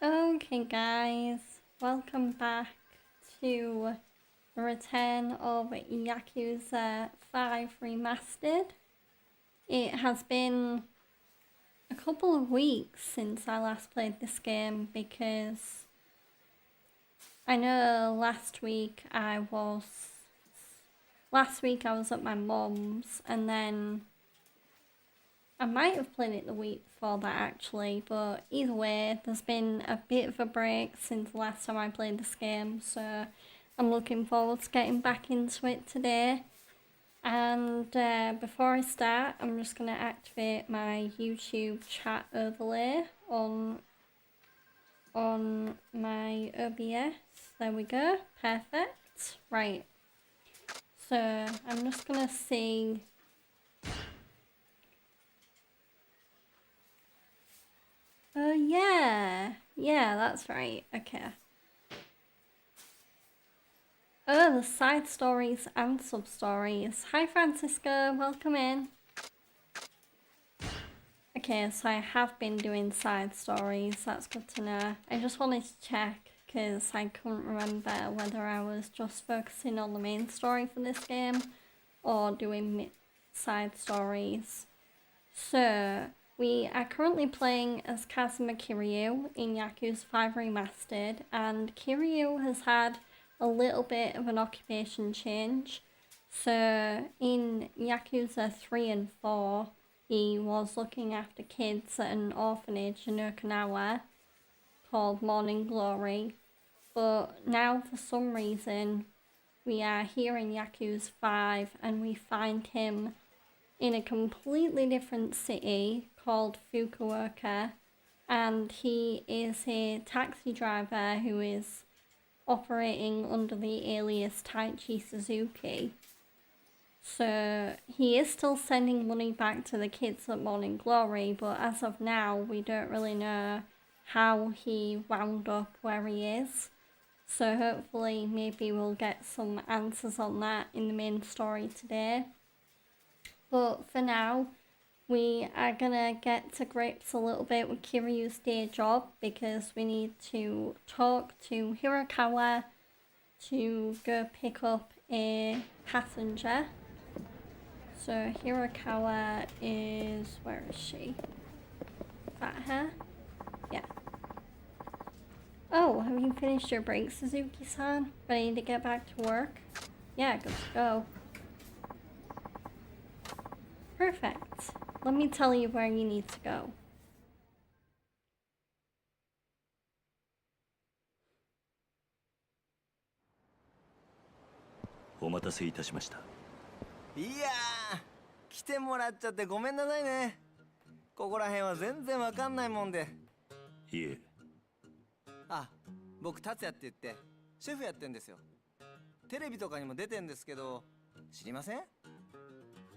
Okay, guys, welcome back to the return of Yakuza 5 Remastered. It has been a couple of weeks since I last played this game because I know last week I was at my mum's, and then I might have played it the week before that actually, but either way, there's been a bit of a break since the last time I played this game, so I'm looking forward to getting back into it today. And before I start, I'm just going to activate my YouTube chat overlay on my OBS. There we go, perfect. Right, so I'm just going to see. Oh, yeah, that's right, okay. Oh, the side stories and sub-stories. Hi, Francisco, welcome in. Okay, so I have been doing side stories, that's good to know. I just wanted to check, because I couldn't remember whether I was just focusing on the main story for this game, or doing side stories. So, we are currently playing as Kazuma Kiryu in Yakuza 5 Remastered, and Kiryu has had a little bit of an occupation change. So, in Yakuza 3 and 4, he was looking after kids at an orphanage in Okinawa called Morning Glory. But now, for some reason, we are here in Yakuza 5 and we find him in a completely different city called Fukuoka, and he is a taxi driver who is operating under the alias Taichi Suzuki. So he is still sending money back to the kids at Morning Glory, but as of now we don't really know how he wound up where he is. So hopefully maybe we'll get some answers on that in the main story today. But for now, we are gonna get to grips a little bit with Kiryu's day job because we need to talk to Hirakawa to go pick up a passenger. So Hirakawa is, where is she? Is that her? Yeah. Oh, have you finished your break, Suzuki-san? Ready to get back to work? Yeah, good to go. Perfect. Let me tell you where you need to go.いやー、来てもらっちゃってごめんなさいね。ここら辺は全然わかんないもんで。いえ。あ、僕達也って言ってシェフやってんですよ。テレビとかにも出てんですけど、知りません？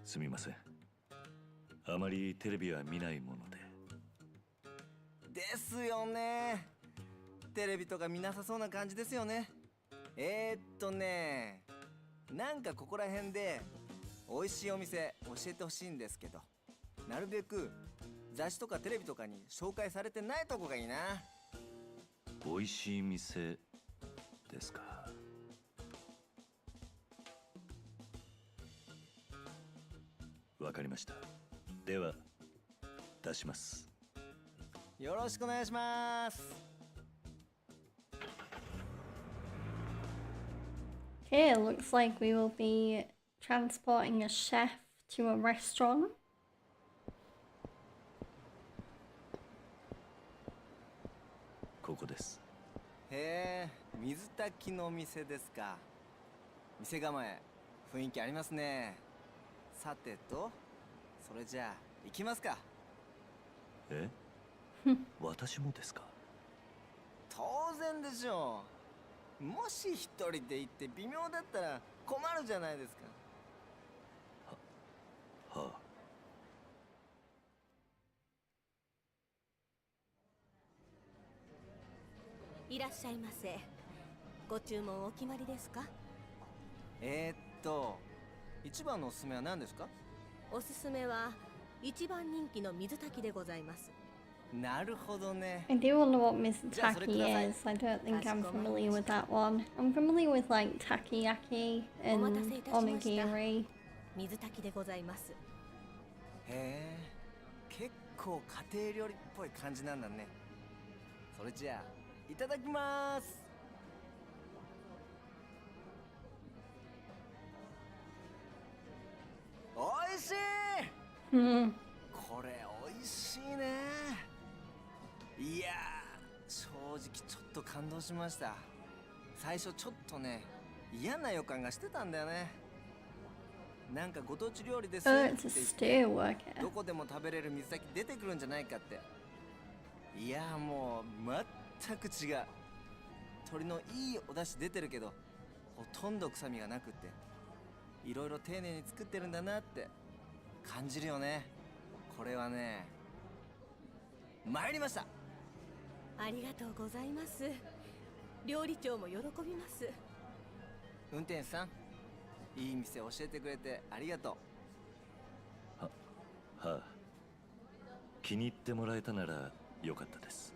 すみません。あまりテレビは見ないもので。ですよね。テレビとか見なさそうな感じですよね。なんかここら辺で美味しいお店教えてほしいんですけど、なるべく雑誌とかテレビとかに紹介されてないとこがいいな。美味しい店ですか。わかりました。では出します。よろしくお願いします。Okay, it looks like we will be transporting a chef to a restaurant. ここです。へえ、水炊きの店ですか。店構え、雰囲気ありますね。さてと、それじゃあ行きますか。え？私もですか。当然でしょう。もし一人で行って微妙だったら困るじゃないですか。はあ。いらっしゃいませ。ご注文お決まりですか？一番のおすすめは何ですか？おすすめは一番人気の水炊きでございます。なるほどね。 I do wonder what Yeah, so Mizutaki let's- is. I don't think I'm familiar with that one. I'm familiar with like takoyaki and onigiri. 水炊きでございます。へえ、結構家庭料理っぽい感じなんだね。それじゃあいただきます。おいしい。 Hmm. これおいしいね。いやー、正直ちょっと感動しました。最初ちょっとね、嫌な予感がしてたんだよね。なんかご当地料理ですっ Oh, て it's a 言って stew, ど okay. こでも食べれる水炊き出てくるんじゃないかって。いやー、もう全く違う。鶏のいいお出汁出てるけど、ほとんど臭みがなくって、いろいろ丁寧に作ってるんだなって感じるよね。これはね、参りました。ありがとうございます。料理長も喜びます。運転手さん、いい店教えてくれてありがとはあ、気に入ってもらえたならよかったです。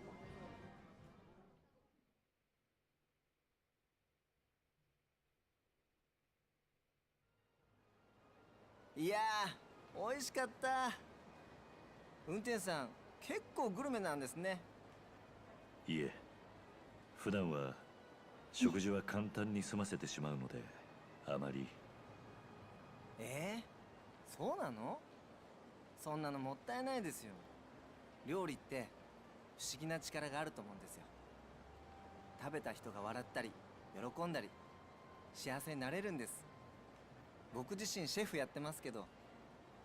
う。いやー、美味しかった。運転手さん、結構グルメなんですね。いえ、普段は食事は簡単に済ませてしまうので、あまり。そうなの？そんなのもったいないですよ。料理って不思議な力があると思うんですよ。食べた人が笑ったり喜んだり幸せになれるんです。僕自身シェフやってますけど、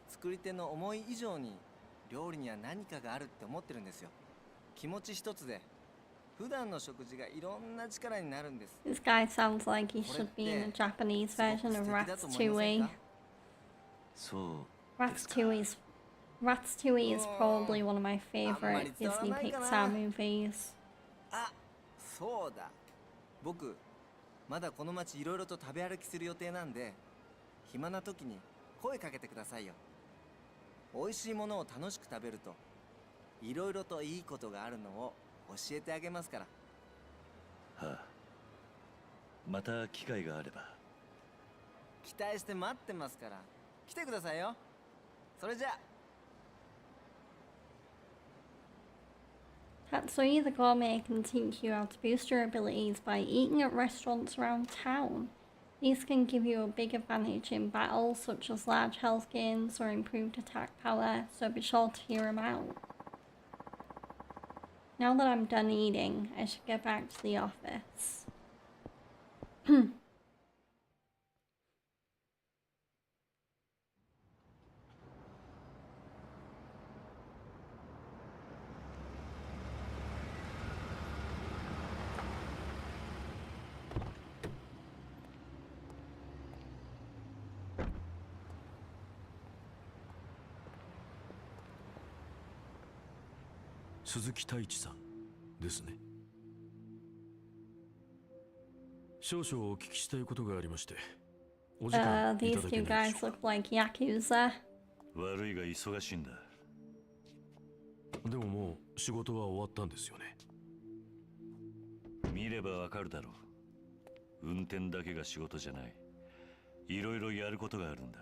作り手の思い以上に料理には何かがあるって思ってるんですよ。気持ち一つで普段の食事がいろんな力になるんです。 This guy sounds like he should be in a Japanese version of Ratatouille. そう。Ratatouille is probably one of my favorite Disney Pixar movies. あ、そうだ。僕まだこの街いろいろと食べ歩きする予定なんで、暇な時に声かけてくださいよ。美味しいものを楽しく食べるといろいろといいことがあるのを教えてあげますから。はあ、また機会があれば。期待して待ってますから来てくださいよ。それじゃあ。 Tatsui the Gourmet can teach you how to boost your abilities by eating at restaurants around town. These can give you a big advantage in battles such as large health gains or improved attack power, so be sure to hear them out. Now that I'm done eating, I should get back to the office. 鈴木太一さんですね。少々お聞きしたいことがありまして、お時間いた These だけ two ないで guys しょう look like Yakuza. 悪いが忙しいんだ。か。でももう仕事は終わったんですよね。見ればわかるだろう。運転だけが仕事じゃない。いろいろやることがあるんだ。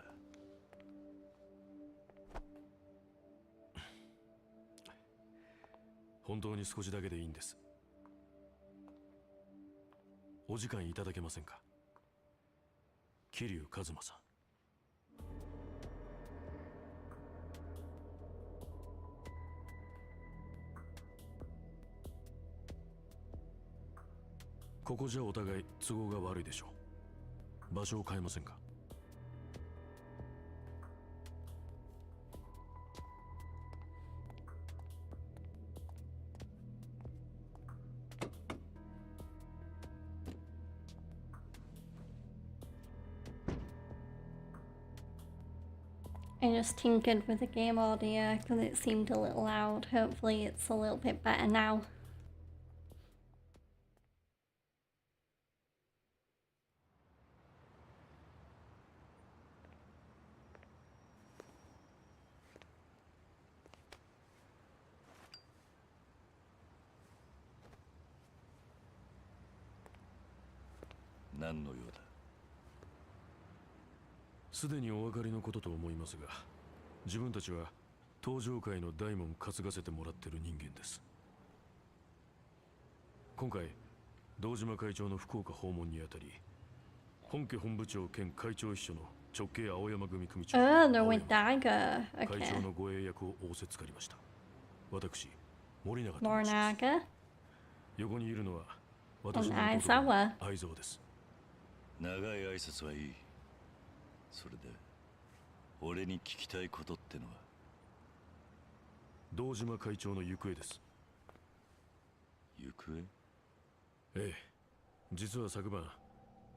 本当に少しだけでいいんです。お時間いただけませんか。桐生一馬さん。ここじゃお互い都合が悪いでしょう。場所を変えませんか。I just tinkered with the game audio because it seemed a little loud. Hopefully it's a little bit better now. 何の用だ。すでにお分かりのことと思いますが、自分たちは登場界の大門担がせてもらってる人間です。今回堂島会長の福岡訪問にあたり、本家本部長兼会長秘書の直系青山組組長 Oh, they're 青 with 山 Dagger. 会 Okay. 長のご英訳を仰せつかりました。私森永と申します。 Mornaga 横にいるのは私 and の弟 Aizawa. 相沢です。長い挨拶はいい。それで俺に聞きたいことってのは。堂島会長の行方です。行方？ええ、実は昨晩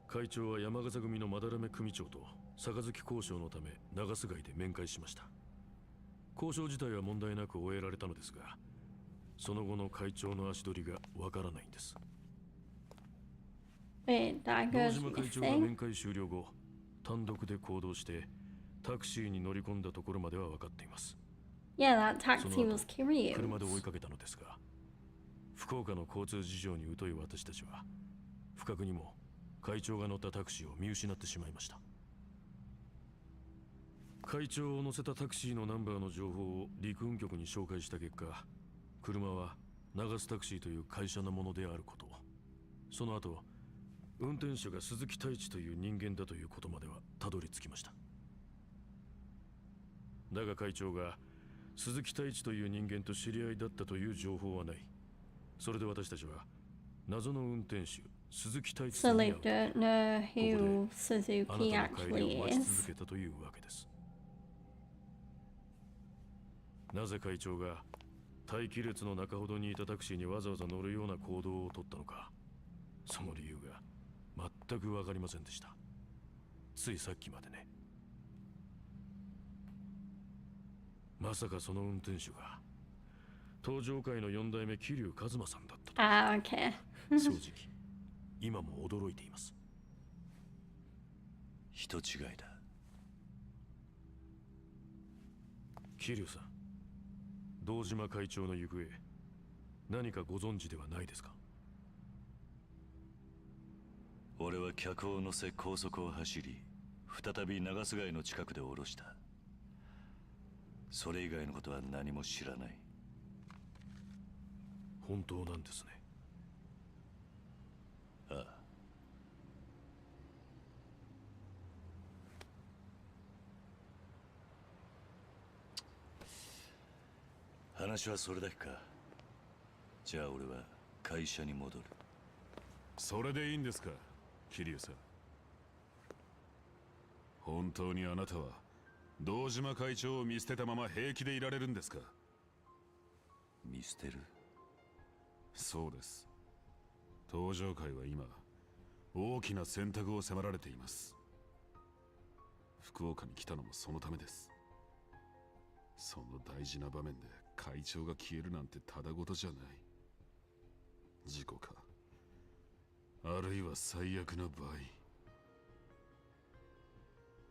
会長は山笠組の斑目組長と杯交渉のため長洲街で面会しました。交渉自体は問題なく終えられたのですが、その後の会長の足取りがわからないんです。 Wait, 堂 Dagger's 島会長が missing? 面会終了後、単独で行動してタクシーに乗り込んだところまでは分かっています。 Yeah, that そ taxi の was 後車で追い Kiryu's. かけたのですが、福岡の交通事情に疎い私たちは不覚にも会長が乗ったタクシーを見失ってしまいました。会長を乗せたタクシーのナンバーの情報を陸運局に紹介した結果、車は長洲タクシーという会社のものであること、その後運転手が鈴木太一という人間だということまではたどり着きました。だが会長が鈴木太一という人間と知り合いだったという情報はない。それで私たちは謎の運転手鈴木太一 So に they 会う don't know who あな Suzuki たの帰り actually を待ち is. 続けたというわけです。なぜ会長が待機列の中ほどにいたタクシーにわざわざ乗るような行動をとったのか、その理由が全く分かりませんでした。ついさっきまでね。まさかその運転手が登場界の4代目桐生一馬さんだったと Ah, okay. 正直今も驚いています。人違いだ。桐生さん、堂島会長の行方何かご存知ではないですか？俺は客を乗せ高速を走り、再び長洲街の近くで降ろした。それ以外のことは何も知らない。本当なんですね。ああ。話はそれだけか。じゃあ俺は会社に戻る。それでいいんですか、桐生さん。本当にあなたは堂島会長を見捨てたまま平気でいられるんですか？見捨てる？そうです。登場界は今大きな選択を迫られています。福岡に来たのもそのためです。その大事な場面で会長が消えるなんてただごとじゃない。事故か、あるいは最悪な場合。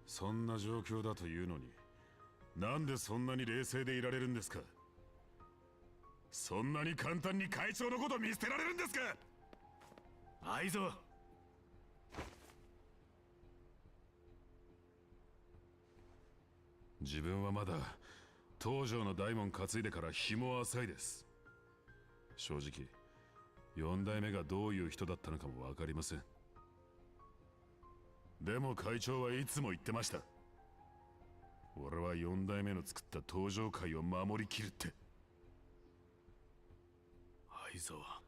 そんな状況だというのに、なんでそんなに冷静でいられるんですか？そんなに簡単に会長のこと見捨てられるんですか？愛蔵、自分はまだ東条の大門担いでから日も浅いです。正直4代目がどういう人だったのかも分かりません。でも会長はいつも言ってました。俺は4代目の作った登場界を守りきるって。相沢、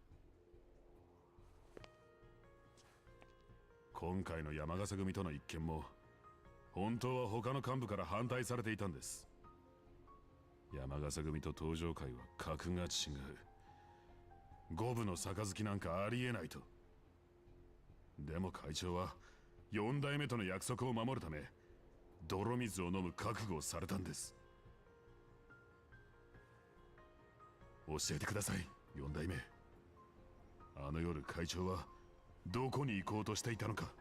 今回の山笠組との一件も本当は他の幹部から反対されていたんです。山笠組と登場界は格が違う。五分の杯なんかありえないと。でも会長は4代目との約束を守るため泥水を飲む覚悟をされたんです。教えてください、4代目。あの夜会長はどこに行こうとしていたのか。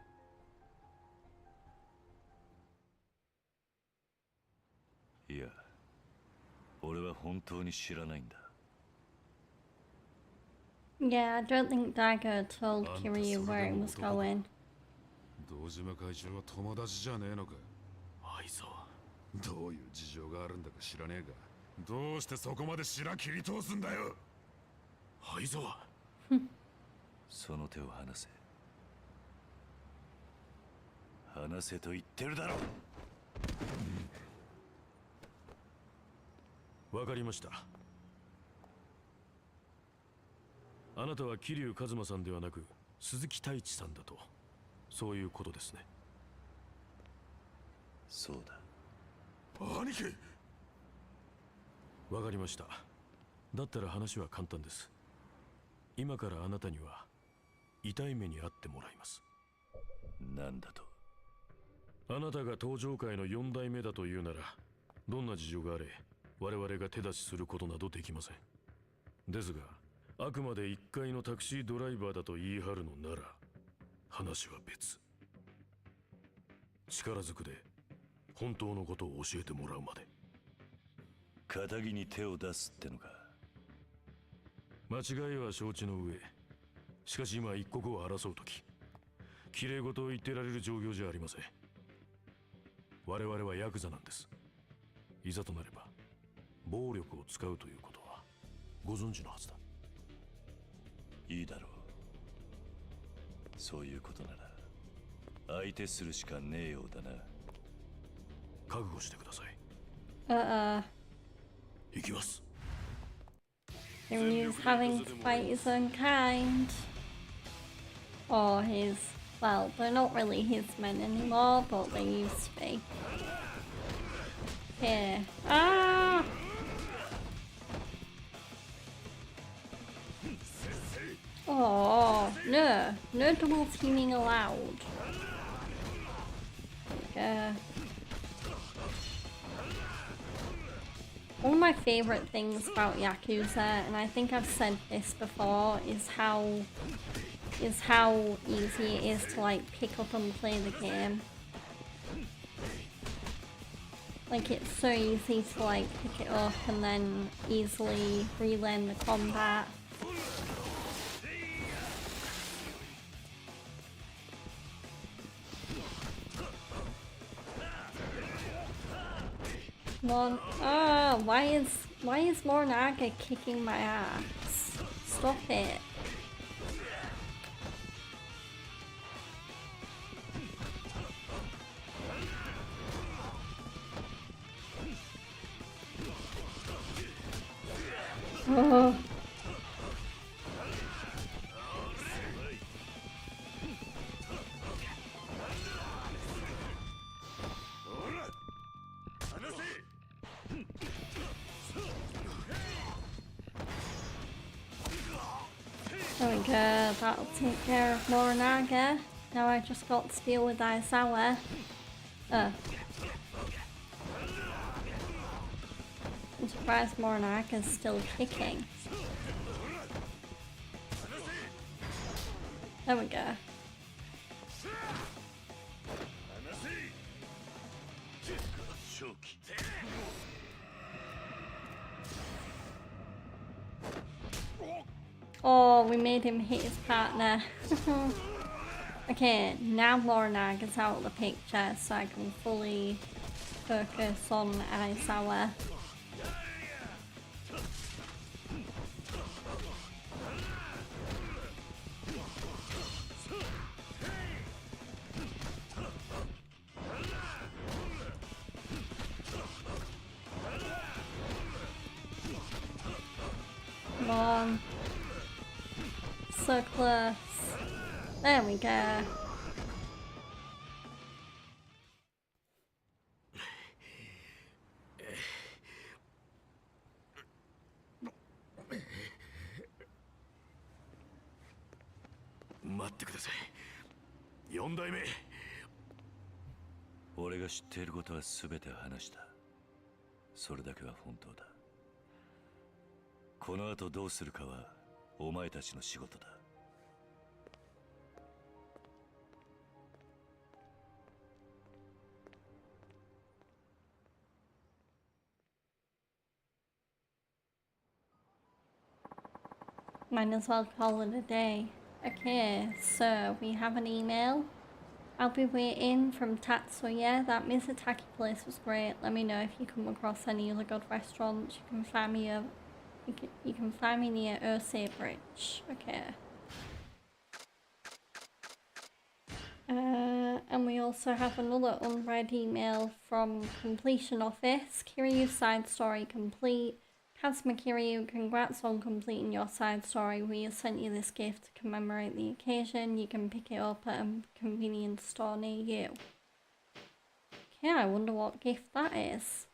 いや、俺は本当に知らないんだ。Yeah, I don't think Dagger told Kiryu where he was going. 堂島会長は友達じゃねえのか。愛沢。どういう事情があるんだか知らねえが、どうしてそこまで白切り通すんだよ。愛沢。その手を離せ。離せと言ってるだろう。わかりました。あなたは桐生一馬さんではなく鈴木太一さんだと、そういうことですね。そうだ。兄貴。わかりました。だったら話は簡単です。今からあなたには痛い目に遭ってもらいます。なんだと。あなたが登場界の4代目だというなら、どんな事情があれ我々が手出しすることなどできません。ですがあくまで1階のタクシードライバーだと言い張るのなら話は別。力ずくで本当のことを教えてもらうまで。仇に手を出すってのか。間違いは承知の上、しかし今一刻を争う時、綺麗事を言ってられる状況じゃありません。我々はヤクザなんです。いざとなれば暴力を使うということはご存知のはずだ。いいだろう。そういうことなら相手するしかねえようだな。覚悟してください。行きます。Kiryu's having to fight his own kind. Or his, well, they're not really his men anymore, but they used to be. Here. Ah! Oh, no. No double teaming allowed. One of my favourite things about Yakuza, and I think I've said this before, is how easy it is to like pick up and play the game. Like it's so easy to like pick it up and then easily relearn the combat. One, why is Mornaga kicking my ass? Stop it. Oh. There we go, that'll take care of Morinaga. Now I just got to deal with Aizawa. I'm surprised Morinaga's still kicking. There we go. Oh, we made him hit his partner. Okay, now Morinaga's out of the picture, so I can fully focus on Aizawa. Come on. So close. There we go. Four代目。俺が知っていることは全て話した。それだけは本当だ。この後どうするかはお前たちの仕事だ。Might as well call it a day. Okay, so we have an email. I'll be waiting from Tatsuya. That Mizutaki place was great. Let me know if you come across any other good restaurants. You can find me you can find me near Ursay Bridge. Okay. And we also have another unread email from Completion Office. Kiryu side story complete. Kazuma Kiryu, congrats on completing your side story. We have sent you this gift to commemorate the occasion. You can pick it up at a convenience store near you. Okay, I wonder what gift that is.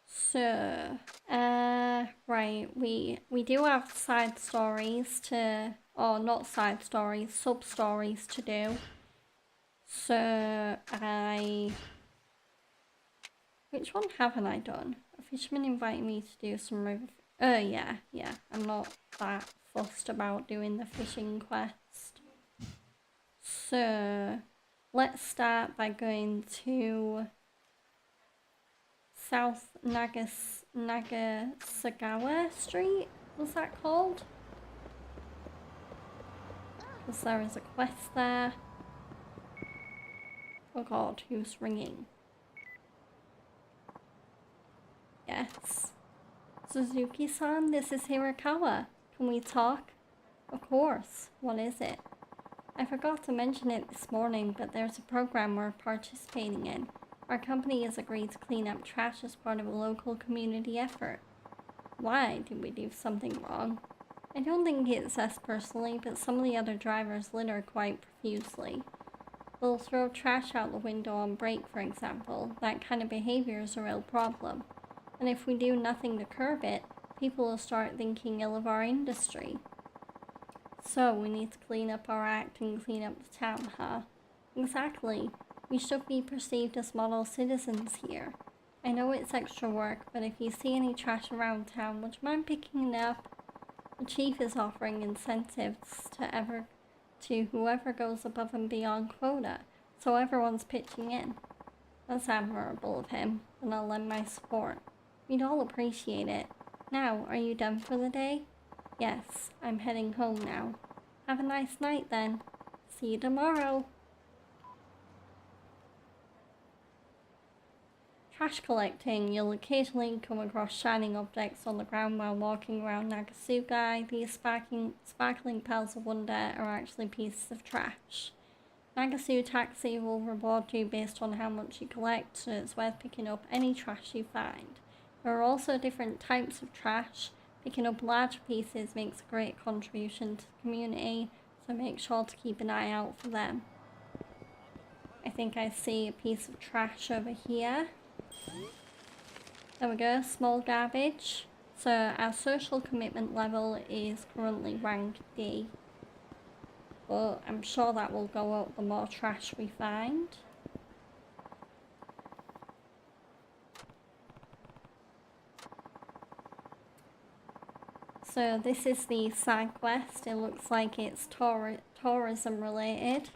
So, right, we do have side stories to, or not side stories, sub stories to do. So, which one haven't I done? A fisherman invited me to do some river... yeah. I'm not that fussed about doing the fishing quest. So, let's start by going to South Nagasagawa Street? Was that called? Because there is a quest there. Oh god, who's ringing? Yes. Suzuki-san, this is Hirakawa. Can we talk? Of course. What is it? I forgot to mention it this morning, but there's a program we're participating in. Our company has agreed to clean up trash as part of a local community effort. Why? Did we do something wrong? I don't think it's us personally, but some of the other drivers litter quite profusely. They'll throw trash out the window on break, for example. That kind of behavior is a real problem. And if we do nothing to curb it, people will start thinking ill of our industry. So we need to clean up our act and clean up the town, huh? Exactly. We should be perceived as model citizens here. I know it's extra work, but if you see any trash around town, would you mind picking it up? The chief is offering incentives to whoever goes above and beyond quota, so everyone's pitching in. That's admirable of him, and I'll lend my support. We'd all appreciate it. Now, are you done for the day? Yes, I'm heading home now. Have a nice night then. See you tomorrow. Trash collecting. You'll occasionally come across shining objects on the ground while walking around Nagasugai. These sparkling pearls of wonder are actually pieces of trash. Nagasu Taxi will reward you based on how much you collect, so it's worth picking up any trash you find. There are also different types of trash. Picking up large pieces makes a great contribution to the community, so make sure to keep an eye out for them. I think I see a piece of trash over here. There we go, small garbage. So our social commitment level is currently rank D. But I'm sure that will go up the more trash we find. So this is the side quest. It looks like it's tourism related.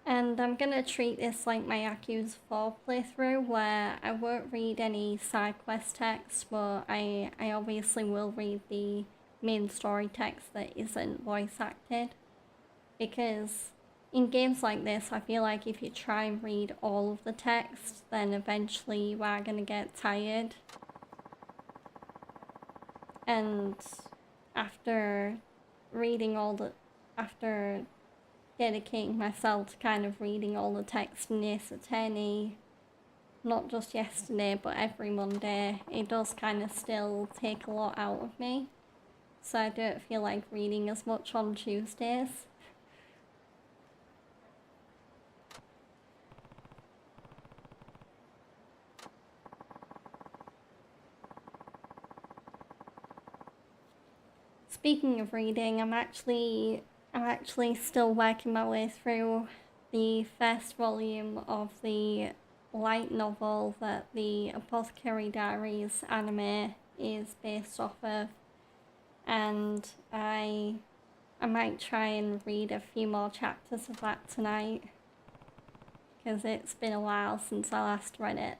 And I'm gonna treat this like my Yakuza 4 playthrough, where I won't read any side quest text, but I obviously will read the main story text that isn't voice acted. Because in games like this, I feel like if you try and read all of the text, then eventually you are gonna get tired. And after dedicating myself to kind of reading all the text in Ace Attorney, not just yesterday but every Monday, it does kind of still take a lot out of me. So I don't feel like reading as much on Tuesdays. Speaking of reading, I'm actually still working my way through the first volume of the light novel that the Apothecary Diaries anime is based off of, and I might try and read a few more chapters of that tonight, because it's been a while since I last read it.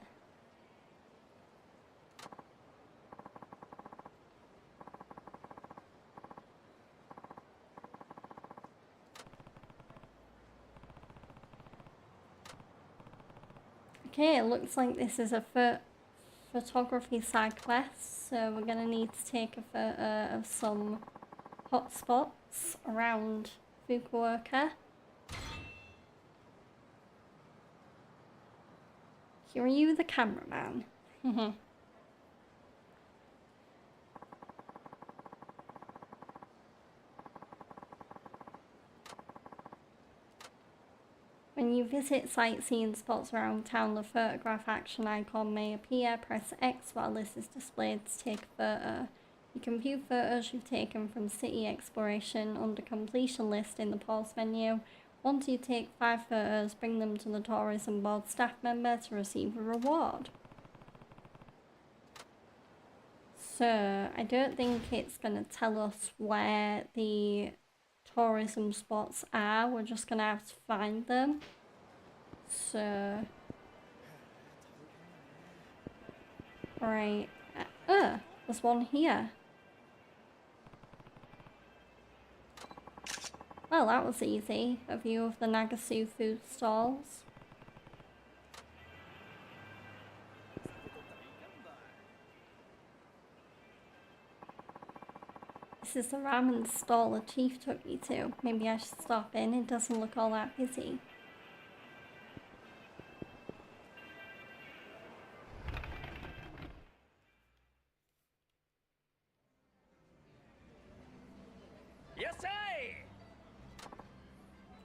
Okay, it looks like this is a photography side quest, so we're gonna need to take a photo of some hotspots around Fukuoka. Kiryu the cameraman. When you visit sightseeing spots around town, the photograph action icon may appear. Press X while this is displayed to take a photo. You can view photos you've taken from city exploration under completion list in the pause menu. Once you take 5 photos, bring them to the tourism board staff member to receive a reward. So, I don't think it's going to tell us where the tourism spots are. We're just going to have to find them. So... Right. There's one here. Well, that was easy. A view of the Nagasu food stalls. This is the ramen stall the chief took me to. Maybe I should stop in. It doesn't look all that busy.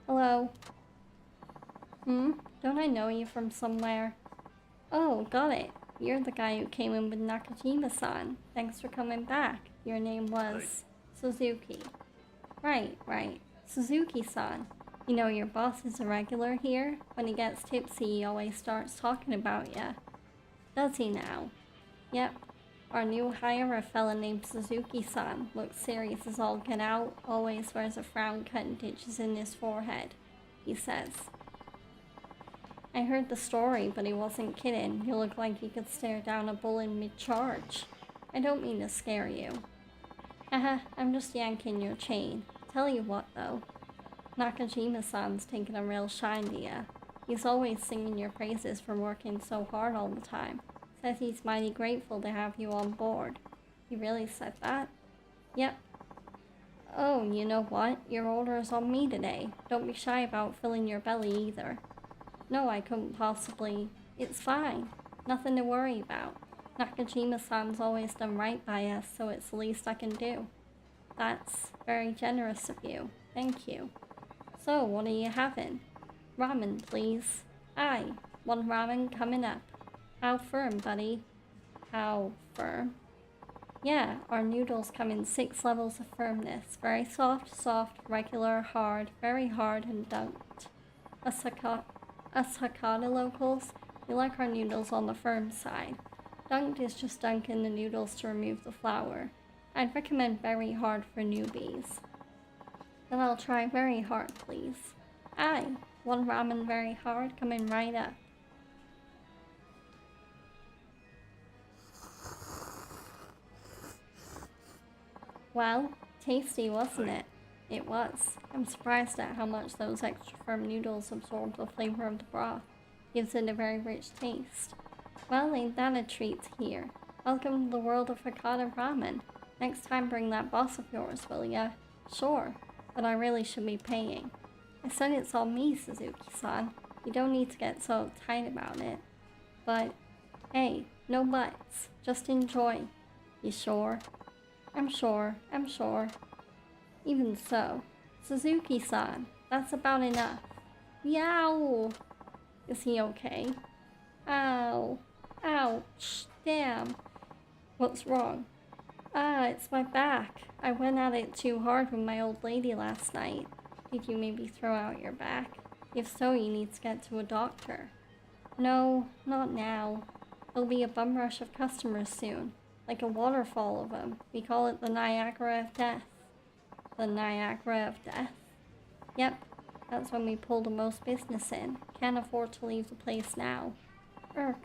Hello. Don't I know you from somewhere? Oh, got it. You're the guy who came in with Nakajima-san. Thanks for coming back. Your name was Suzuki. Right. Suzuki-san. You know your boss is a regular here? When he gets tipsy, he always starts talking about ya. Does he now? Yep. Our new hire, a fella named Suzuki-san, looks serious as all get out, always wears a frown cut and ditches in his forehead, he says. I heard the story, but he wasn't kidding. You look like you could stare down a bull in mid-charge. I don't mean to scare you. Haha, I'm just yanking your chain. Tell you what, though. Nakajima-san's taking a real shine to ya. He's always singing your praises for working so hard all the time. Says he's mighty grateful to have you on board. He really said that? Yep. Oh, you know what? Your order is on me today. Don't be shy about filling your belly either. No, I couldn't possibly. It's fine. Nothing to worry about. Nakajima-san's always done right by us, so it's the least I can do. That's very generous of you. Thank you. So, what are you having? Ramen, please. Aye, 1 ramen coming up. How firm, buddy? How firm? Yeah, our noodles come in 6 levels of firmness. Very soft, regular, hard, very hard, and dunked. Us Hakata locals, we like our noodles on the firm side. Dunked is just dunking the noodles to remove the flour. I'd recommend very hard for newbies. Then I'll try very hard, please. Aye, 1 ramen very hard, coming right up. Well, tasty, wasn't it? It was. I'm surprised at how much those extra firm noodles absorb the flavor of the broth. Gives it a very rich taste. Well, ain't that a treat here? Welcome to the world of Hakata ramen. Next time bring that boss of yours, will ya? Sure, but I really should be paying. I said it's all me, Suzuki-san. You don't need to get so tight about it. But, hey, no buts. Just enjoy. You sure? I'm sure. Even so, Suzuki-san, that's about enough. Yow! Is he okay? Ow. Ouch. Damn. What's wrong? It's my back. I went at it too hard with my old lady last night. Did you maybe throw out your back? If so, you need to get to a doctor. No, not now. There'll be a bum rush of customers soon. Like a waterfall of them. We call it the Niagara of Death. The Niagara of Death? Yep, that's when we pull the most business in. Can't afford to leave the place now. Irk,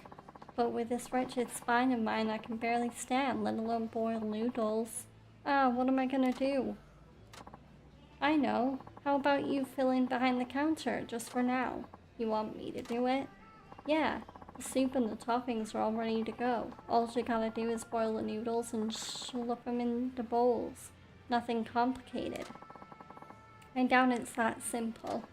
but with this wretched spine of mine I can barely stand, let alone boil noodles. What am I gonna do? I know. How about you fill in behind the counter, just for now? You want me to do it? Yeah, The soup and the toppings are all ready to go. All you gotta do is boil the noodles and slurp them in the bowls. Nothing complicated. I doubt it's that simple.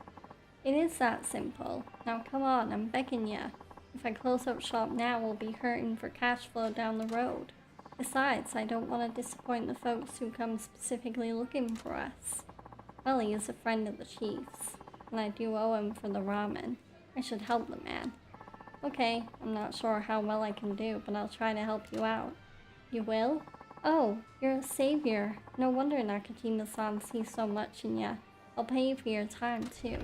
It is that simple. Now come on, I'm begging ya. If I close up shop now, we'll be hurting for cash flow down the road. Besides, I don't want to disappoint the folks who come specifically looking for us. Well, he is a friend of the chief's, and I do owe him for the ramen. I should help the man. Okay, I'm not sure how well I can do, but I'll try to help you out. You will? Oh, you're a savior. No wonder Nakajima-san sees so much in ya. I'll pay you for your time, too.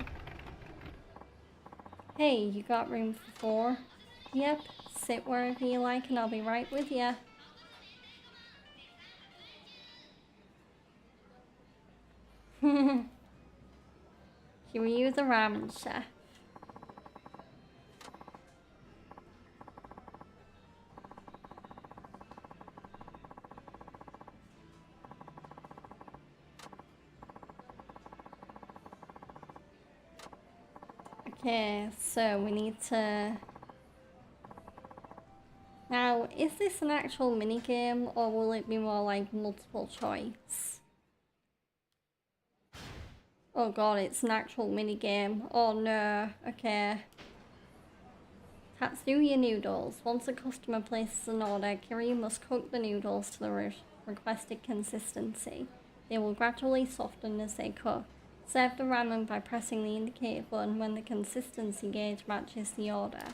Hey, you got room for 4? Yep, sit wherever you like and I'll be right with ya. Kiryu the ramen chef. Okay, so we need to... Now, is this an actual minigame or will it be more like multiple choice? Oh god, it's an actual minigame. Oh no, okay. Tatsuya noodles. Once a customer places an order, Kiryu must cook the noodles to the requested consistency. They will gradually soften as they cook. Serve the ramen by pressing the indicated button when the consistency gauge matches the order.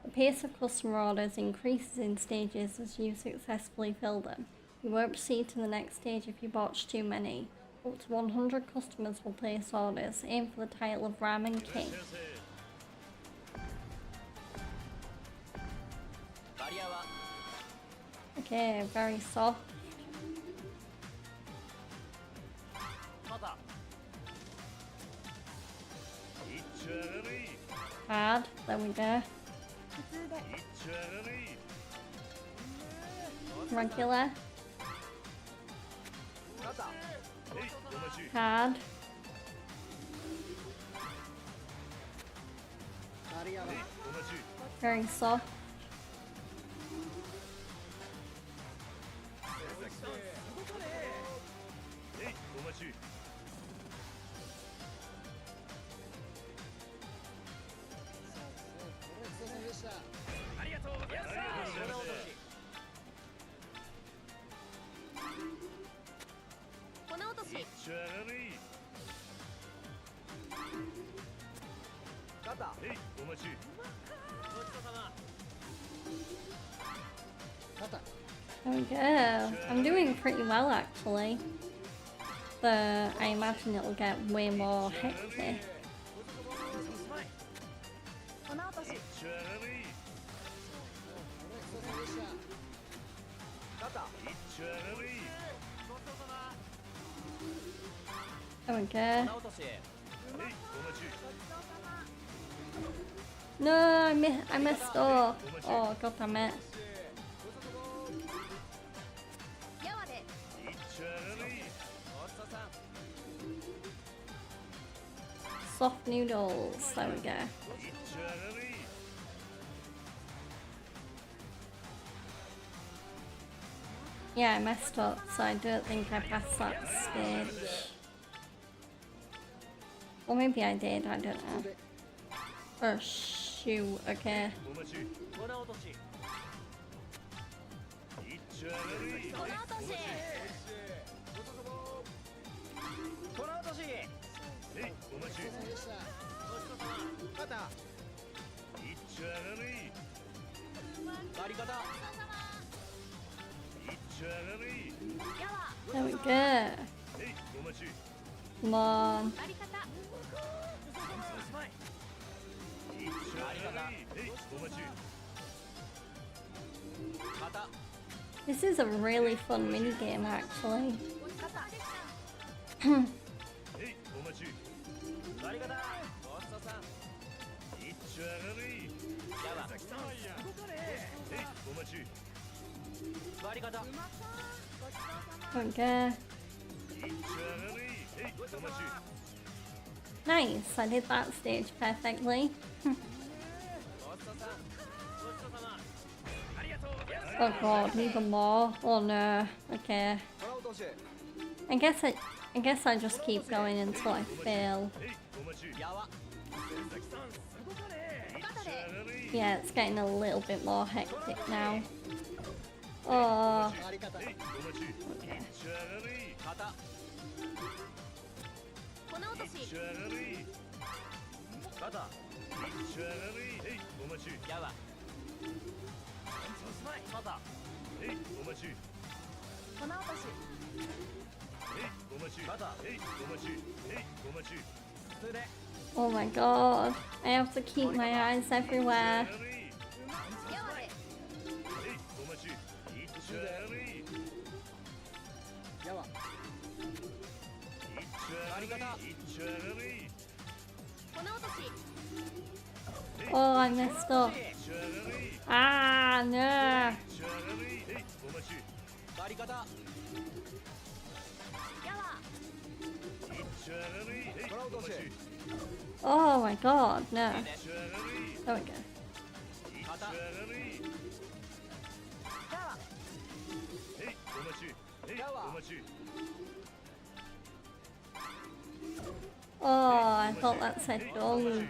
The pace of customer orders increases in stages as you successfully fill them. You won't proceed to the next stage if you botch too many. Up to 100 customers will place orders. Aim for the title of Ramen King. Okay, very soft. Hard, there we go. Regular. Hard. Very soft. There we go. I'm doing pretty well actually. But I imagine it'll get way more hectic. There we go. No, I messed up. Oh, god damn it. Soft noodles. There we go. Yeah, I messed up, so I don't think I passed that stage. Or maybe I did, I don't know. Oh shoot, okay. There we go. Come on. This is a really fun minigame actually. Okay. Nice, I did that stage perfectly. Oh god, even more. Oh no. Okay. I guess I just keep going until I fail. Yeah, it's getting a little bit more hectic now. Oh. Okay. お my god. I have to keep my eyes everywhere. Oh, I messed up. Ah, no. Oh my god, no. There we go. Oh, I thought that said done.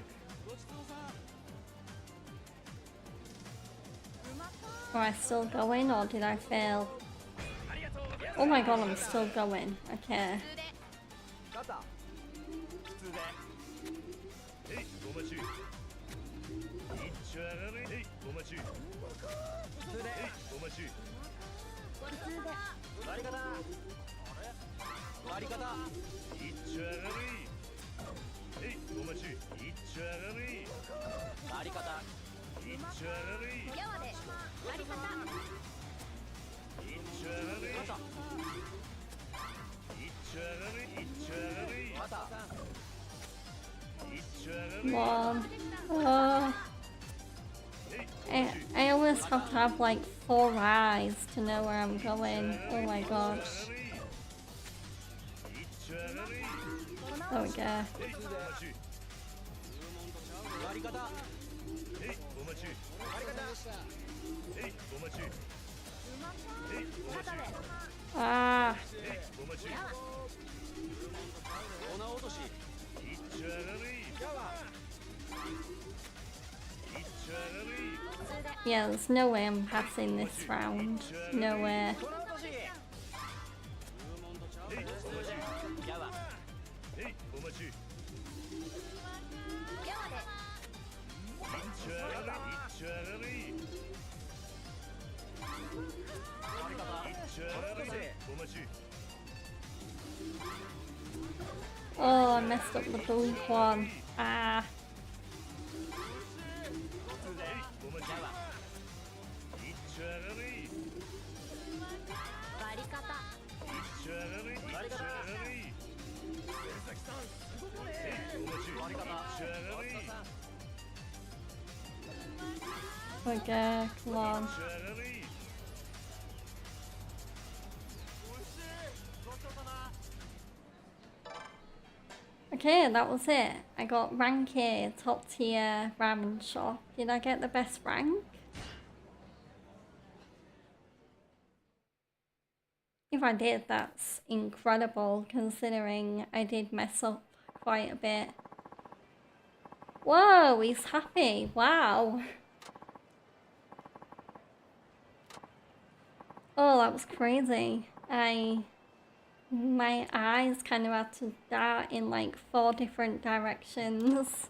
Am I still going or did I fail? Oh my god, I'm still going. Okay. Come on. I always have to have like 4 eyes to know where I'm going. Oh my gosh. There we go. Ah. Yeah, there's no way I'm passing this round. No way. Oh, I messed up the blue one. Ah. Okay, come on. Okay, that was it. I got rank A, top tier ramen shop. Did I get the best rank? If I did, that's incredible considering I did mess up quite a bit. Whoa, he's happy. Wow. Oh, that was crazy. My eyes kind of had to dart in like 4 different directions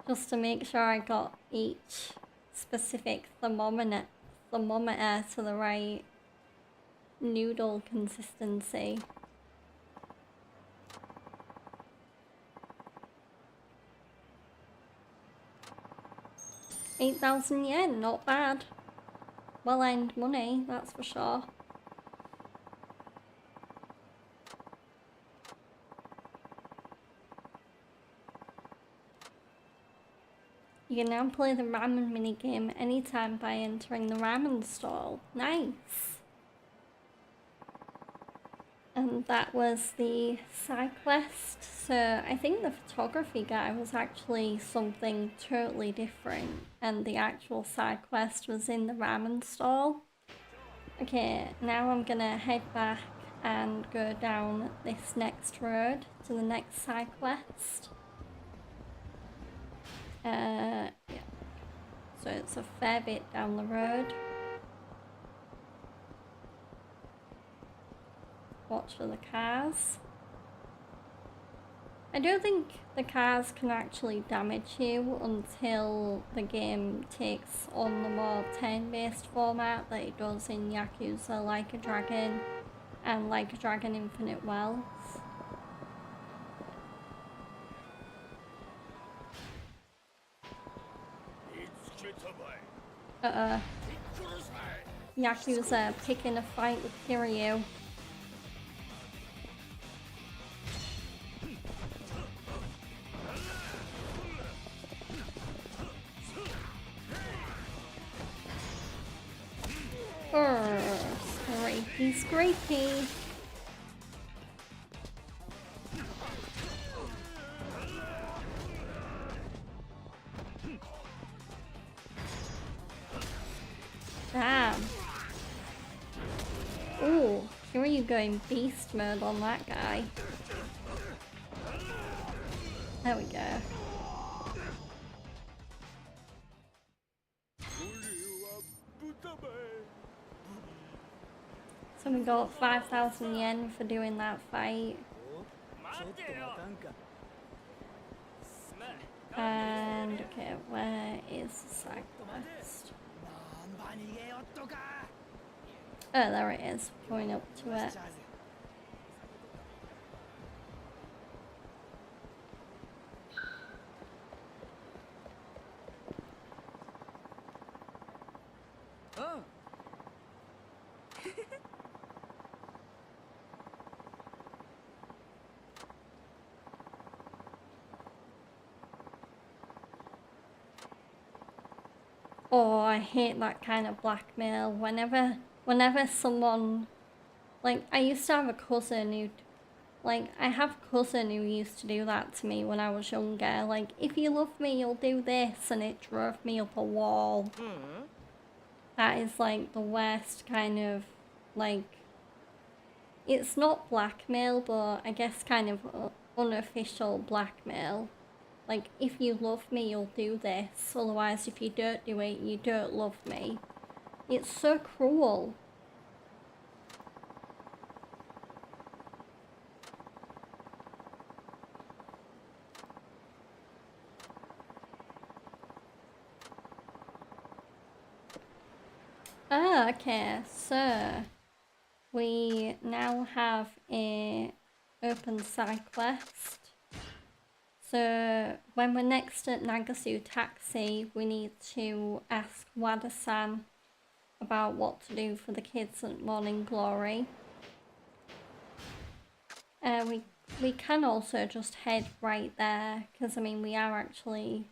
just to make sure I got each specific thermometer to the right noodle consistency. yen, not bad. Well-earned money, that's for sure. You can now play the ramen minigame anytime by entering the ramen stall. Nice! And that was the side quest. So I think the photography guy was actually something totally different, and the actual side quest was in the ramen stall. Okay, now I'm gonna head back and go down this next road to the next side quest. Yeah. So it's a fair bit down the road. Watch for the cars. I don't think the cars can actually damage you until the game takes on the more turn-based format that it does in Yakuza Like a Dragon and Like a Dragon Infinite Wealth. Yakuza picking a fight with Kiryu. Scrapey, scrapey. Damn. Ooh, here are you going beast mode on that guy. There we go. So we got 5,000 yen for doing that fight. And okay, where is the side quest? Oh, there it is, going up to it. Oh, I hate that kind of blackmail. Whenever someone, like, I used to have a cousin who, like, I have a cousin who used to do that to me when I was younger. Like, if you love me, you'll do this, and it drove me up a wall. That is, like, the worst kind of, like, it's not blackmail, but I guess kind of unofficial blackmail. Like, if you love me, you'll do this. Otherwise, if you don't do it, you don't love me. It's so cruel. Ah, okay. So, we now have a open side quest. So when we're next at Nagasu Taxi, we need to ask Wada-san about what to do for the kids at Morning Glory. We can also just head right there, because I mean we are actually...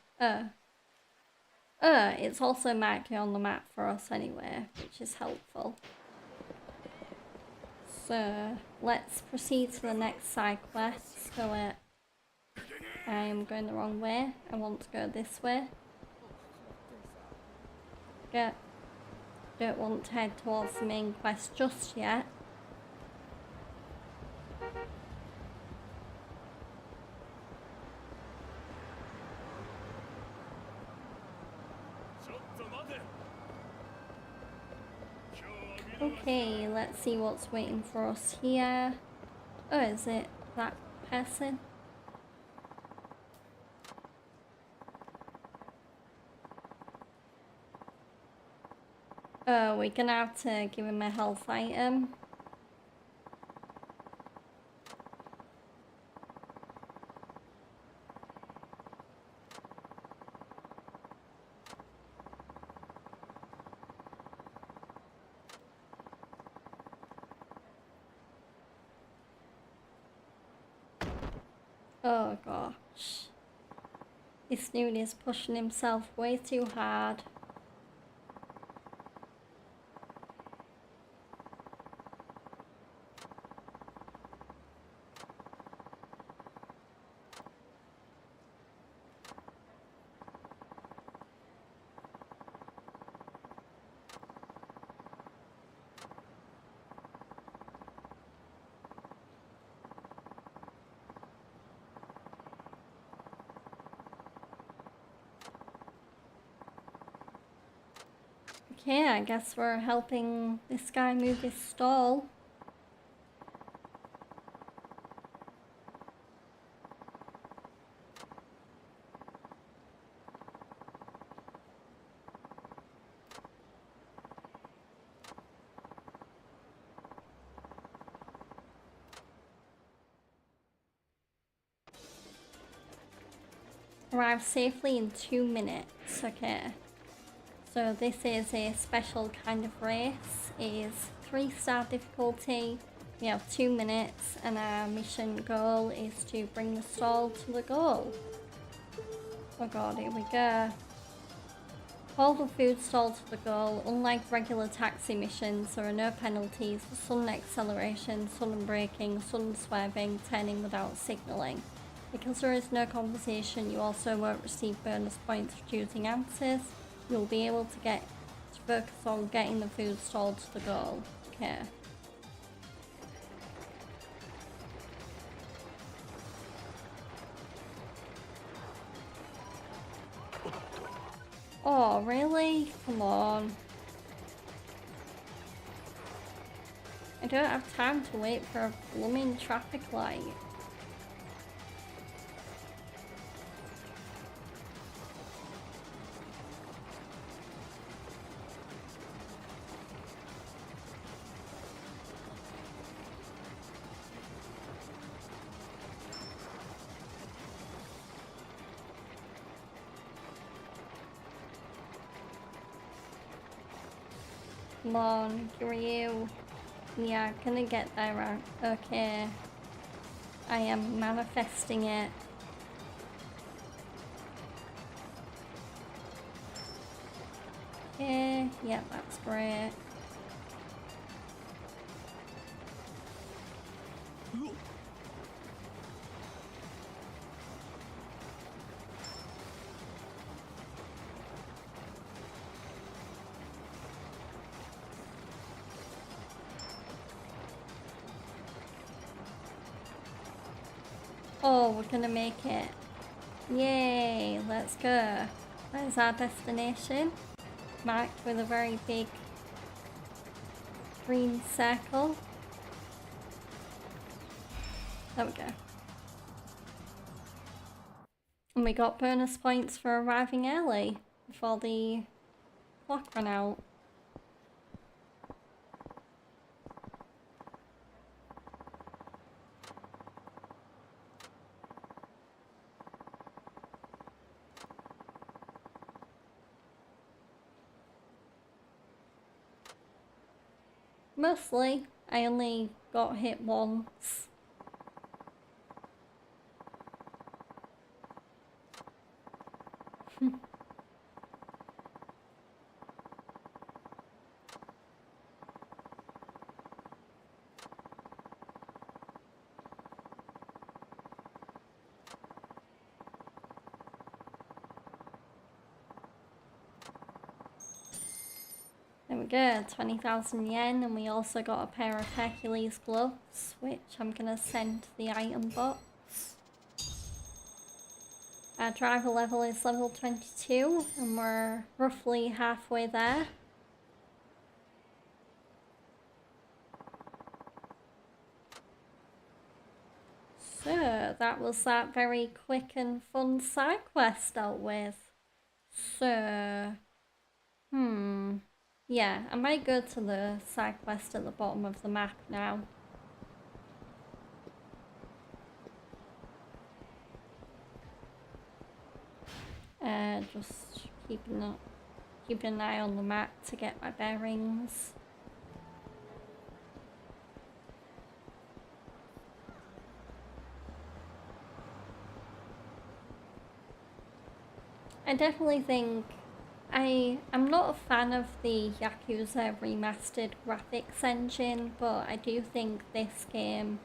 it's also marked on the map for us anyway, which is helpful. So let's proceed to the next side quest. So I am going the wrong way. I want to go this way. Don't want to head towards the main quest just yet. Okay, let's see what's waiting for us here. Oh, is it that person? Oh, we're gonna have to give him a health item. Oh gosh. This dude is pushing himself way too hard. Okay, I guess we're helping this guy move his stall. Arrive safely in 2 minutes. Okay. So this is a special kind of race. It is 3-star difficulty. We have 2 minutes and our mission goal is to bring the stall to the goal. Oh god, here we go. Haul the food stall to the goal. Unlike regular taxi missions, there are no penalties for sudden acceleration, sudden braking, sudden swerving, turning without signalling. Because there is no compensation, you also won't receive bonus points for choosing answers. You'll be able to focus on getting the food stall to the goal. Okay. Oh, really? Come on. I don't have time to wait for a blooming traffic light. Come on, Kiryu. Yeah, gonna get there. Okay. I am manifesting it. Okay, yeah, that's great. Oh, we're gonna make it. Yay, let's go. There's our destination. Marked with a very big green circle. There we go. And we got bonus points for arriving early before the clock ran out. Mostly, I only got hit once. There we go, 20,000 yen, and we also got a pair of Hercules gloves, which I'm gonna send to the item box. Our driver level is level 22, and we're roughly halfway there. So, that was that very quick and fun side quest dealt with. So, yeah, I might go to the side quest at the bottom of the map now. Just keeping an eye on the map to get my bearings. I definitely think I'm not a fan of the Yakuza Remastered graphics engine, but I do think this game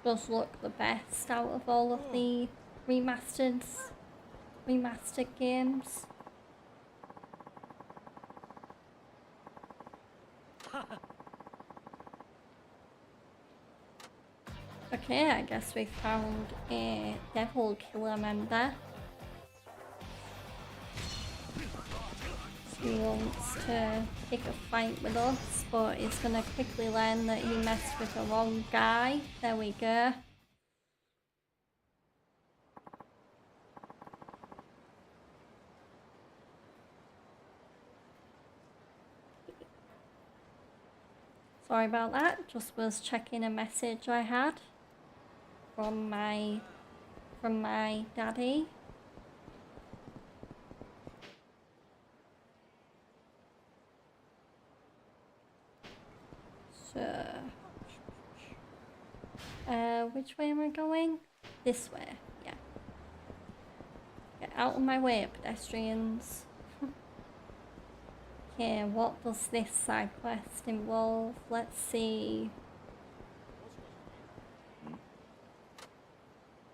does look the best out of all of the remastered games. Okay, I guess we found a Devil Killer member. He wants to pick a fight with us, but he's gonna quickly learn that he messed with the wrong guy. There we go. Sorry about that, just was checking a message I had from my daddy. So, which way am I going? This way, yeah. Get out of my way, pedestrians. Okay, what does this side quest involve? Let's see.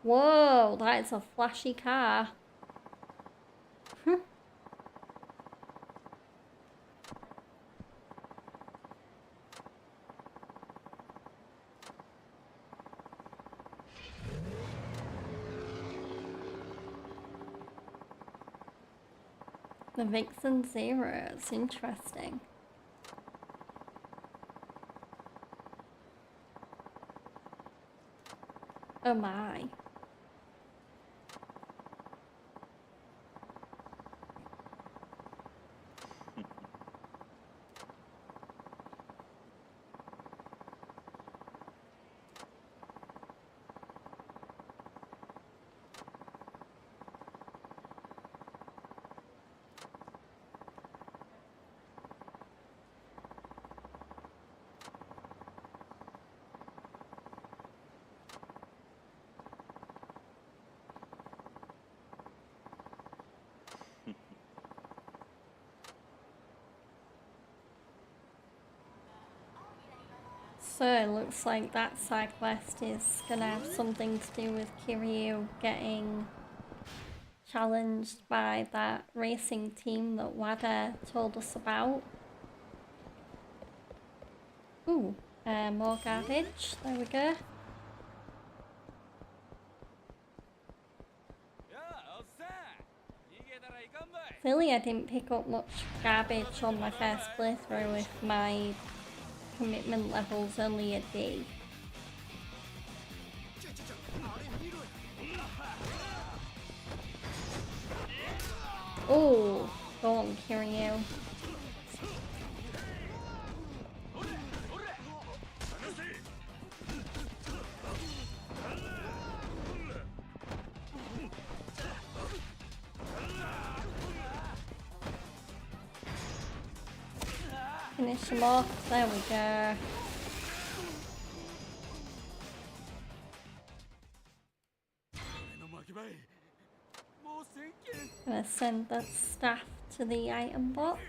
Whoa, that is a flashy car. The Vixen Zero, it's interesting. Oh my. So it looks like that side quest is gonna have something to do with Kiryu getting challenged by that racing team that Wada told us about. Ooh, more garbage. There we go. Clearly I didn't pick up much garbage on my first playthrough if my commitment level's only a D. Oh, go on, Kiryu. Finish him off. There we go. Gonna send that staff to the item box.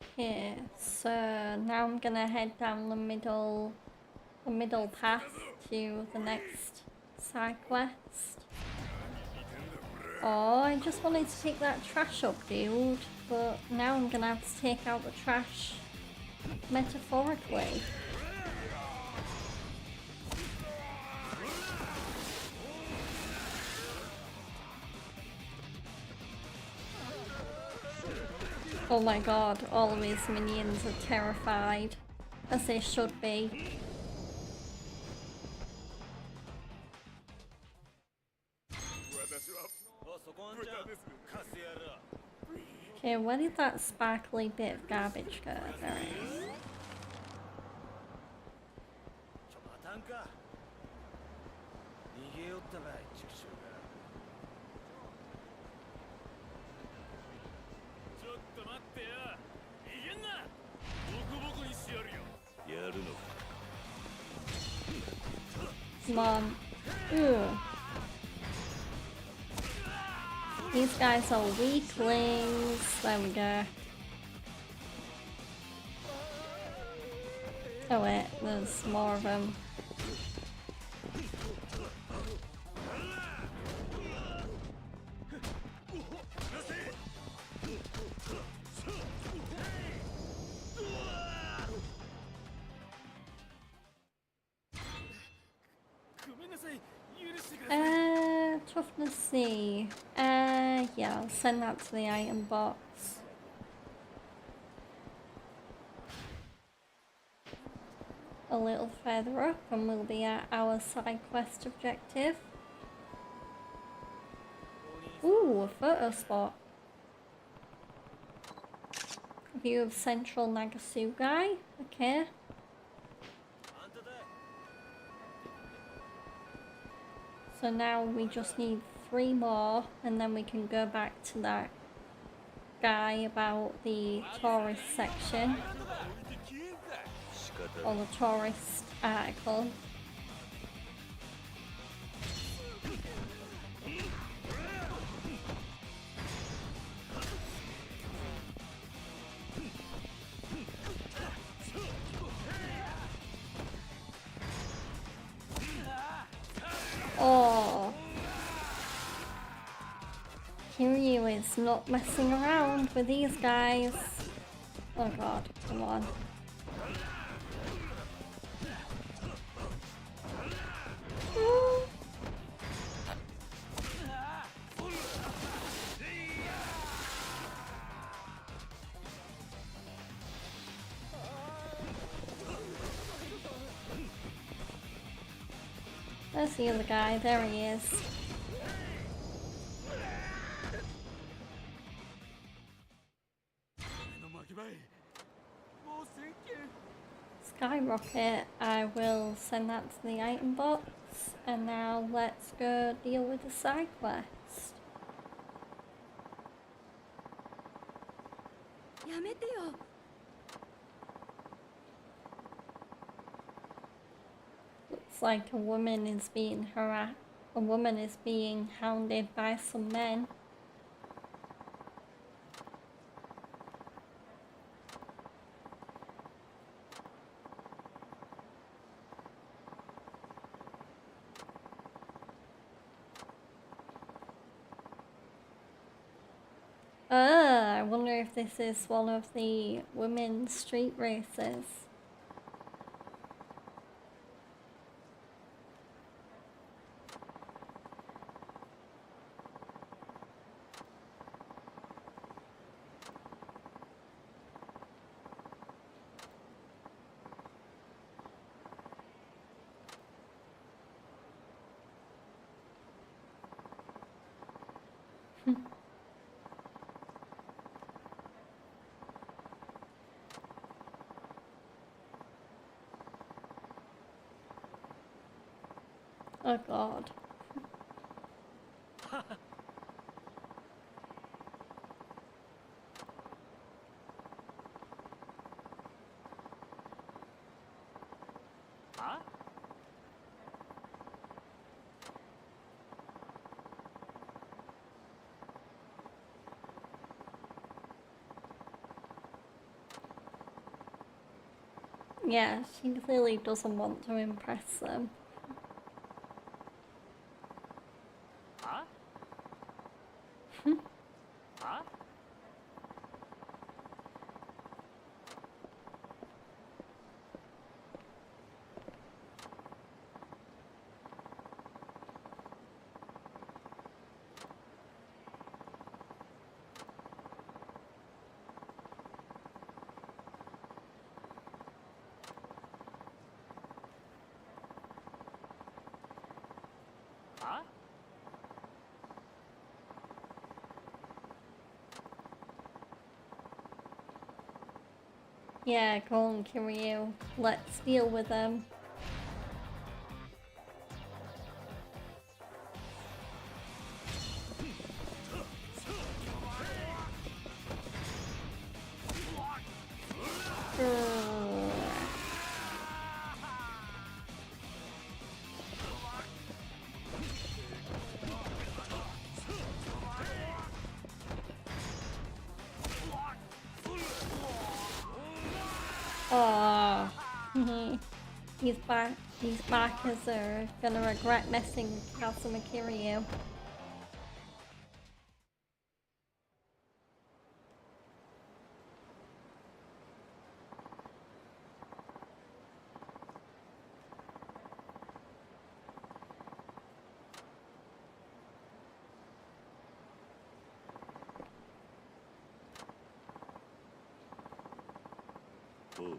Okay, so now I'm gonna head down the middle path to the next side quest. Oh, I just wanted to pick that trash up, dude, but now I'm gonna have to take out the trash metaphorically. Oh my god, all of his minions are terrified, as they should be. Okay, where did that sparkly bit of garbage go? There it is. Come on. Ew. These guys are weaklings. There we go. Oh wait, there's more of them. Toughness C. Yeah, I'll send that to the item box. A little further up and we'll be at our side quest objective. Ooh, a photo spot. View of Central Nagasugai. Okay. So now we just need 3 more and then we can go back to that guy about the tourist section. Or the tourist article. Oh, Kiryu is not messing around with these guys. Oh god, come on. There's the other guy, there he is. Skyrocket, I will send that to the item box. And now let's go deal with the side quest. Looks like a woman is being harassed. A woman is being hounded by some men. I wonder if this is one of the women's street races. Oh god. Yeah, she clearly doesn't want to impress them. Yeah, go on, Kiryu. Let's deal with them. Oh, these backers are gonna regret messing with Kasuma Kiryu. おう。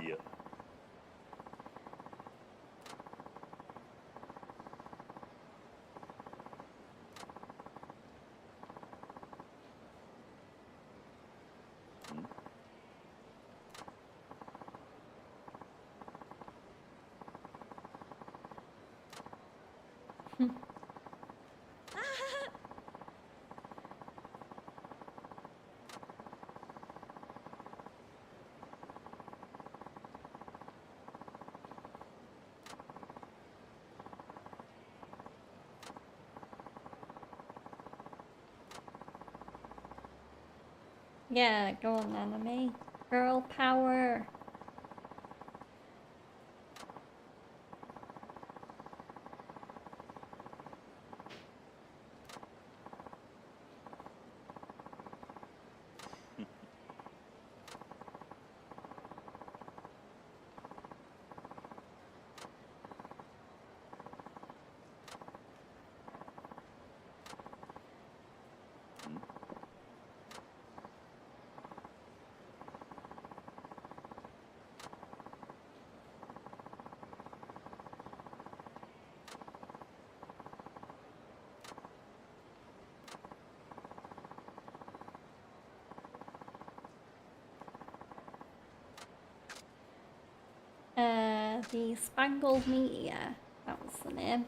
いや。Yeah, go on, anime. Girl power. The Spangled Meteor. That was the name.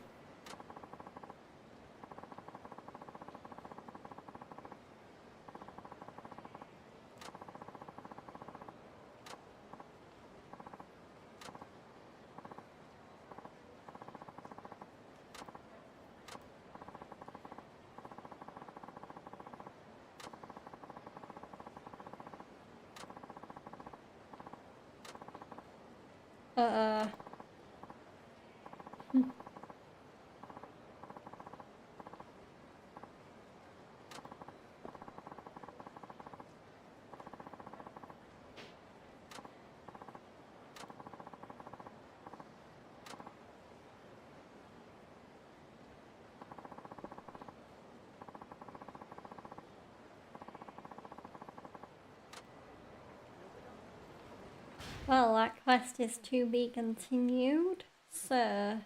Well, that quest is to be continued. So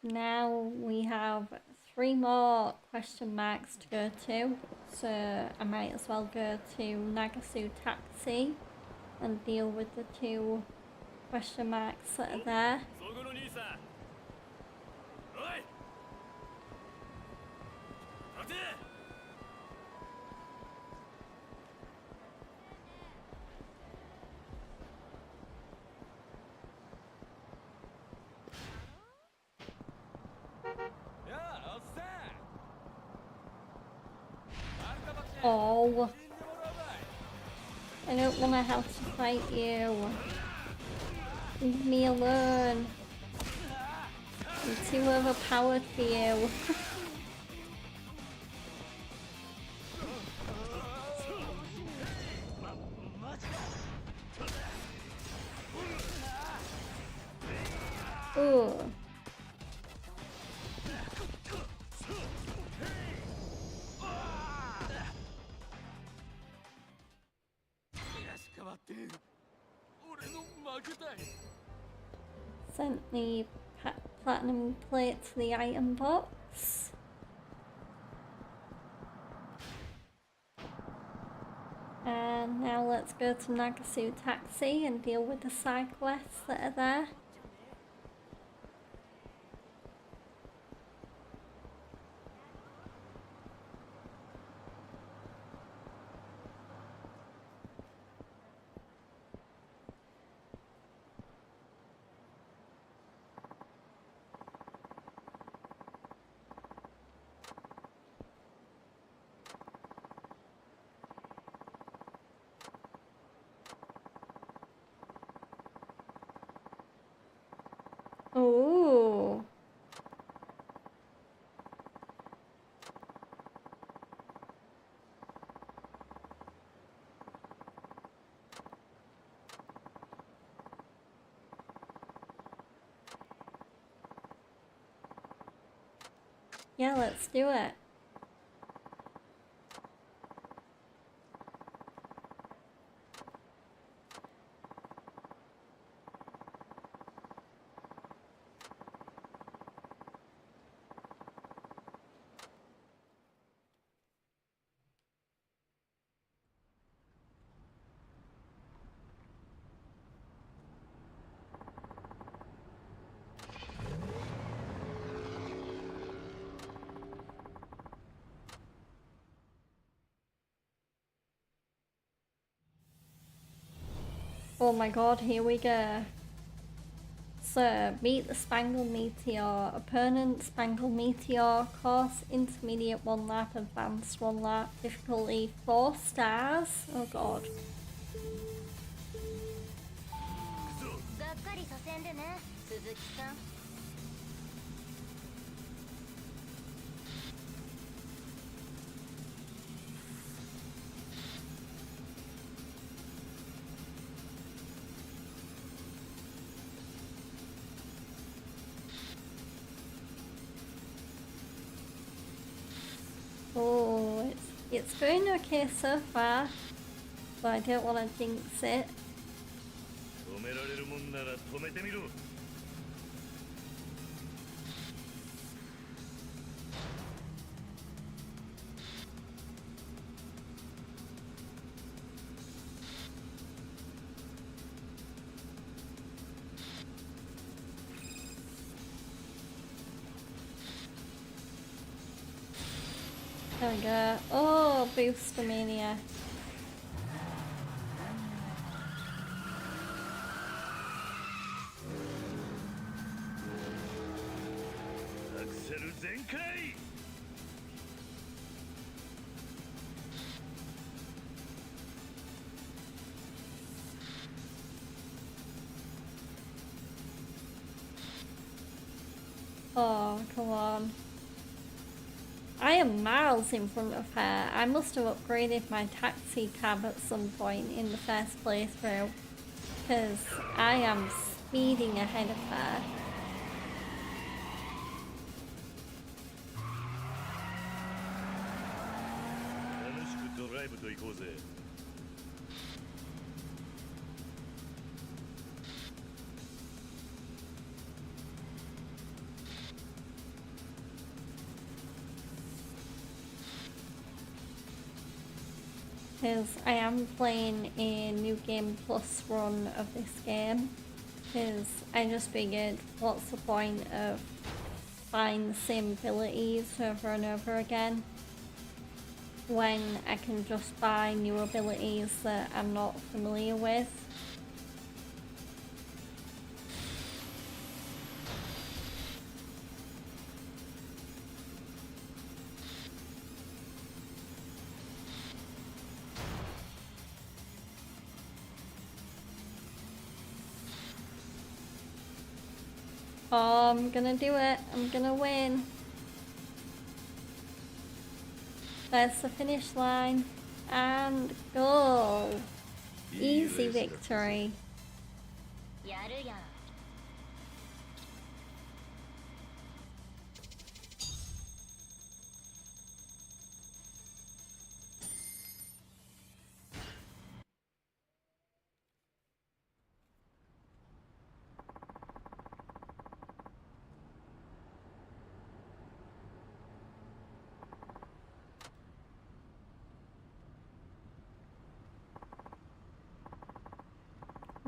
now we have 3 more question marks to go to. So I might as well go to Nagasu Taxi and deal with the 2 question marks that are there. Oh, I don't want to have to fight you. Leave me alone. I'm too overpowered for you. Ooh. Sent the platinum plate to the item box. And now let's go to Nagasu Taxi and deal with the side quests that are there. Ooh. Yeah, let's do it. Oh my god, here we go. So, meet the Spangled Meteor. Opponent, Spangled Meteor. Course, intermediate 1 lap, advanced 1 lap. Difficulty 4 stars. Oh god. がっかりさせんでね、鈴木さん。Oh, it's going okay so far, but I don't want to jinx it. 止められるもんなら止めてみろ。There we go. Oh, Booster Mania. アクセル全開。Oh, come on. I am miles in front of her. I must have upgraded my taxi cab at some point in the first playthrough, because I am speeding ahead of her. 楽しくドライブと行こうぜ。Because I am playing a New Game Plus run of this game, because I just figured, what's the point of buying the same abilities over and over again when I can just buy new abilities that I'm not familiar with. Oh, I'm gonna do it. I'm gonna win. There's the finish line. And goal. Easy victory. やるやん。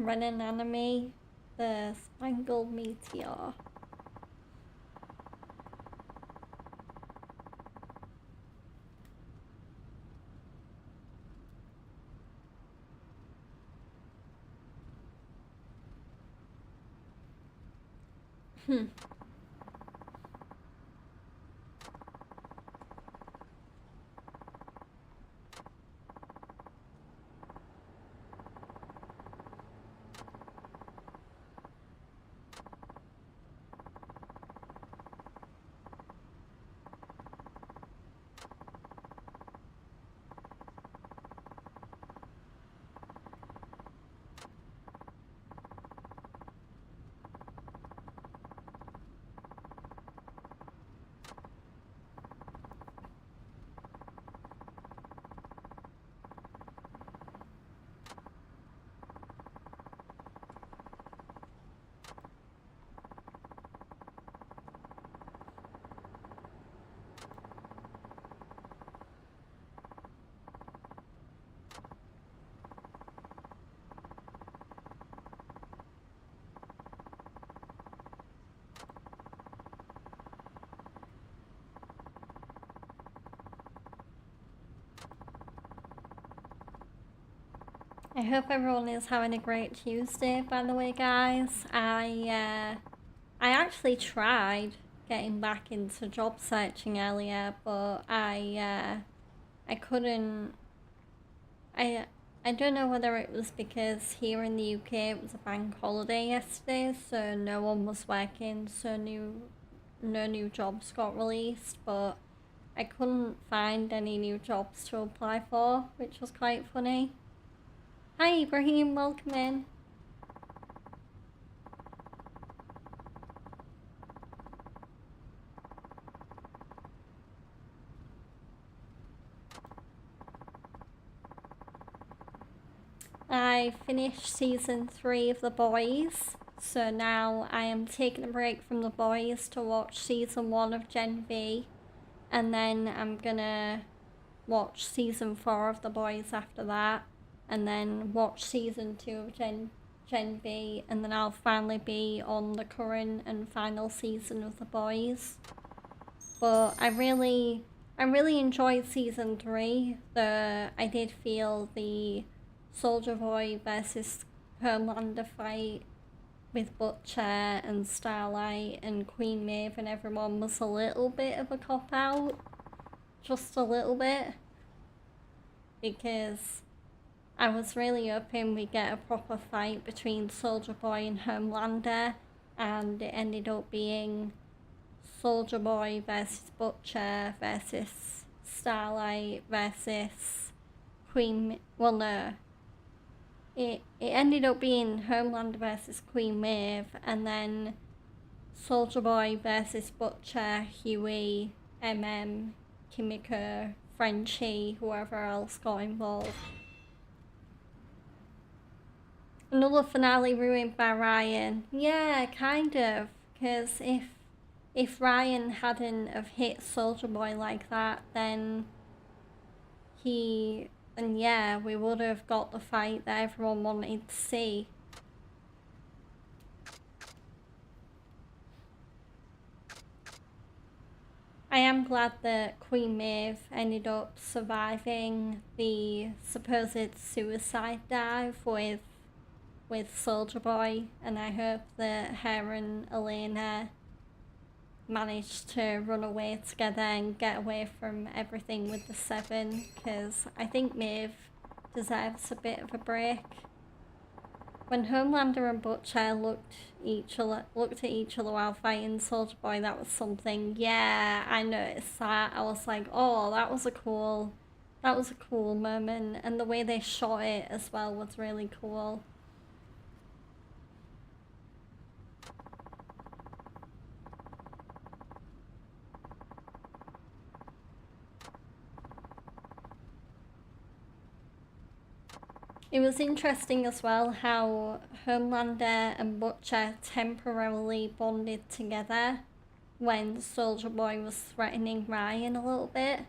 Run an enemy. The Spangled Meteor. I hope everyone is having a great Tuesday, by the way, guys. I actually tried getting back into job searching earlier, but I couldn't. I don't know whether it was because here in the UK it was a bank holiday yesterday, so no one was working, so no new jobs got released, but I couldn't find any new jobs to apply for, which was quite funny. Hi Ibrahim, welcome in. I finished season 3 of The Boys, so now I am taking a break from The Boys to watch season 1 of Gen V, and then I'm gonna watch season 4 of The Boys after that, and then watch season 2 of Gen V, and then I'll finally be on the current and final season of The Boys. But I really enjoyed season 3. I did feel the Soldier Boy versus Homelander fight with Butcher and Starlight and Queen Maeve and everyone was a little bit of a cop-out. Just a little bit. Because I was really hoping we get a proper fight between Soldier Boy and Homelander, and it ended up being Soldier Boy versus Butcher versus Starlight versus well, no. It ended up being Homelander versus Queen Maeve, and then Soldier Boy versus Butcher, Huey, Kimiko, Frenchie, whoever else got involved. Another finale ruined by Ryan. Yeah, kind of. Because if Ryan hadn't have hit Soldier Boy like that, then yeah, we would have got the fight that everyone wanted to see. I am glad that Queen Maeve ended up surviving the supposed suicide dive with Soldier Boy, and I hope that her and Elena managed to run away together and get away from everything with the Seven, because I think Maeve deserves a bit of a break. When Homelander and Butcher looked at each other while fighting Soldier Boy, that was something. Yeah, I noticed that. I was like, oh, that was a cool moment, and the way they shot it as well was really cool. It was interesting as well how Homelander and Butcher temporarily bonded together when Soldier Boy was threatening Ryan a little bit.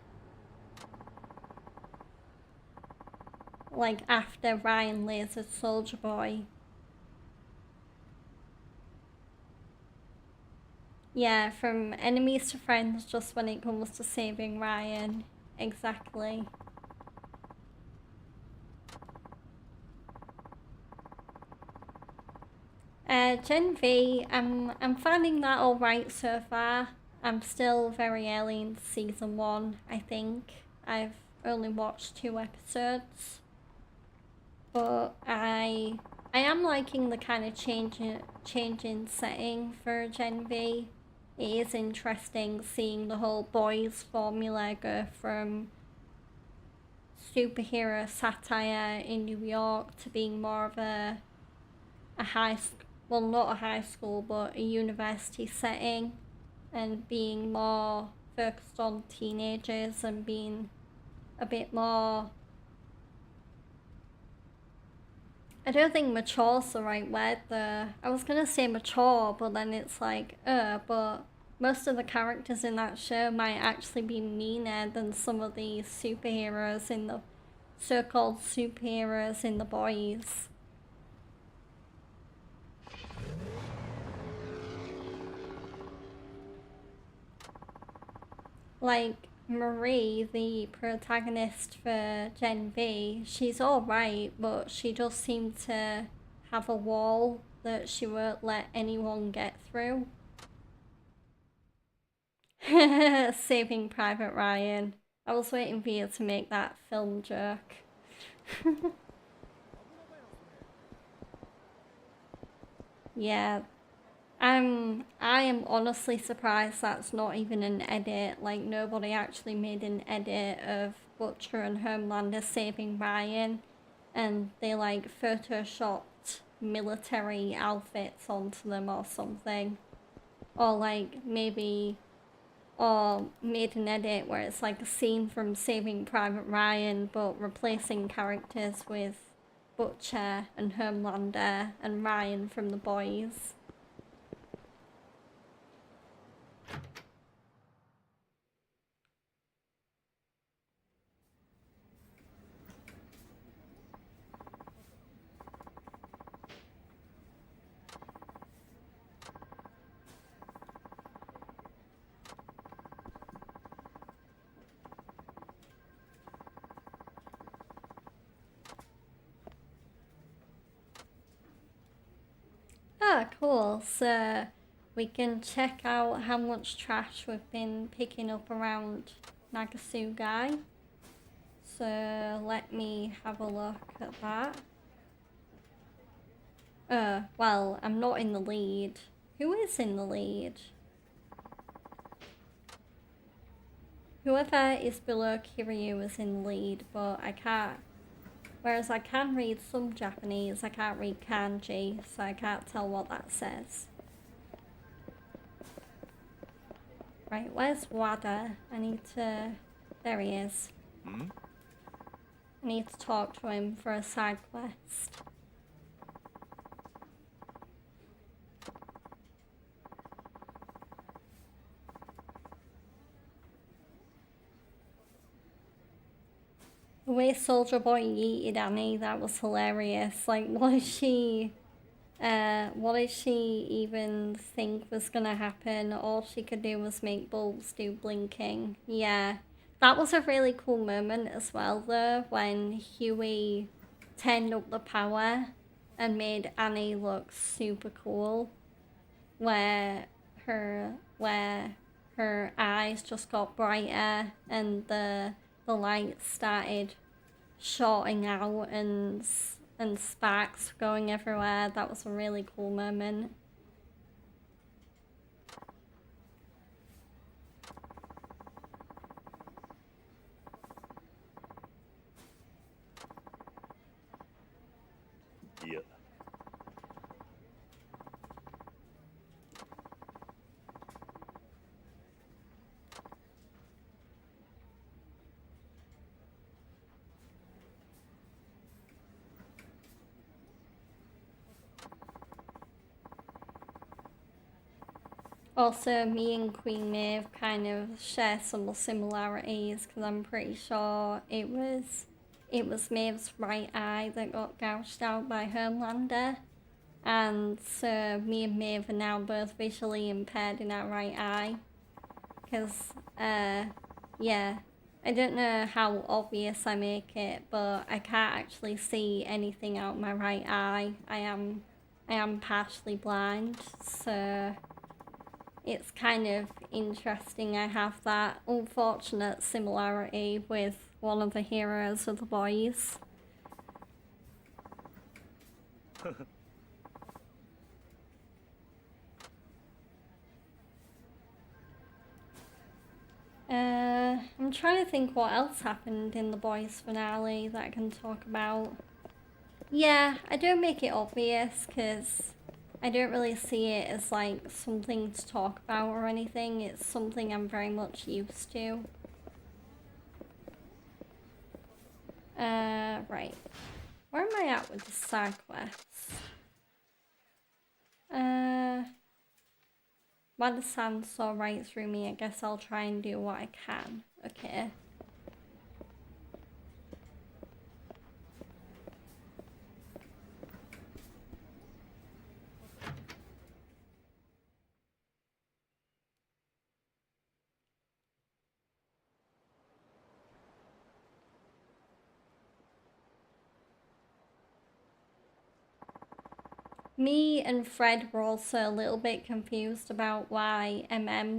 Like after Ryan lasered Soldier Boy. Yeah, from enemies to friends just when it comes to saving Ryan. Exactly. Gen V, I'm finding that alright so far. I'm still very early in season 1, I think. I've only watched 2 episodes. But I am liking the kind of change in setting for Gen V. It is interesting seeing the whole boys formula go from superhero satire in New York to being more of a high school. Well, not a high school, but a university setting, and being more focused on teenagers and being a bit more... I don't think mature's the right word though. I was gonna say mature, but then it's like, but most of the characters in that show might actually be meaner than some of the superheroes in the so-called superheroes in The Boys. Like, Marie, the protagonist for Gen V, she's alright, but she does seem to have a wall that she won't let anyone get through. Saving Private Ryan. I was waiting for you to make that film joke. Yeah. I am honestly surprised that's not even an edit. Like, nobody actually made an edit of Butcher and Homelander saving Ryan, and they like photoshopped military outfits onto them or something. Or like maybe, or made an edit where it's like a scene from Saving Private Ryan but replacing characters with Butcher and Homelander and Ryan from The Boys. Oh, cool. So we can check out how much trash we've been picking up around Nagasugai. So let me have a look at that. Well, I'm not in the lead. Who is in the lead? Whoever is below Kiryu is in the lead, but I can't. Whereas I can read some Japanese, I can't read kanji, so I can't tell what that says. Right, where's Wada? I need to... There he is. Hmm? I need to talk to him for a side quest. The way Soldier Boy yeeted Annie, that was hilarious. Like, what did she even think was gonna happen? All she could do was make bulbs do blinking. Yeah. That was a really cool moment as well, though, when Huey turned up the power and made Annie look super cool. Where her eyes just got brighter and the lights started shorting out and sparks going everywhere. That was a really cool moment. Yeah. Also, me and Queen Maeve kind of share some similarities because I'm pretty sure it was Maeve's right eye that got gouged out by Homelander. And so me and Maeve are now both visually impaired in our right eye. Because, yeah, I don't know how obvious I make it, but I can't actually see anything out my right eye. I am partially blind, so it's kind of interesting I have that unfortunate similarity with one of the heroes of The Boys. I'm trying to think what else happened in The Boys finale that I can talk about. Yeah, I don't make it obvious because I don't really see it as like something to talk about or anything. It's something I'm very much used to. Right. Where am I at with the side quests? While the sand saw right through me, I guess I'll try and do what I can. Okay. Me and Fred were also a little bit confused about why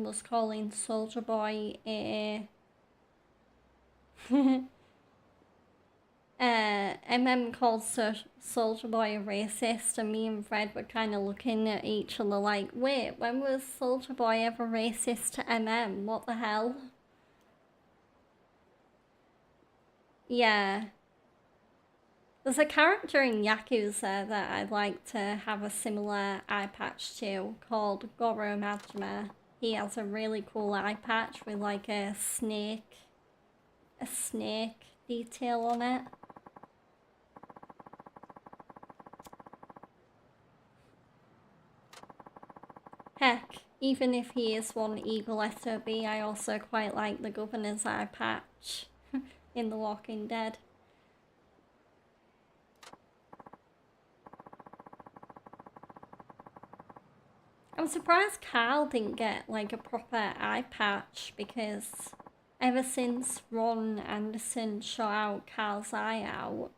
was calling Soldier Boy a called Soldier Boy a racist, and me and Fred were kind of looking at each other like, wait, when was Soldier Boy ever racist to What the hell? Yeah. There's a character in Yakuza that I'd like to have a similar eye patch to called Goro Majima. He has a really cool eye patch with like a snake detail on it. Heck, even if he is one evil SOB, I also quite like the governor's eye patch in The Walking Dead. I'm surprised Carl didn't get like a proper eye patch, because ever since Ron Anderson shot out Carl's eye out,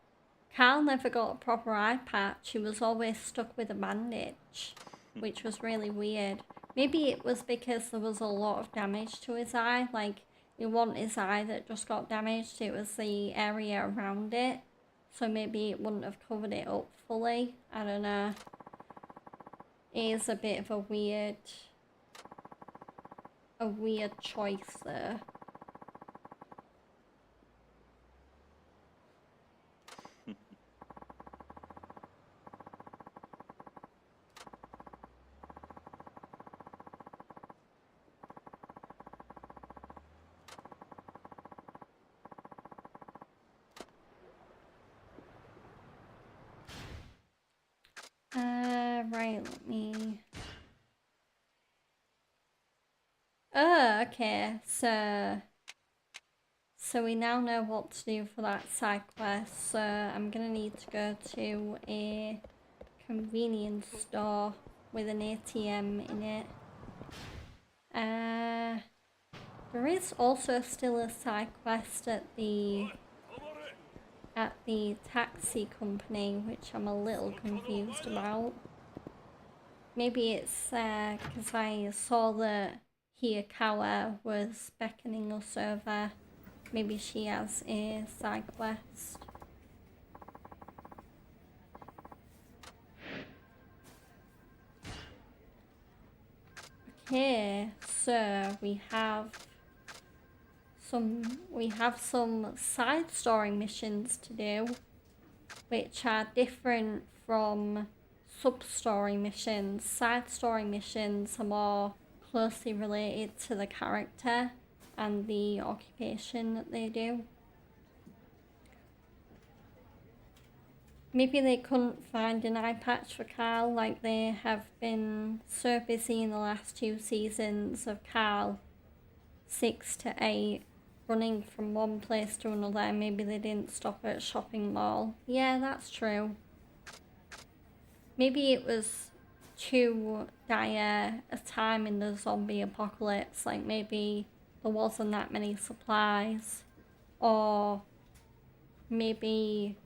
Carl never got a proper eye patch. He was always stuck with a bandage, which was really weird. Maybe it was because there was a lot of damage to his eye. Like, it wasn't his eye that just got damaged, it was the area around it. So maybe it wouldn't have covered it up fully. I don't know. It is a bit of a weird choice there. Right, let me... Oh, okay, so we now know what to do for that side quest, so I'm gonna need to go to a convenience store with an ATM in it. There is also still a side quest at the taxi company, which I'm a little confused about. Maybe it's because I saw that Hiyakawa was beckoning us over. Maybe she has a side quest. Okay, so we have some side story missions to do, which are different from sub-story missions. Side story missions are more closely related to the character and the occupation that they do. Maybe they couldn't find an eye patch for Carl, like they have been so busy in the last 2 seasons of Carl 6 to 8 running from one place to another. Maybe they didn't stop at a shopping mall. Yeah, that's true. Maybe it was too dire a time in the zombie apocalypse, like maybe there wasn't that many supplies, or maybe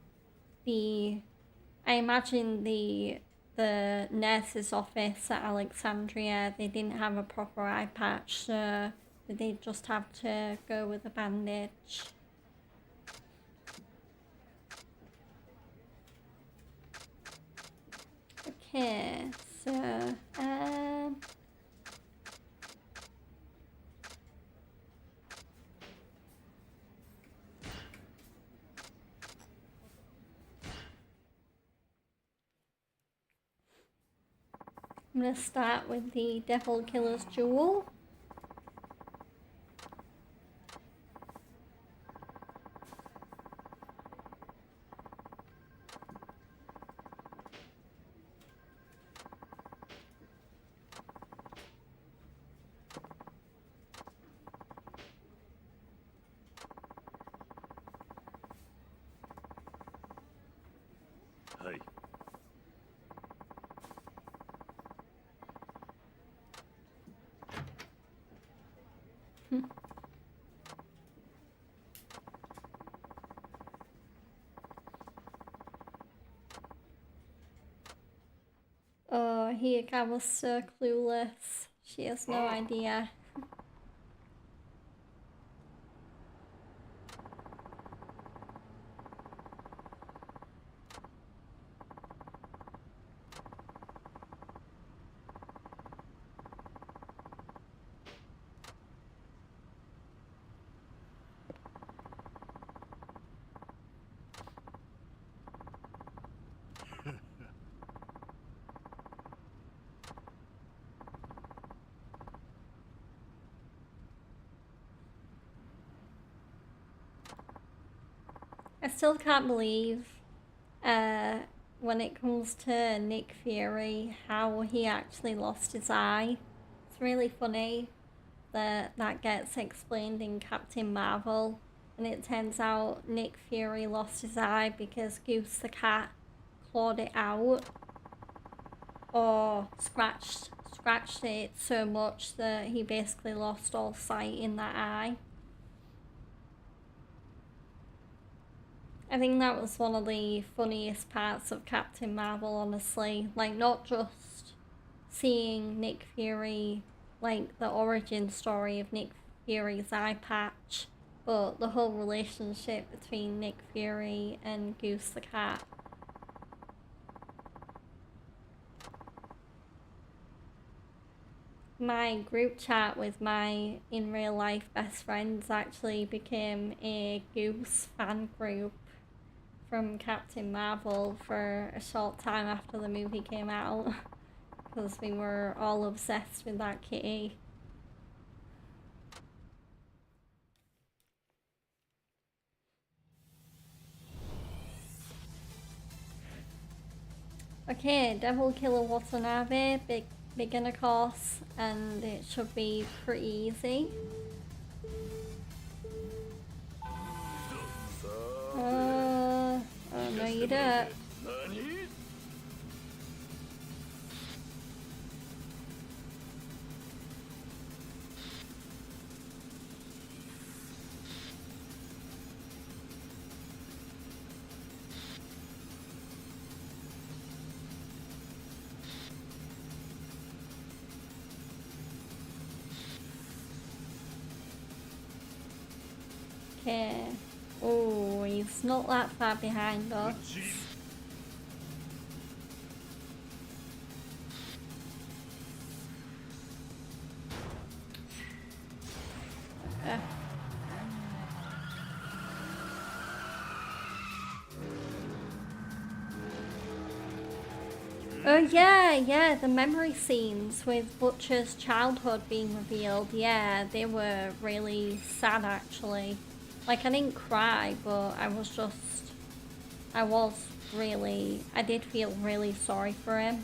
I imagine the nurse's office at Alexandria, they didn't have a proper eye patch, so they just have to go with a bandage. Okay, so I'm gonna start with the Devil Killer's Jewel. Hi. Oh, Hiyaka was so clueless. She has no idea. I still can't believe when it comes to Nick Fury how he actually lost his eye. It's really funny that that gets explained in Captain Marvel, and it turns out Nick Fury lost his eye because Goose the cat clawed it out or scratched it so much that he basically lost all sight in that eye. I think that was one of the funniest parts of Captain Marvel, honestly. Like, not just seeing Nick Fury, like, the origin story of Nick Fury's eye patch, but the whole relationship between Nick Fury and Goose the cat. My group chat with my in real life best friends actually became a Goose fan group from Captain Marvel for a short time after the movie came out because we were all obsessed with that kitty. Okay, Devil Killer Watanabe, beginner course, and it should be pretty easy. Oh no you don't. Okay. Oh, he's not that far behind us. Oh yeah, the memory scenes with Butcher's childhood being revealed, yeah, they were really sad actually. Like, I didn't cry, but I did feel really sorry for him.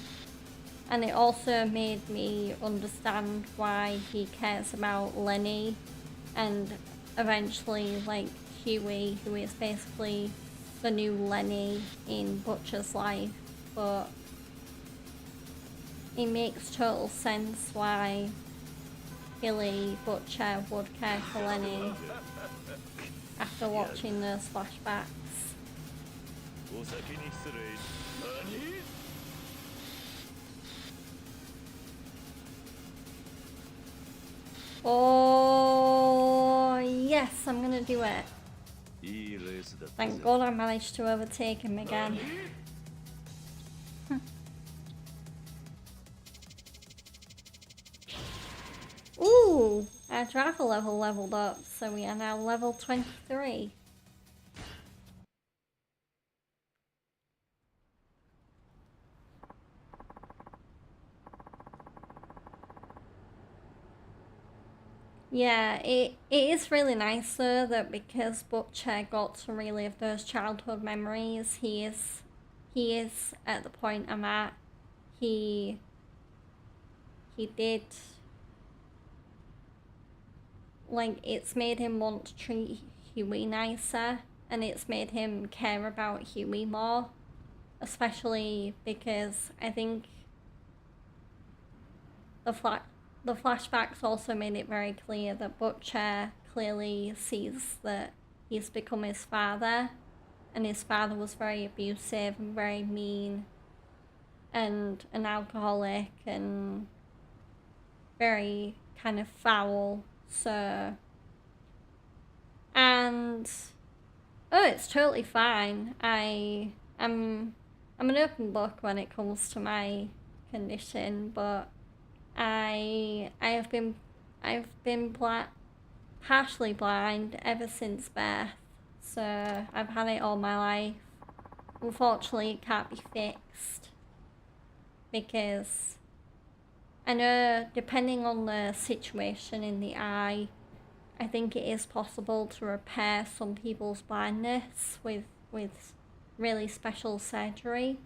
And it also made me understand why he cares about Lenny and eventually, like, Huey, who is basically the new Lenny in Butcher's life. But it makes total sense why Billy Butcher would care for Lenny after watching those flashbacks. Oh yes, I'm gonna do it. Thank God I managed to overtake him again. Ooh, our travel level leveled up, so we are now level 23. Yeah, it is really nice though that because Butcher got to relive those childhood memories, he is at the point I'm at. He did, like, it's made him want to treat Huey nicer, and it's made him care about Huey more, especially because I think the flashbacks also made it very clear that Butcher clearly sees that he's become his father, and his father was very abusive and very mean, and an alcoholic and very kind of foul. So, and oh, it's totally fine. I'm an open book when it comes to my condition, but I've been partially blind ever since birth. So I've had it all my life. Unfortunately, it can't be fixed because I know, depending on the situation in the eye, I think it is possible to repair some people's blindness with really special surgery.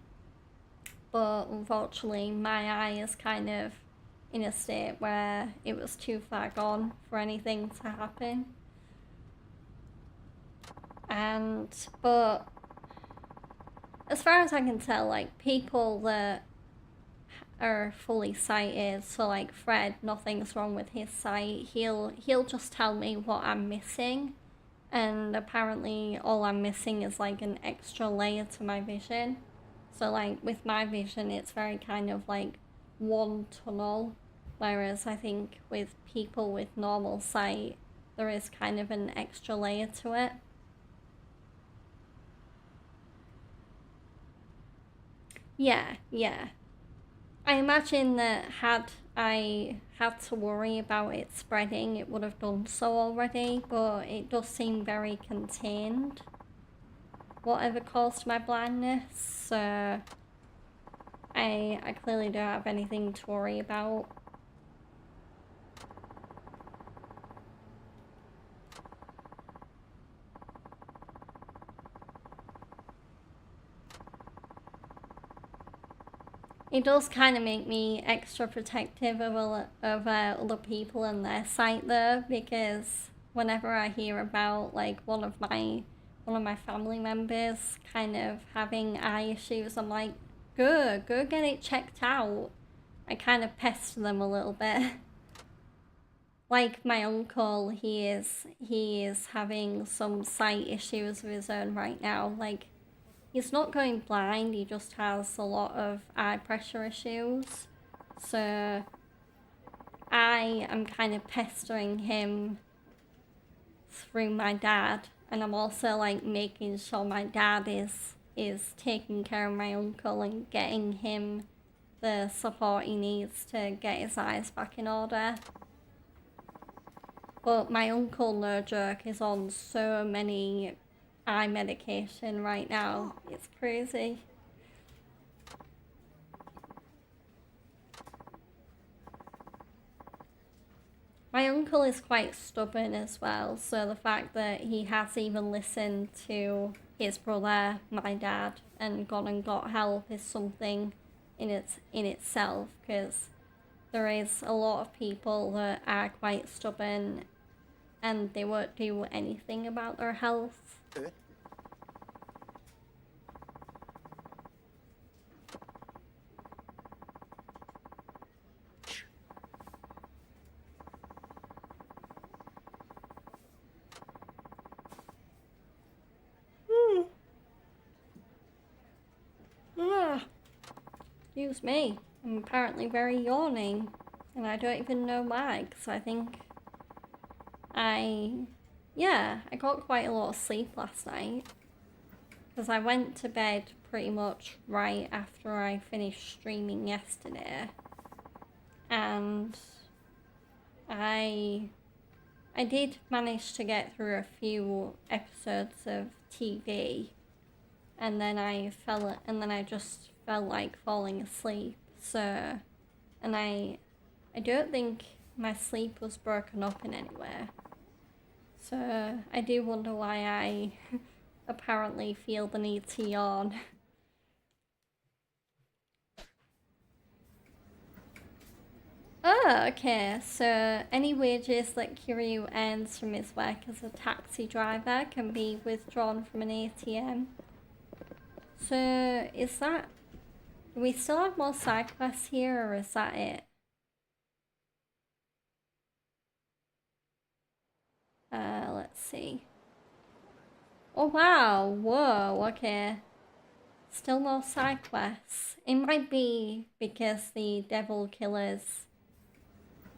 But unfortunately, my eye is kind of in a state where it was too far gone for anything to happen. But as far as I can tell, like, people that are fully sighted, so like Fred, nothing's wrong with his sight. He'll just tell me what I'm missing, and apparently all I'm missing is like an extra layer to my vision. So like with my vision, it's very kind of like one tunnel, whereas I think with people with normal sight, there is kind of an extra layer to it. Yeah. I imagine that had I had to worry about it spreading, it would have done so already, but it does seem very contained, whatever caused my blindness, so I clearly don't have anything to worry about. It does kind of make me extra protective of other people and their sight though, because whenever I hear about like one of my family members kind of having eye issues, I'm like, go get it checked out. I kind of pester them a little bit. Like my uncle, he is having some sight issues of his own right now. Like, he's not going blind, he just has a lot of eye pressure issues. So I am kind of pestering him through my dad, and I'm also like making sure my dad is taking care of my uncle and getting him the support he needs to get his eyes back in order. But my uncle, no joke, is on so many eye medication right now. It's crazy. My uncle is quite stubborn as well, so the fact that he has even listened to his brother, my dad, and gone and got help is something in itself, because there is a lot of people that are quite stubborn and they won't do anything about their health. Excuse me, I'm apparently very yawning, and I don't even know why, because I think I got quite a lot of sleep last night, because I went to bed pretty much right after I finished streaming yesterday, and I did manage to get through a few episodes of TV, and then I just felt like falling asleep. So, and I don't think my sleep was broken up in any way. So I do wonder why I apparently feel the need to yawn. Oh, okay, so any wages that Kiryu earns from his work as a taxi driver can be withdrawn from an ATM. So, is that... Do we still have more side quests here, or is that it? Let's see. Oh wow, whoa, okay. Still more side quests. It might be because the Devil Killers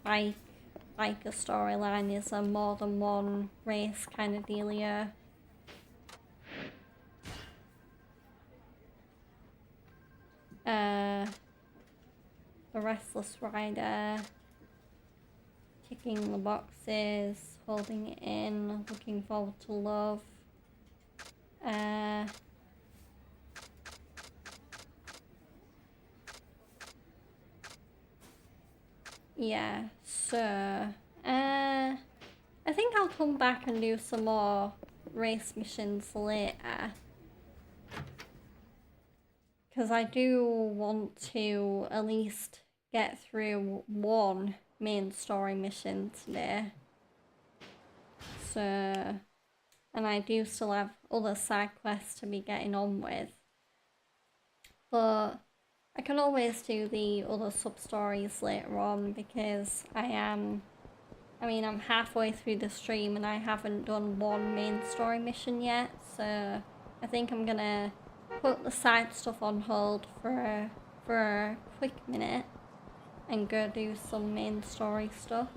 like a storyline is a more than one race kind of dealio. The Restless Rider, ticking the boxes, holding it in, looking forward to love. Yeah, so I think I'll come back and do some more race missions later. Because I do want to at least get through one main story mission today. So, and I do still have other side quests to be getting on with. But I can always do the other sub-stories later on because I'm halfway through the stream and I haven't done one main story mission yet. So I think I'm gonna put the side stuff on hold for a quick minute and go do some main story stuff.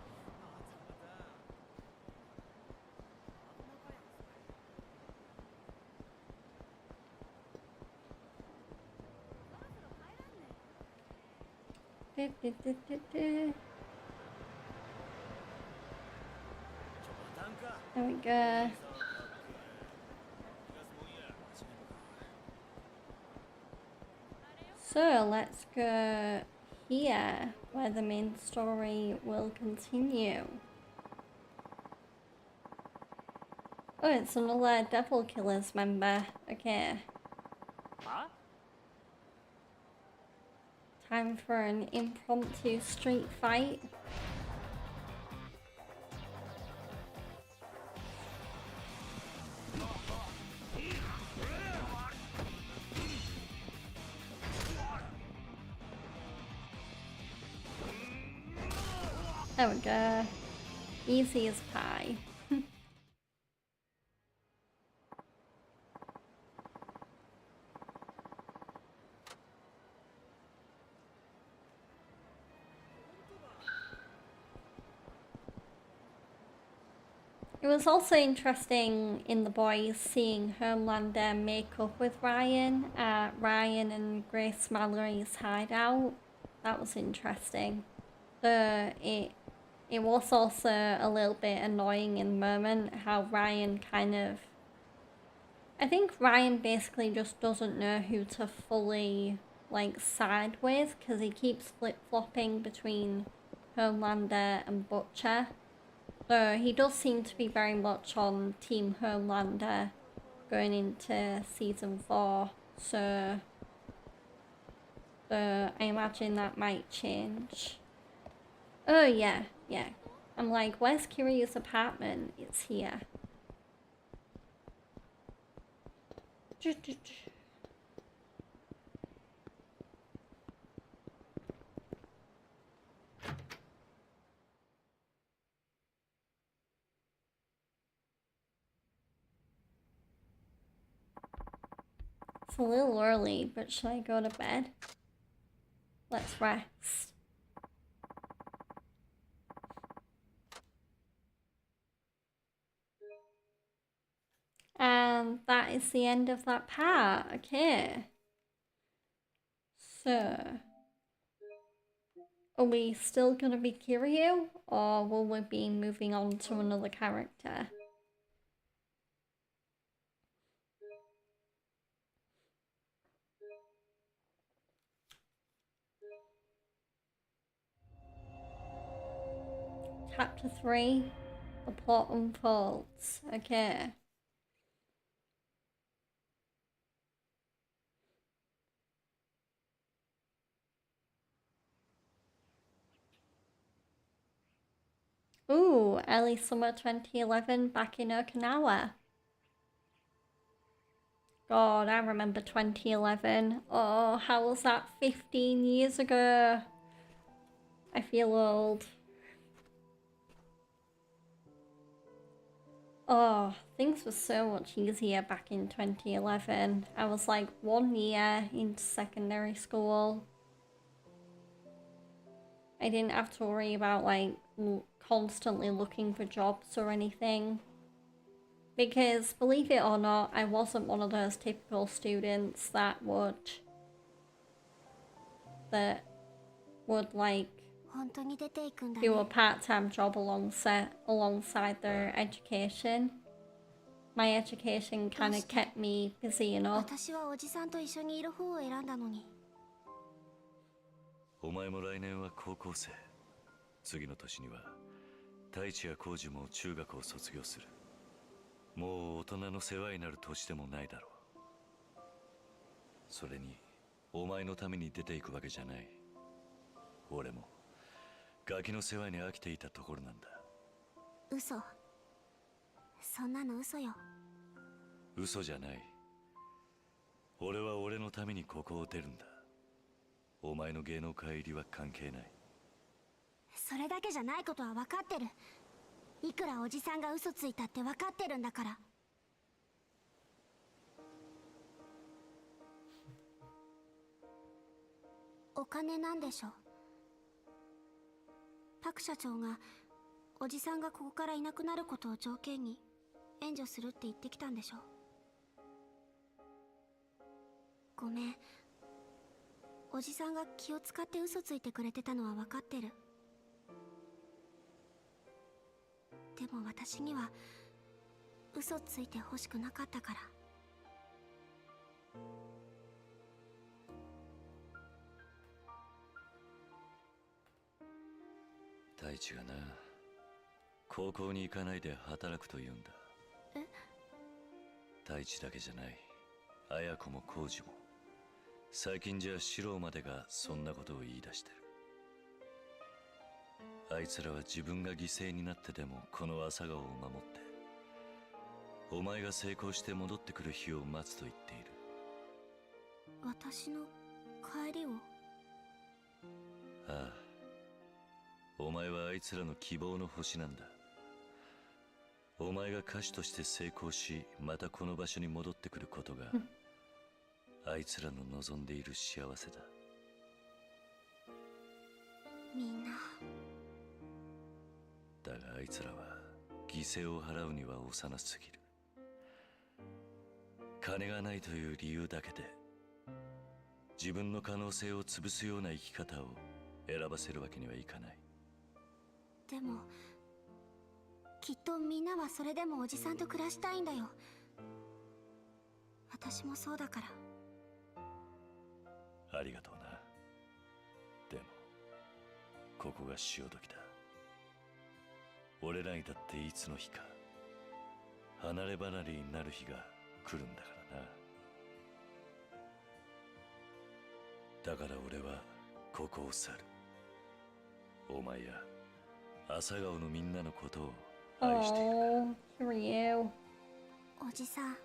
There we go. So let's go here where the main story will continue. Oh, it's another Devil Killers member. Okay. Huh? Time for an impromptu street fight. There we go. Easy as pie. It was also interesting in The Boys seeing Homelander make up with Ryan at Ryan and Grace Mallory's hideout. That was interesting. It was also a little bit annoying in the moment how Ryan I think Ryan basically just doesn't know who to fully side with because he keeps flip-flopping between Homelander and Butcher. So he does seem to be very much on Team Homelander going into season 4. So I imagine that might change. Oh yeah. I'm like, where's Kiryu's apartment? It's here. It's a little early, but should I go to bed? Let's rest. And that is the end of that part. Okay. So, are we still gonna be Kiryu, or will we be moving on to another character? Chapter 3, the plot unfolds. Okay. Ooh, early summer 2011 back in Okinawa. God, I remember 2011. Oh, how was that 15 years ago? I feel old. Oh, things were so much easier back in 2011. I was like 1 year into secondary school. I didn't have to worry about like constantly looking for jobs or anything. Because believe it or not, I wasn't one of those typical students that would like 本当に出ていくんだ do a ね part-time job alongside their education. My education kind of kept me busy enough. 私はおじさんと一緒にいる方を選んだのにお前も来年は高校生。次の年には太一や浩二も中学を卒業する。もう大人の世話になる年でもないだろう。それにお前のために出ていくわけじゃない。俺もガキの世話に飽きていたところなんだ。嘘そんなの嘘よ嘘じゃない。俺は俺のためにここを出るんだ。お前の芸能界入りは関係ない。それだけじゃないことは分かってるいくらおじさんが嘘ついたって分かってるんだからお金なんでしょパク社長がおじさんがここからいなくなることを条件に援助するって言ってきたんでしょごめんおじさんが気を使って嘘ついてくれてたのは分かってるでも私には嘘ついてほしくなかったから太一がな、高校に行かないで働くと言うんだ。え？太一だけじゃない。綾子も浩二も。最近じゃ四郎までがそんなことを言い出してる。あいつらは自分が犠牲になってでもこの朝顔を守って、お前が成功して戻ってくる日を待つと言っている。私の帰りをああ。お前はあいつらの希望の星なんだ。お前が歌手として成功し、またこの場所に戻ってくることが、あいつらの望んでいる幸せだ。みんなだがあいつらは犠牲を払うには幼すぎる。金がないという理由だけで自分の可能性を潰すような生き方を選ばせるわけにはいかない。でもきっとみんなはそれでもおじさんと暮らしたいんだよ私もそうだからありがとうな。でもここが潮時だ。俺らにだっていつの日か離れ離れになる日が来るんだからな。だから俺はここを去る。お前や朝顔のみんなのことを愛しているから。Oh, Kiryu. おじさん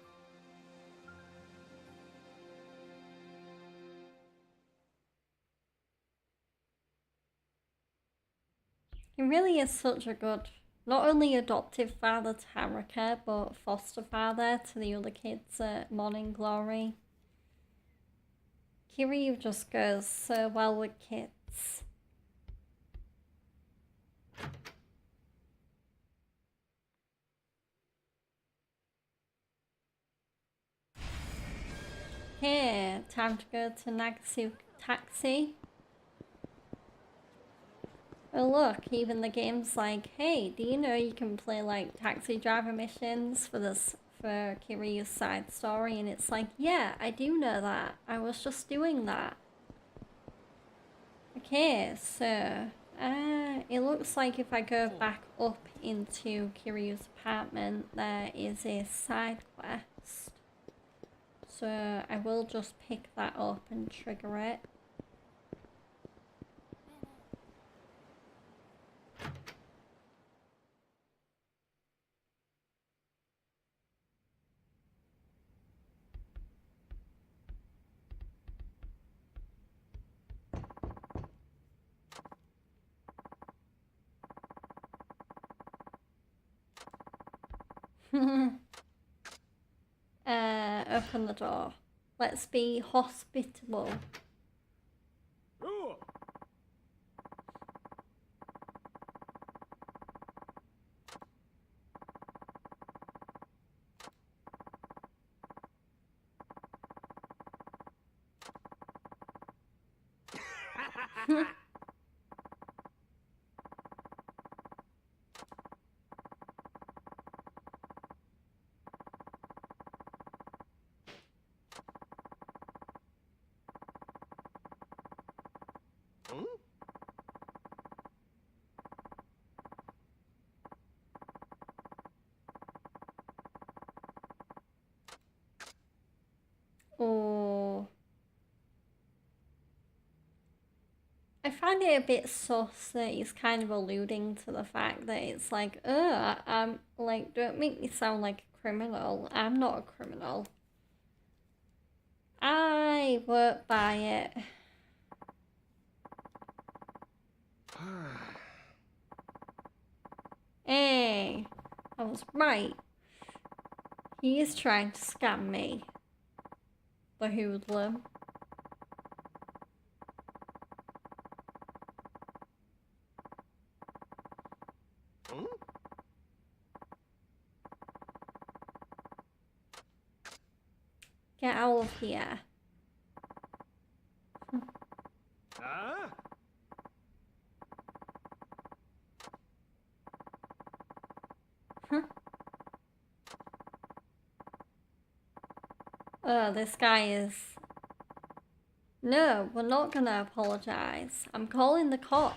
He really is such a good, not only adoptive father to Haruka, but foster father to the other kids at Morning Glory. Kiryu just goes so well with kids. Here, time to go to Nagasuki Taxi. Oh look, even the game's like, hey, do you know you can play like taxi driver missions for Kiryu's side story? And it's like, yeah, I do know that. I was just doing that. Okay, so it looks like if I go back up into Kiryu's apartment, there is a side quest. So I will just pick that up and trigger it. Open the door. Let's be hospitable. Oh. I find it a bit sus that he's kind of alluding to the fact that it's like, I'm like, don't make me sound like a criminal. I'm not a criminal. I won't buy it. Hey, I was right. He is trying to scam me. The hoodlum. Get out of here. Oh, this guy is... No, we're not gonna apologize. I'm calling the cops.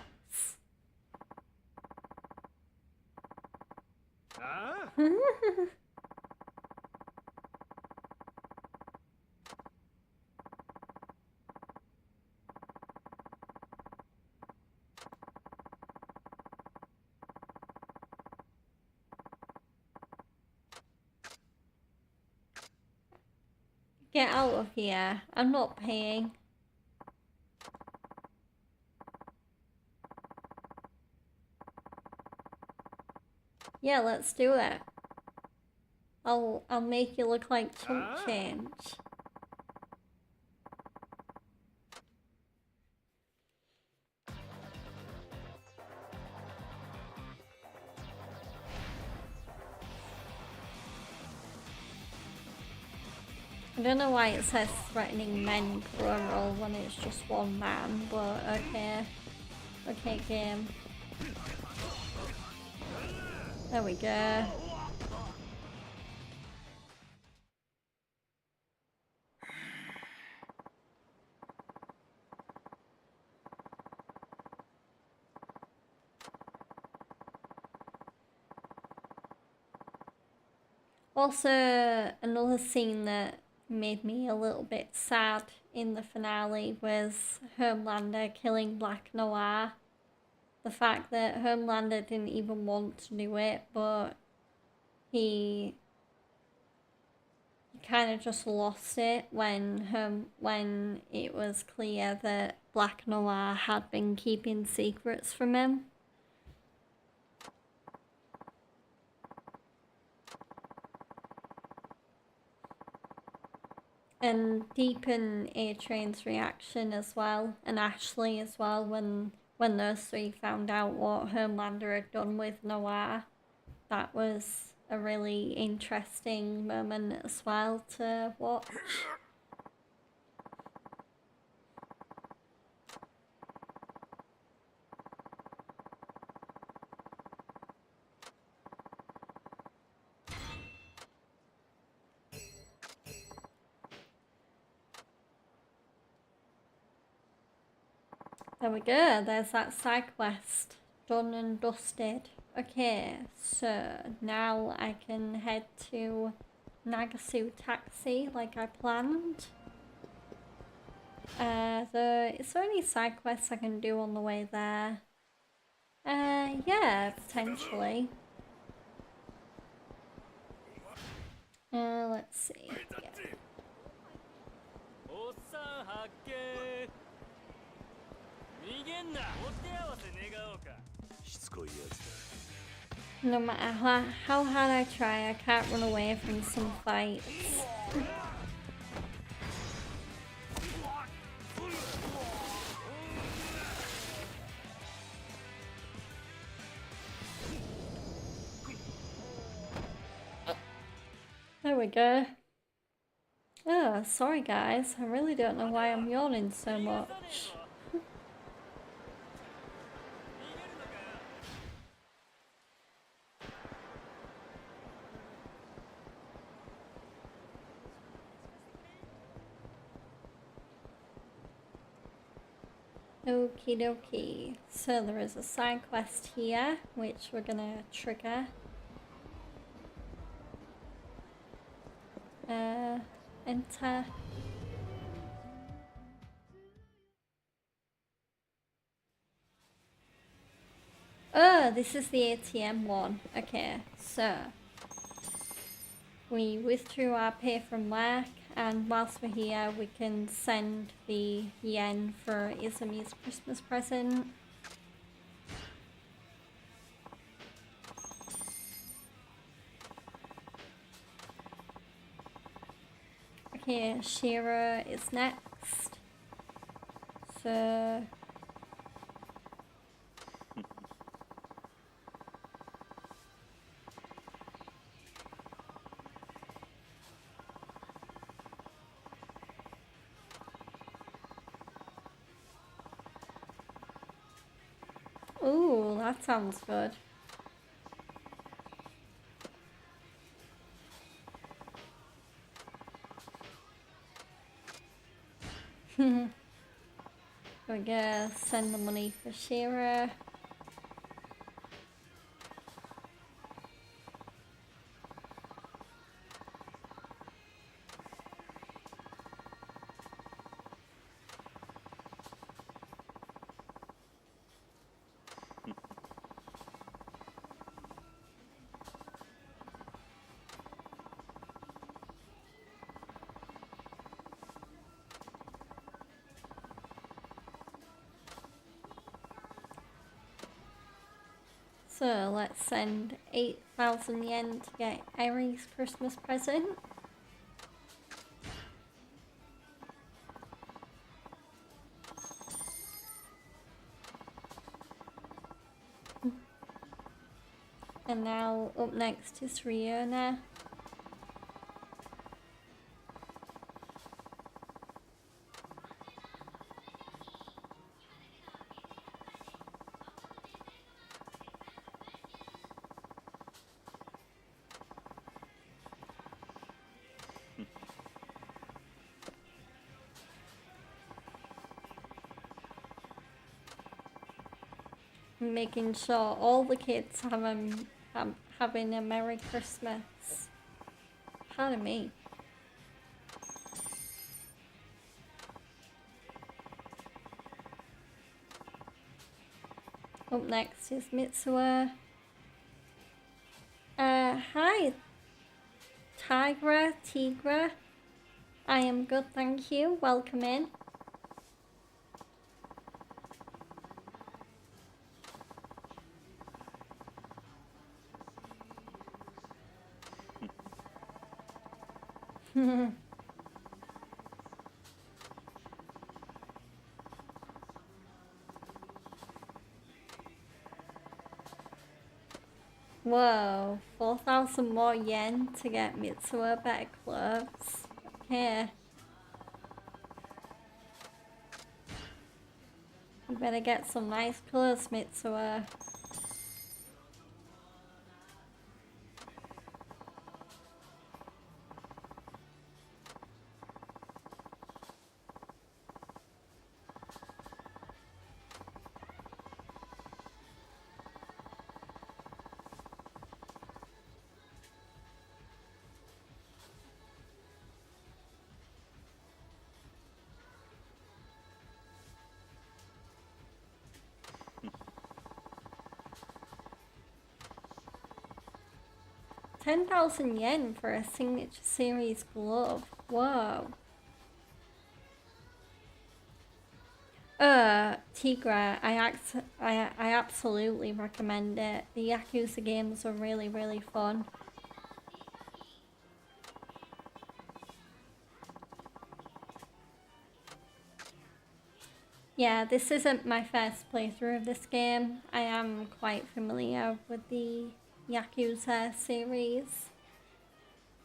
Get out of here. I'm not paying. Yeah, let's do it. I'll make you look like chump change. I don't know why it says threatening men plural when it's just one man, but okay. Okay, game. There we go. Also, another scene that made me a little bit sad in the finale was Homelander killing Black Noir. The fact that Homelander didn't even want to do it, but he kind of just lost it when it was clear that Black Noir had been keeping secrets from him. And deepen A-Train's reaction as well, and Ashley as well, when those three found out what Homelander had done with Noir. That was a really interesting moment as well to watch. There we go, there's that side quest. Done and dusted. Okay, so now I can head to Nagasu Taxi like I planned. Is there any side quests I can do on the way there? Yeah, potentially. Let's see. Yeah. しつこいやつだ No matter how hard I try, I can't run away from some fights. There we go. Oh, sorry guys, I really don't know why I'm yawning so much. Okie dokie. So there is a side quest here, which we're gonna trigger. Enter. Oh, this is the ATM one. Okay, so we withdrew our pay from work, and whilst we're here, we can send the yen for Izumi's Christmas present. Okay, Shira is next. So ooh, that sounds good. We go send the money for Shira. So let's send 8,000 yen to get Eri's Christmas present. And now up next is Riona. Making sure all the kids having a Merry Christmas. Pardon me. Up next is Mitsuo. Hi, Tigra. I am good, thank you. Welcome in. Whoa, 4,000 more yen to get Mitsuo better clothes. Okay. You better get some nice clothes, Mitsuo. $10,000 for a signature series glove. Whoa. Tigra, I absolutely recommend it. The Yakuza games are really, really fun. Yeah, this isn't my first playthrough of this game. I am quite familiar with the Yakuza series.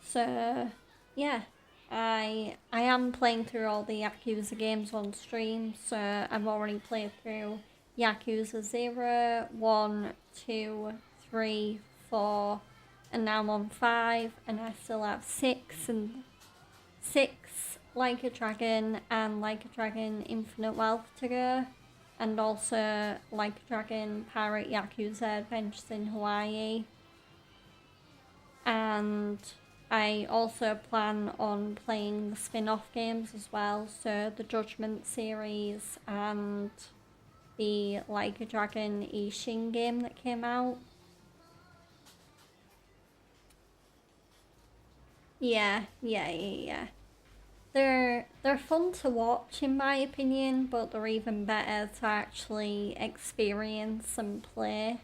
So, yeah, I am playing through all the Yakuza games on stream. So I've already played through Yakuza 0, 1, 2, 3, 4, and now I'm on 5, and I still have 6 Like a Dragon and Like a Dragon Infinite Wealth to go, and also Like a Dragon Pirate Yakuza Adventures in Hawaii. And I also plan on playing the spin-off games as well, so the Judgment series and the Like a Dragon Ishin game that came out. Yeah. They're fun to watch in my opinion, but they're even better to actually experience and play.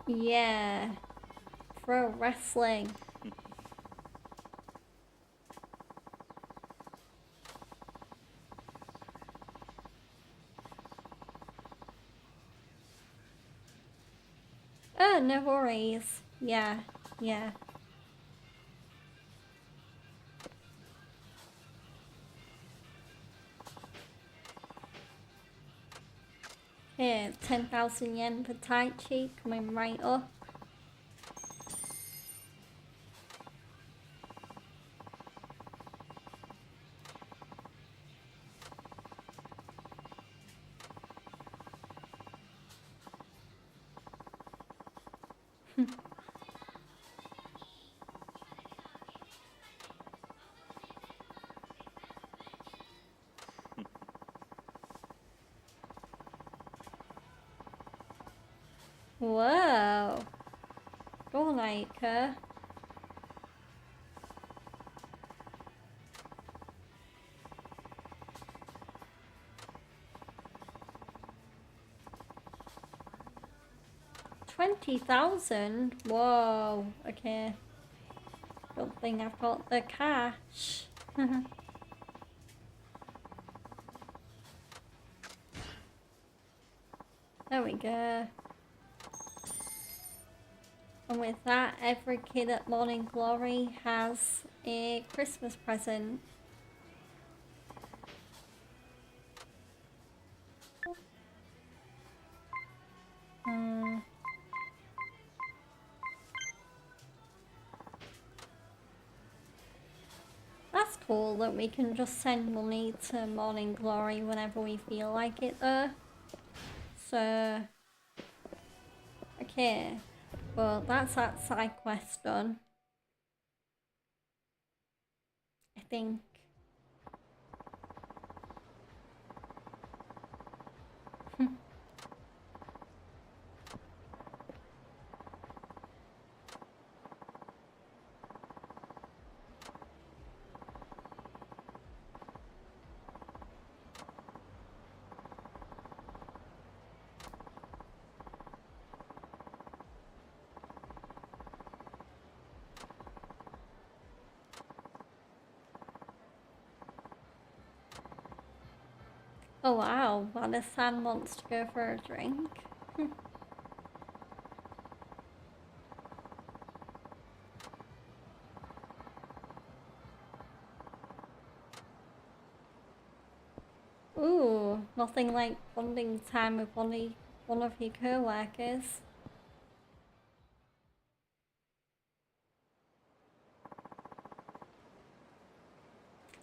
Yeah. Pro wrestling. Oh, no worries. Yeah. Here, 10,000 yen for Tai Chi coming right up. Whoa. Go on, Aika. $20,000? Whoa. Okay. Good thing I've got the cash. There we go. And with that, every kid at Morning Glory has a Christmas present. That's cool that we can just send money to Morning Glory whenever we feel like it though. So, okay. Well, that's that side quest done. I think. Oh wow, Vanasan wants to go for a drink. Ooh, nothing like bonding time with one of your co-workers.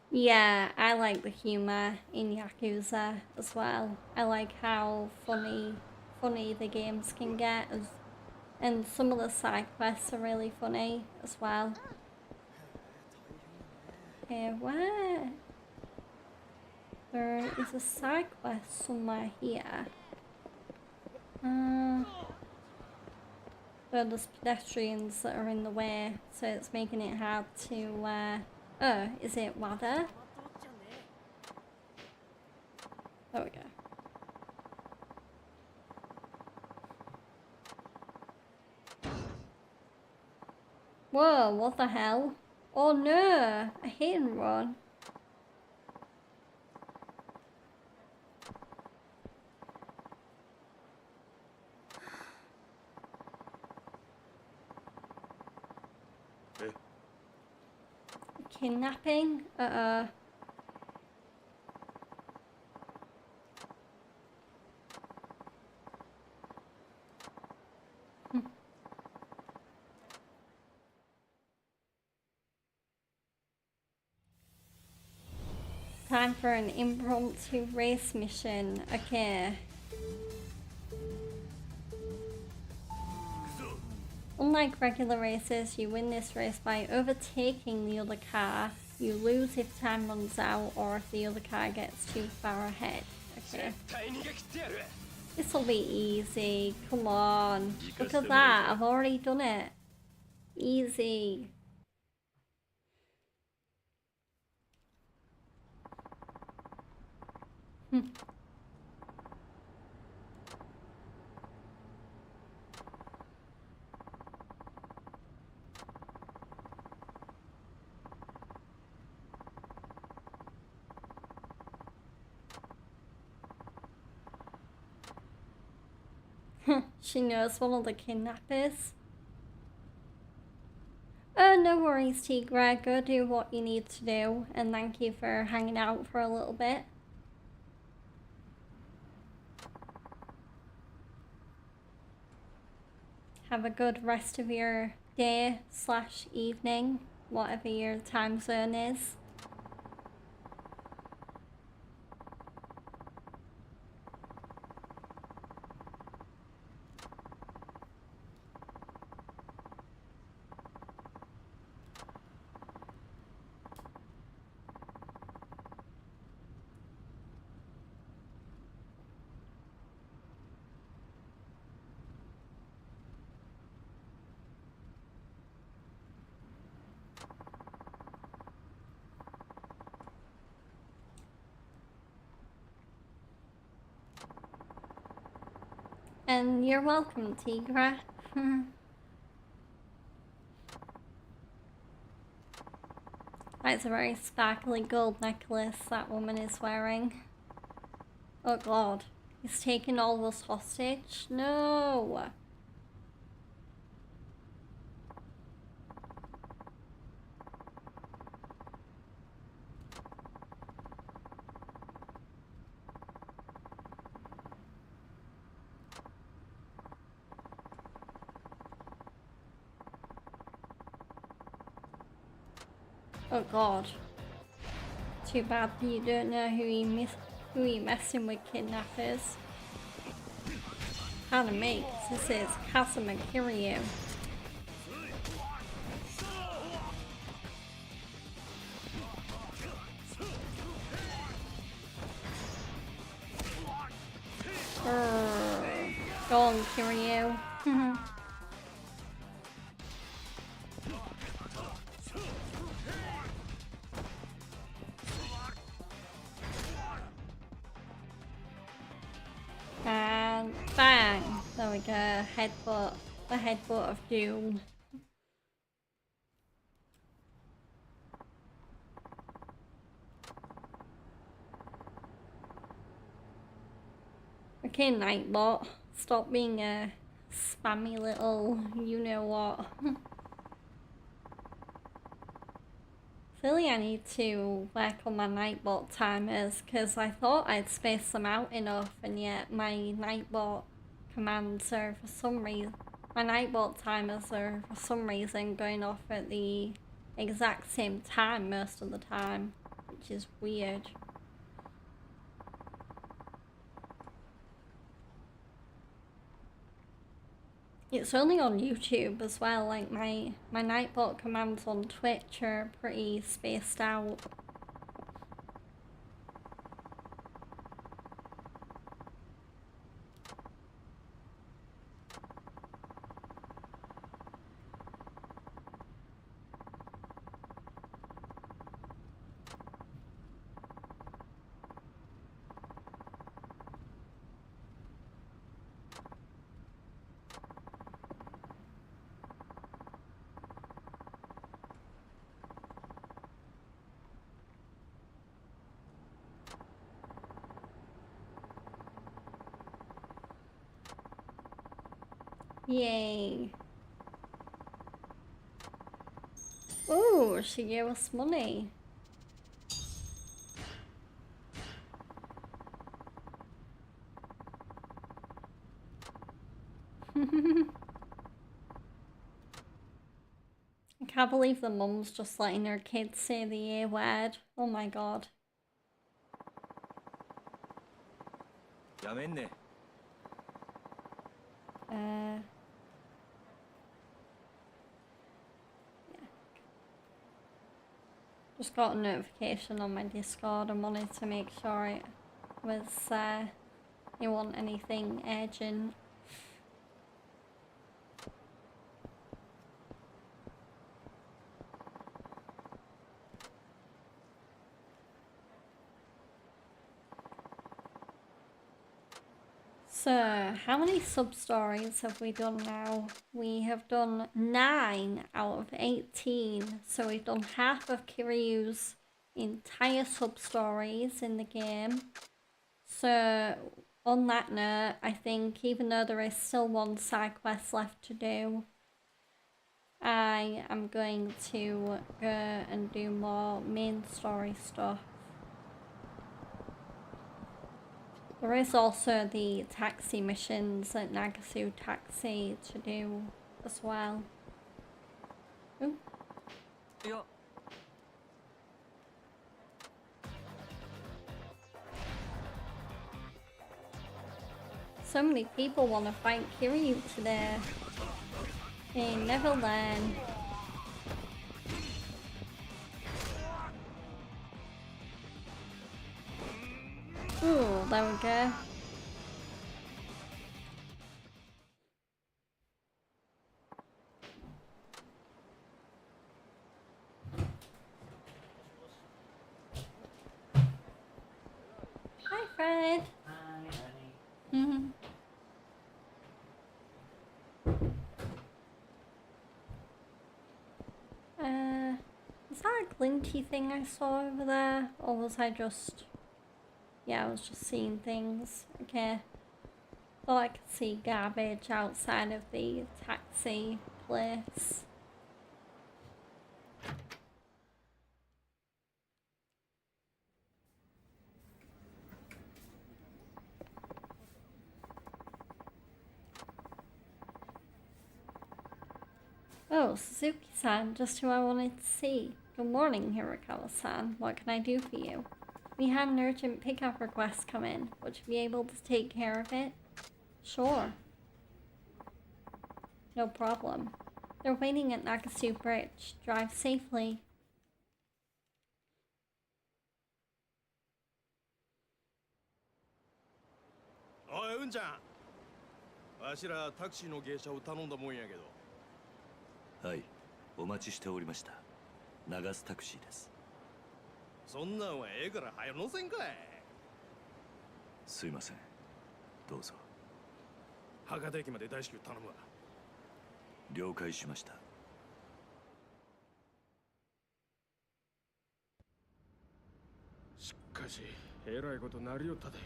Yeah, I like the humour in Yakuza as well. I like how funny the games can get, and some of the side quests are really funny as well. Okay, where? There is a side quest somewhere here. But there's pedestrians that are in the way, so it's making it hard to, oh, is it Wada? There we go. Whoa, what the hell? Oh no, a hit and run. Kidnapping? Time for an impromptu race mission. Okay. Unlike regular races, you win this race by overtaking the other car. You lose if time runs out or if the other car gets too far ahead. Okay. This'll be easy. Come on. Look at that. I've already done it. Easy. She knows one of the kidnappers. Oh, no worries, Tigra. Go do what you need to do. And thank you for hanging out for a little bit. Have a good rest of your day / evening, whatever your time zone is. And you're welcome, Tigra. That's a very sparkly gold necklace that woman is wearing. Oh god. He's taking all of us hostage? No! Oh god. Too bad you don't know who you're messing with, kidnappers. Pardon me, this is Kazuma Kiryu. Go on, Kiryu. And bang! There we go. Headbutt. The headbutt of doom. Okay, Nightbot. Stop being a spammy little you-know-what. Really, I need to work on my Nightbot timers because I thought I'd space them out enough, and yet my Nightbot commands are for some reason, my Nightbot timers are for some reason going off at the exact same time most of the time, which is weird. It's only on YouTube as well. Like my Nightbot commands on Twitch are pretty spaced out. Yay. Ooh, she gave us money. I can't believe the mum's just letting her kids say the A word. Oh my god. やめんね。 Just got a notification on my Discord and wanted to make sure it was, it wasn't anything urgent. So, how many sub-stories have we done now? We have done 9 out of 18. So we've done half of Kiryu's entire sub-stories in the game. So, on that note, I think even though there is still one side quest left to do, I am going to go and do more main story stuff. There is also the taxi missions at Nagasu Taxi to do as well. Ooh. いや。 So many people want to fight Kiryu today. They never learn. Ooh, there we go. Hi, Fred. Hi, honey. Mm-hmm. Is that a glinty thing I saw over there? Or was I just... Yeah, I was just seeing things. Okay. Thought I could see garbage outside of the taxi place. Oh, Suzuki-san, just who I wanted to see. Good morning, Hirakawa-san. What can I do for you? We had an urgent pickup request come in. Would you be able to take care of it? Sure. No problem. They're waiting at Nagasu Bridge. Drive safely. おい、うんちゃん。わしらタクシーの芸者を頼んだもんやけど。はい、お待ちしておりました。流すタクシーです。そんなんはええから早乗せんかい。すいません。どうぞ。博多駅まで大至急頼むわ。了解しました。しかし、えらいことなりよったで。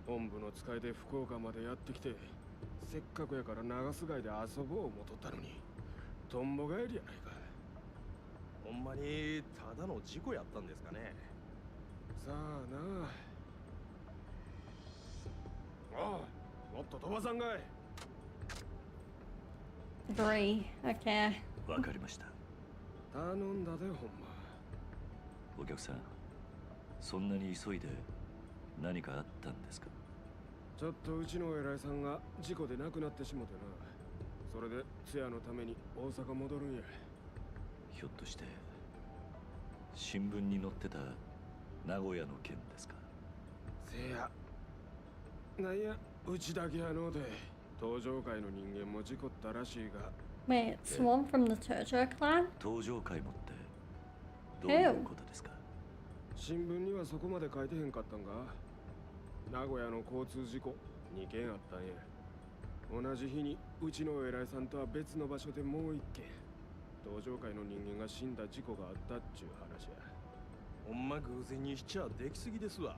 本部の使いで福岡までやってきて、せっかくやから長洲街で遊ぼう思とったのに、とんぼ帰りやないか。ほんまにただの事故やったんですかね。さあなあ。おう、もっと飛ばさんかい。Agree. Okay. わかりました。頼んだで、ほんま。お客さん、そんなに急いで何かあったんですか？ちょっとうちのお偉いさんが事故で亡くなってしもてな。それで通夜のために大阪戻るんや。ひょっとして新聞に載ってた名古屋の件ですか？せや。なんや、うちだけやのうで、登場界の人間も事故ったらしいが。Wait, someone from the Tojo clan? 登場会もってどういうことですか？新聞にはそこまで書いてへんかったんか。名古屋の交通事故2件あったんや。同じ日にうちの偉いさんとは別の場所でもう1件登場界の人間が死んだ事故があったっちゅう話や。ほんま偶然にしちゃできすぎですわ。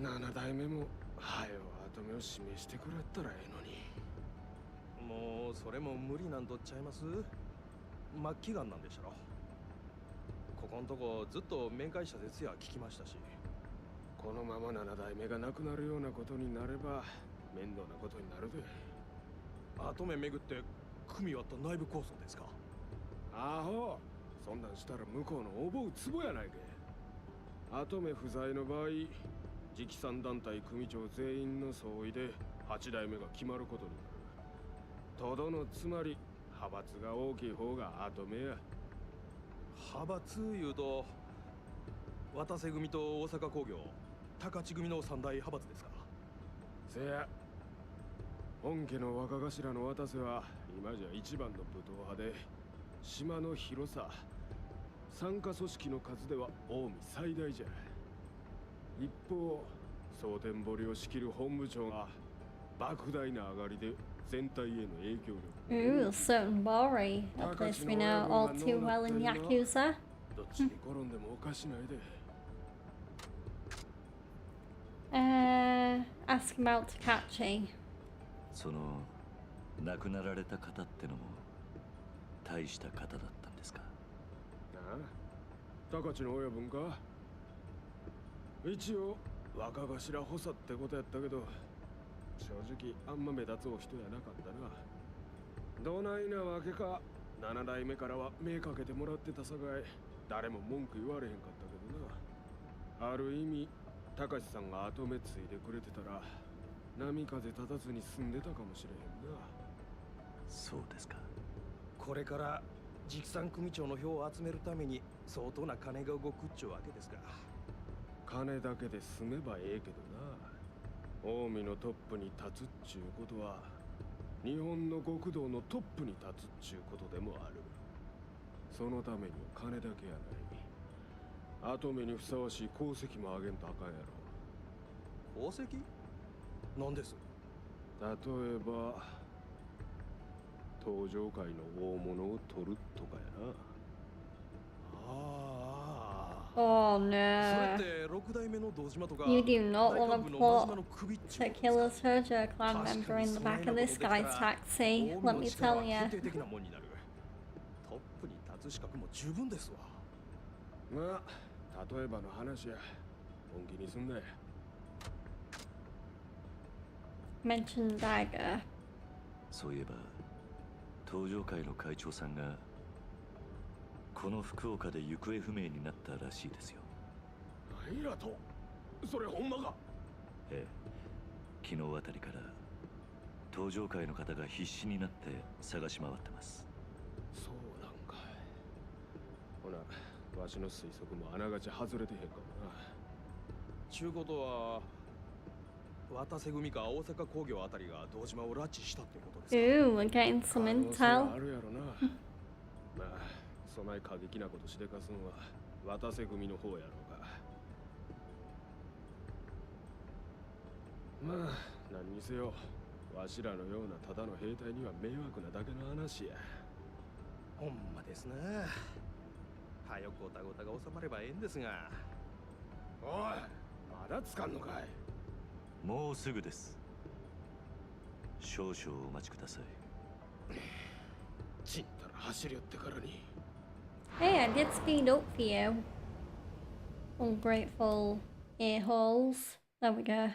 7代目もはよ跡目を指名してくれたらええのに。もうそれも無理なんとっちゃいます。末期がんなんでしたろ。ここんとこずっと面会者ですや聞きましたし。このまま7代目が亡くなるようなことになれば面倒なことになるで。跡目巡って組み割った内部構想ですか？アホ、そんなんしたら向こうの覚うツボやないか。跡目不在の場合、直参団体組長全員の総意で8代目が決まることになる。とどのつまり派閥が大きい方が跡目や。派閥いうと渡瀬組と大阪工業、高知組の三大派閥ですか？せや。本家の若頭の渡瀬は今じゃ一番の武闘派で、島の広さ、参加組織の数では近江最大じゃ。一方、蒼天堀を仕切る本部長が莫大な上がりで全体への影響力。 Ooh, certain Bori, a place we know all too well in Yakuza. どっちに転んでもおかしないで。Ask about Takachi. その亡くなられた方ってのも大した方だったんですか？なあ、高知の親分か。一応若頭補佐ってことやったけど、正直あんま目立つお人やなかったな。どないなわけか7代目からは目かけてもらってたさかい、誰も文句言われへんかったけどな。ある意味高志さんが後目ついでくれてたら波風立たずに済んでたかもしれへんな。そうですか。これから直参組長の票を集めるために相当な金が動くっちゅうわけですが。金だけで済めばええけどな。近江のトップに立つっちゅうことは日本の極道のトップに立つっちゅうことでもある。そのためには金だけやない。後目にふさわしい功績もあげんとあかんやろ。功績？なんです？例えば登場界の大物を取るとかやな。Oh それ no. って6代目の堂島とか You do not 大 want 幹部 to の真島 put の首っちゅう to ことです kill a か？ Tojo clan member in the back of this guy's taxi. Let me tell you. 決定的なもんになる。トップに立つ資格も十分ですわ。まあ例えばの話や。本気にすんなや。Mention dagger. そういえば登場会の会長さんがこの福岡で行方不明になったらしいですよ。何やと？それほんまか？ええ、昨日あたりから登場会の方が必死になって探し回ってます。そうなんかい。ほなわしの推測もあながち外れてへんかもな。ちゅうことは渡瀬組か大阪工業あたりが堂島を拉致したってことですか？ Ooh, we're getting some 可能性は intel. あるやろな。まあそない過激なことしでかすんは渡瀬組の方やろうが。まあ何にせよわしらのようなただの兵隊には迷惑なだけの話や。ほんまですな。はよごたごたが収まればええんですが。おい、まだつかんのかい。もうすぐです。少々お待ちください。ちんたら走り寄ってからに。 Hey, I did speed up for you. Ungrateful ear holes. There we go.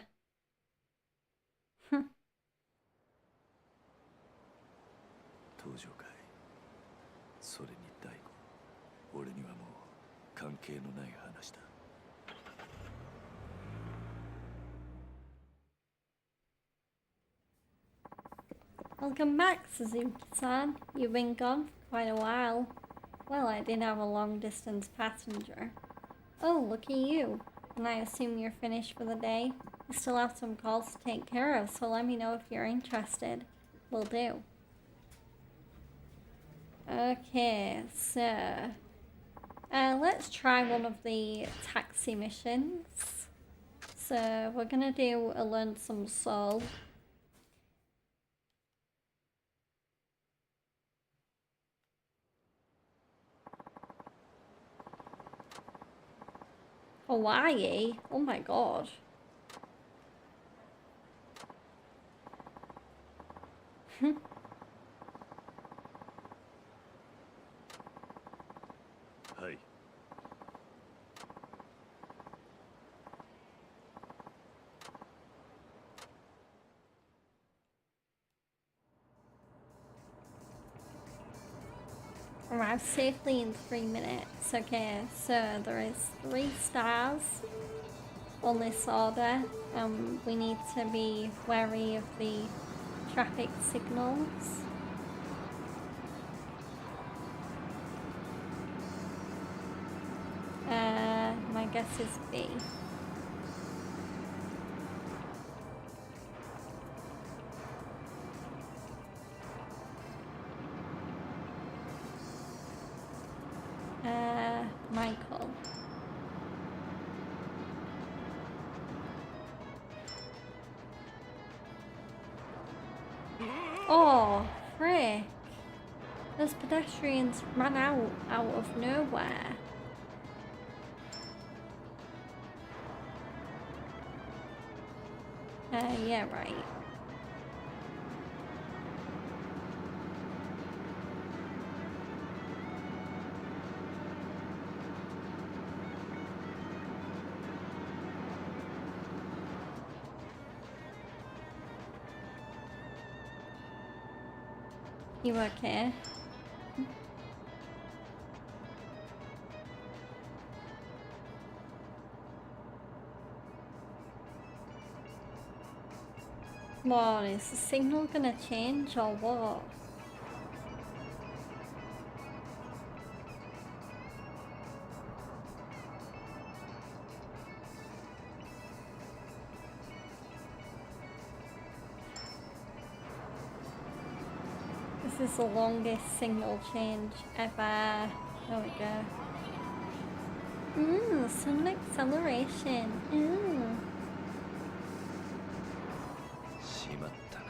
登場会、それに大悟、俺にはもう関係のない話だ。Welcome back, Suzuki-san. You've been gone for quite a while. Well, I did have a long-distance passenger. Oh, look at you. And I assume you're finished for the day? I still have some calls to take care of, so let me know if you're interested. Will do. Okay, so... let's try one of the taxi missions. So, we're gonna do a Learn Some Soul. Hawaii? Oh my god. Hi. Arrive safely in 3 minutes. Okay, so there is 3 stars on this order. We need to be wary of the traffic signals. My guess is B. Michael. Oh, frick. Those pedestrians ran out of nowhere. Yeah, right. You okay? Come on, is the signal gonna change or what? This is the longest signal change ever. There we go. Sudden acceleration. Ooh. しまったな。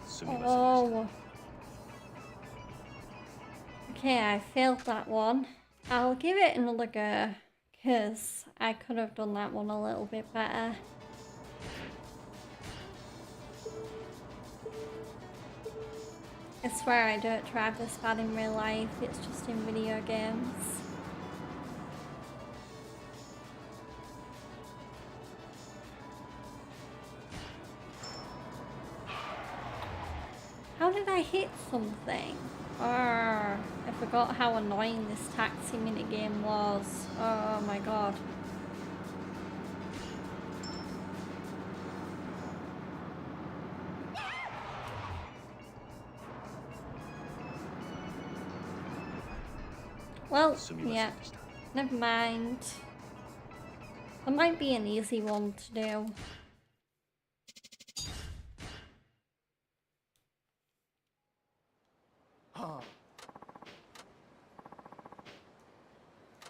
すみませんでした。Oh. Okay, I failed that one. I'll give it another go, because I could have done that one a little bit better. I swear I don't drive this bad in real life, it's just in video games. How did I hit something? I forgot how annoying this taxi minigame was. Oh my god. Well, yeah, never mind. That might be an easy one to do.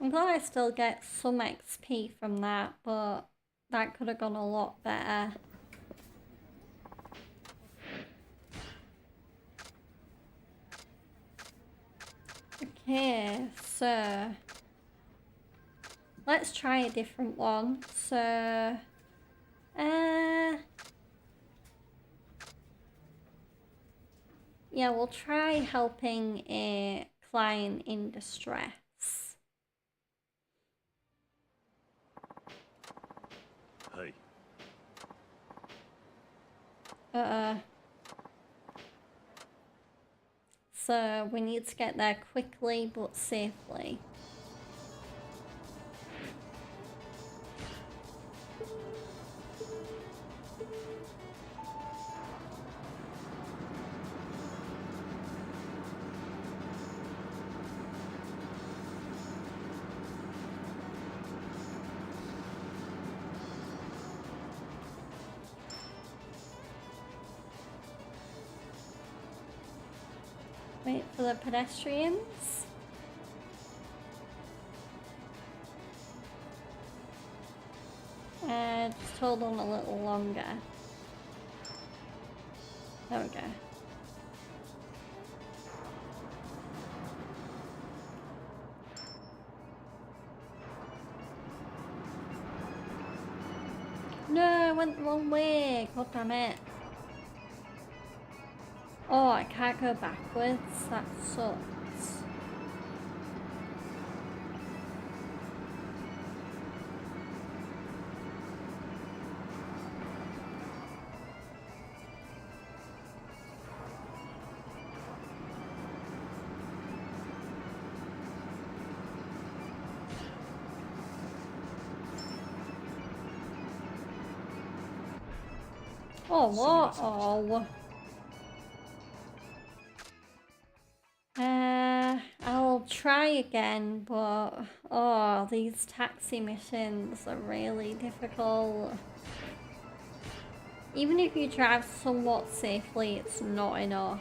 I'm glad I still get some XP from that, but that could have gone a lot better. Okay, so let's try a different one. So, yeah, we'll try helping a client in distress. Hi. So we need to get there quickly but safely. Wait for the pedestrians. Just hold on a little longer. There we go. No, I went the wrong way. God damn it. Oh, I can't go backwards. That sucks. Oh, what? Oh. I'll try again, but oh, these taxi missions are really difficult. Even if you drive somewhat safely, it's not enough.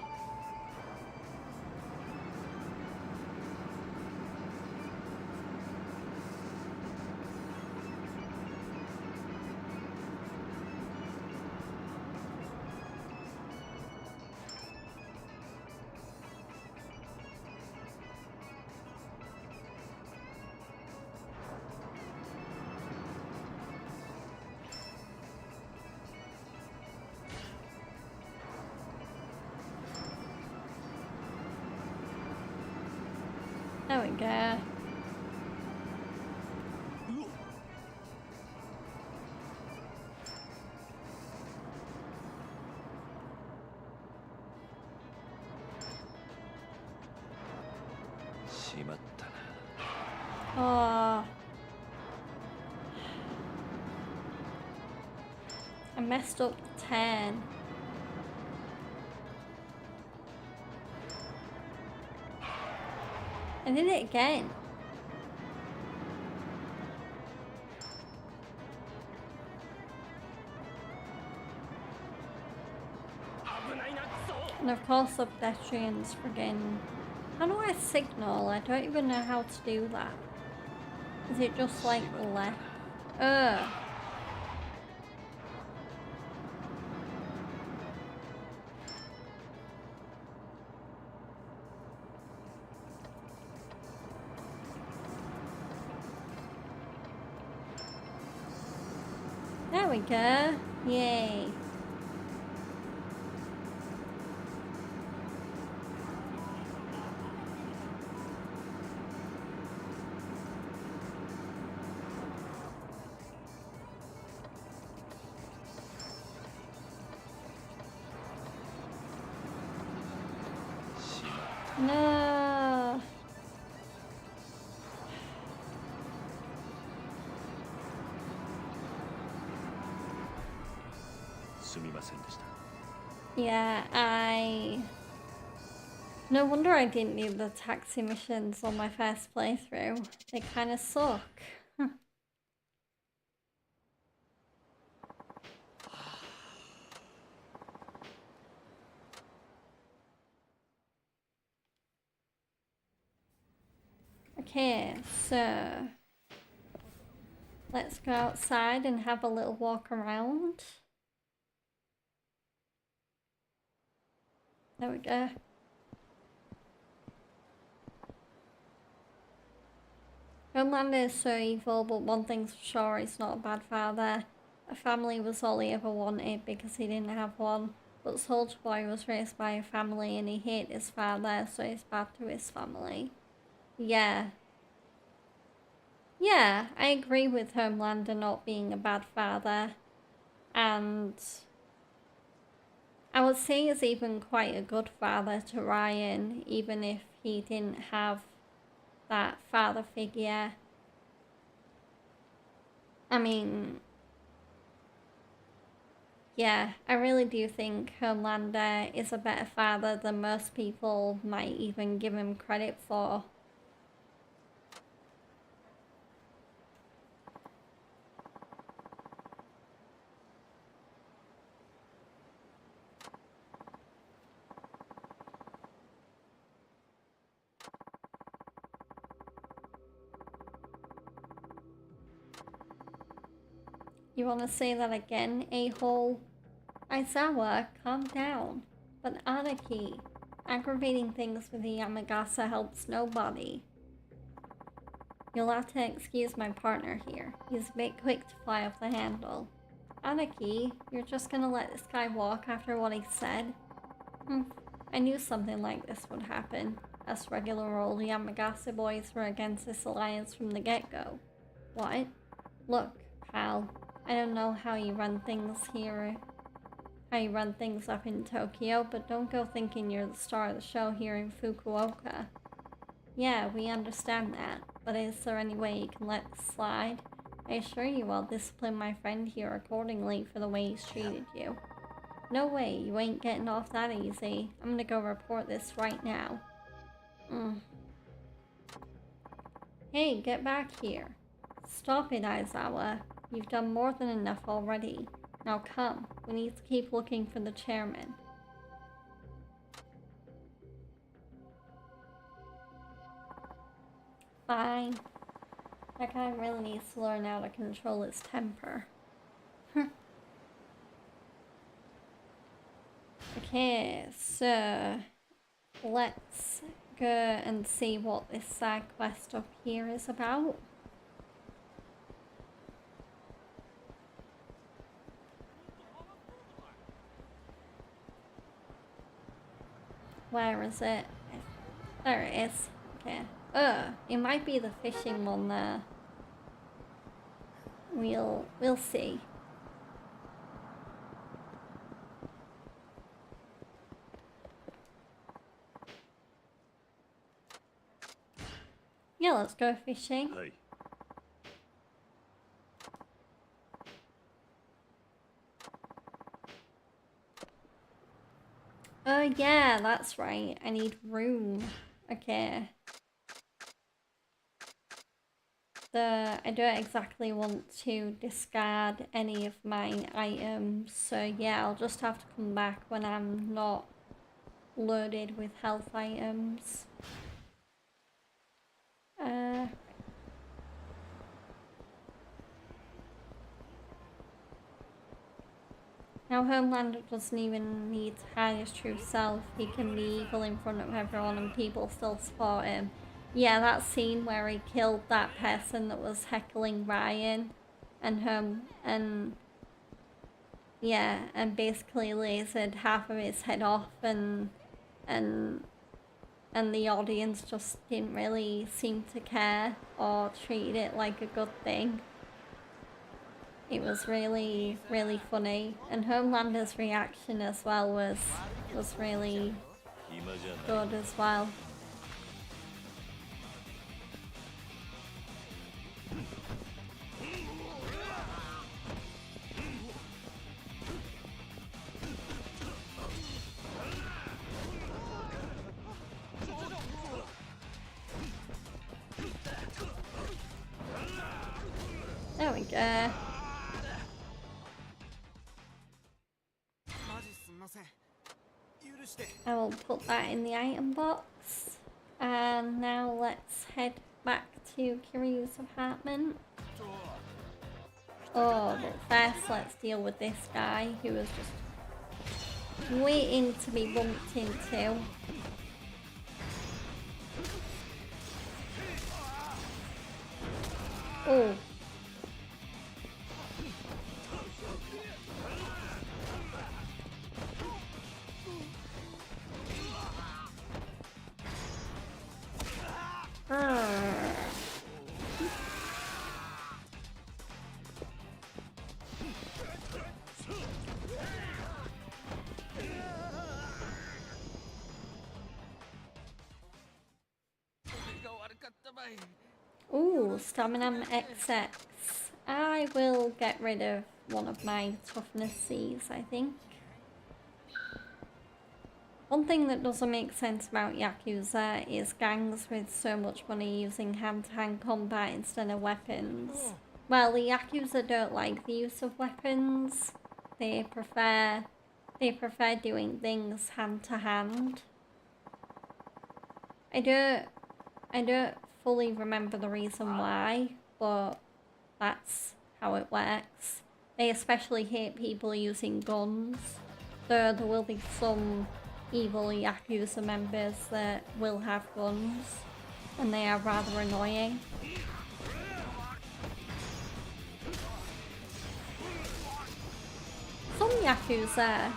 There we go. Oh. I messed up the 10. I did it again. And of course the pedestrians friggin'... How do I signal? I don't even know how to do that. Is it just like left? There we go. Yay. No. Yeah, no wonder I didn't need the taxi missions on my first playthrough. They kind of suck. Okay, so let's go outside and have a little walk around. There we go. Homelander is so evil, but one thing's for sure, he's not a bad father. A family was all he ever wanted because he didn't have one. But Soldier Boy was raised by a family and he hated his father, so he's bad to his family. Yeah. Yeah, I agree with Homelander not being a bad father. And I would say he's even quite a good father to Ryan, even if he didn't have that father figure. I mean, yeah, I really do think Homelander is a better father than most people might even give him credit for. You want to say that again, a-hole? Aizawa, calm down. But Anarchy, aggravating things with the Yamagasa helps nobody. You'll have to excuse my partner here. He's a bit quick to fly off the handle. Anarchy, you're just gonna let this guy walk after what he said? I knew something like this would happen. Us regular old Yamagasa boys were against this alliance from the get-go. What? Look, pal, I don't know how you run things here, how you run things up in Tokyo, but don't go thinking you're the star of the show here in Fukuoka. Yeah, we understand that, but is there any way you can let this slide? I assure you I'll discipline my friend here accordingly for the way he's treated you. No way, you ain't getting off that easy. I'm gonna go report this right now. Hey, get back here. Stop it, Aizawa. You've done more than enough already. Now come, we need to keep looking for the chairman. Fine. That guy really needs to learn how to control his temper. Okay, so let's go and see what this side quest up here is about. Where is it? There it is. Okay. It might be the fishing one there. We'll see. Yeah, let's go fishing. Hey. Oh yeah, that's right. I need room. Okay. I don't exactly want to discard any of my items, so yeah, I'll just have to come back when I'm not loaded with health items. Now Homelander doesn't even need to hide his true self. He can be evil in front of everyone and people still support him. Yeah, that scene where he killed that person that was heckling Ryan and basically lasered half of his head off and the audience just didn't really seem to care or treated it like a good thing. It was really, really funny, and Homelander's reaction as well was really good as well. There we go. I will put that in the item box. And now let's head back to Kiryu's apartment. Oh, but first let's deal with this guy who was just waiting to be bumped into. Oh. Ooh, Stamina XX. I will get rid of one of my toughness Cs, I think. One thing that doesn't make sense about Yakuza is gangs with so much money using hand-to-hand combat instead of weapons. Well, the Yakuza don't like the use of weapons. They prefer doing things hand-to-hand. I don't fully remember the reason why, but that's how it works. they especially hate people using guns. There will be some evil Yakuza members that will have guns, and they are rather annoying. Some Yakuza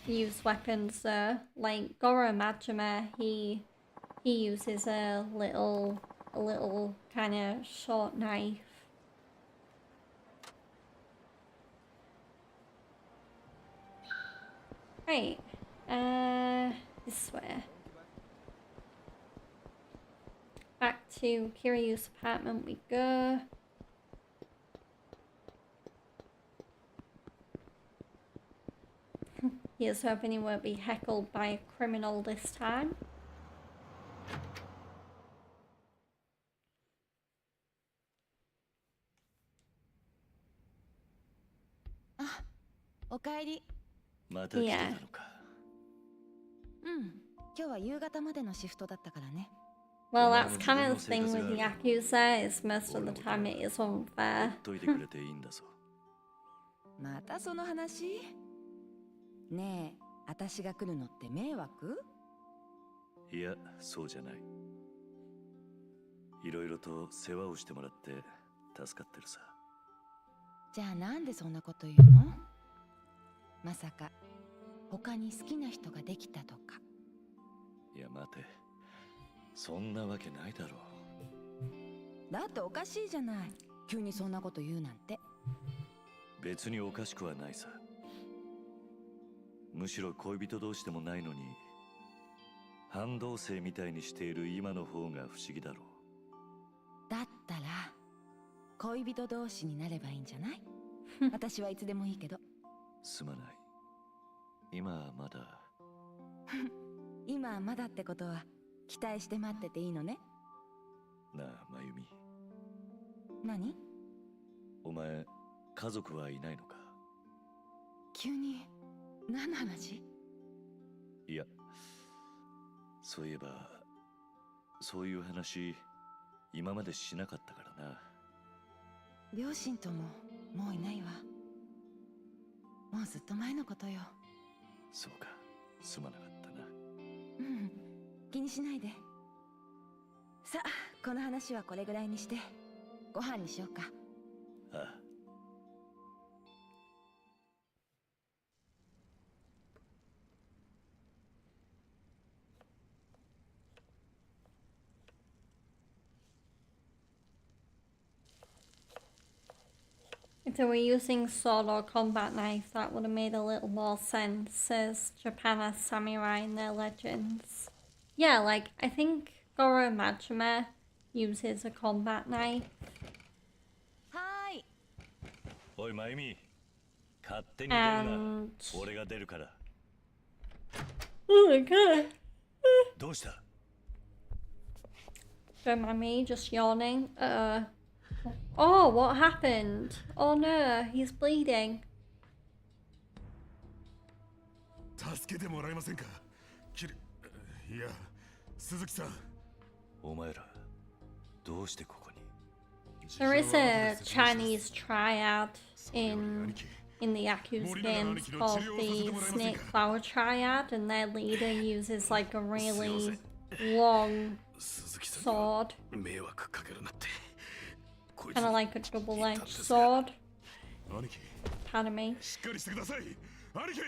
use weapons though, like Goro Majima, he uses a little kind of short knife. Right, this way. Back to Kiryu's apartment we go. Here's hoping he won't be heckled by a criminal this time. Ah, おかえり。また来てたのか。今日は夕方までのシフトだったからね。Well, that's kind of the thing with Yakuza, is most of the time it is unfair. といてくれていいんだぞ。またその話？ねえ、私が来るのって迷惑？いや、そうじゃない。いろいろと世話をしてもらって助かってるさ。じゃあなんでそんなこと言うの？まさか他に好きな人ができたとか。いや待て、そんなわけないだろう。だっておかしいじゃない。急にそんなこと言うなんて。別におかしくはないさ。むしろ恋人同士でもないのに半同棲みたいにしている今の方が不思議だろう。だったら恋人同士になればいいんじゃない？私はいつでもいいけど。すまない。今はまだ。今はまだってことは期待して待ってていいのね。なあ、まゆみ。何？お前、家族はいないのか？急に何の話？いや、そういえばそういう話今までしなかったからな。両親とももういないわ。もうずっと前のことよ。そうか、すまなかったな。気にしないで。さあ、この話はこれぐらいにしてご飯にしようか。ああ。If they were using sword or combat knife, that would have made a little more sense, as Japan has samurai in their legends. Yeah, like, I think Goro Majima uses a combat knife. Hi. おい、まゆみ。勝手に出るな。俺が出るから。Oh my god. どうした？ Don't mind me, just yawning. Oh, what happened? Oh no, he's bleeding. 助けてもらえませんか？いや、鈴木さん。お前ら、どうしてここに？ There is a Chinese triad in the Yakuza games called the Snake Flower Triad, and their leader uses like a really long sword. Kind of like a double-edged sword. Pardon me. しっかりしてください、兄貴。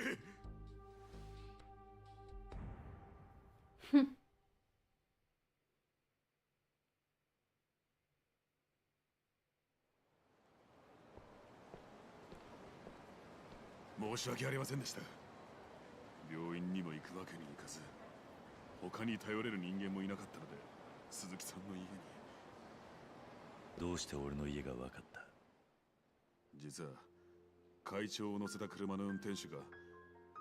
申し訳ありませんでした。病院にも行くわけにいかず、他に頼れる人間もいなかったので、鈴木さんの家に。どうして俺の家が分かった？実は会長を乗せた車の運転手が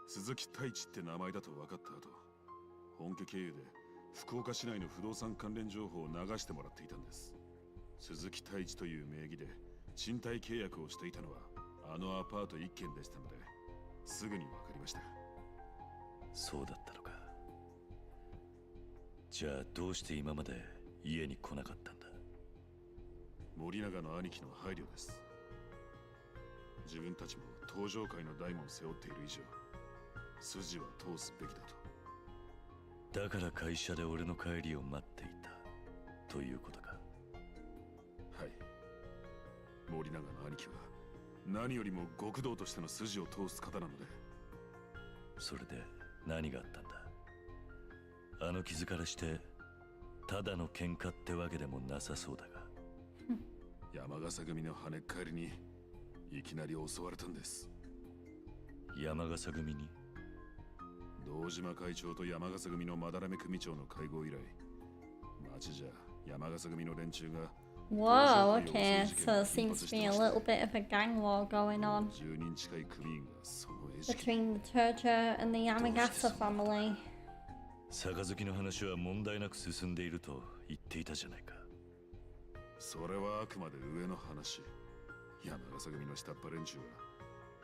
鈴木太一って名前だと分かった後、本家経由で福岡市内の不動産関連情報を流してもらっていたんです。鈴木太一という名義で賃貸契約をしていたのはあのアパート1軒でしたので、すぐに分かりました。そうだったのか。じゃあどうして今まで家に来なかったんだ？森永の兄貴の配慮です。自分たちも登場界の大門を背負っている以上、筋は通すべきだと。だから会社で俺の帰りを待っていたということか。はい。森永の兄貴は何よりも極道としての筋を通す方なので。それで何があったんだ。あの傷からしてただの喧嘩ってわけでもなさそうだが。山笠組の跳ねっ返りにいきなり襲われたんです。山笠組に？堂島会長と山笠組の斑目組長の会合以来、町じゃ山笠組の連中が Whoa, okay, so it seems to be a little bit of a gang war going on 10人近い組員がその餌食。 between the Turjo and the Yamagata family. 杯の話は問題なく進んでいると言っていたじゃないか。それはあくまで上の話。山笠組の下っ端連中は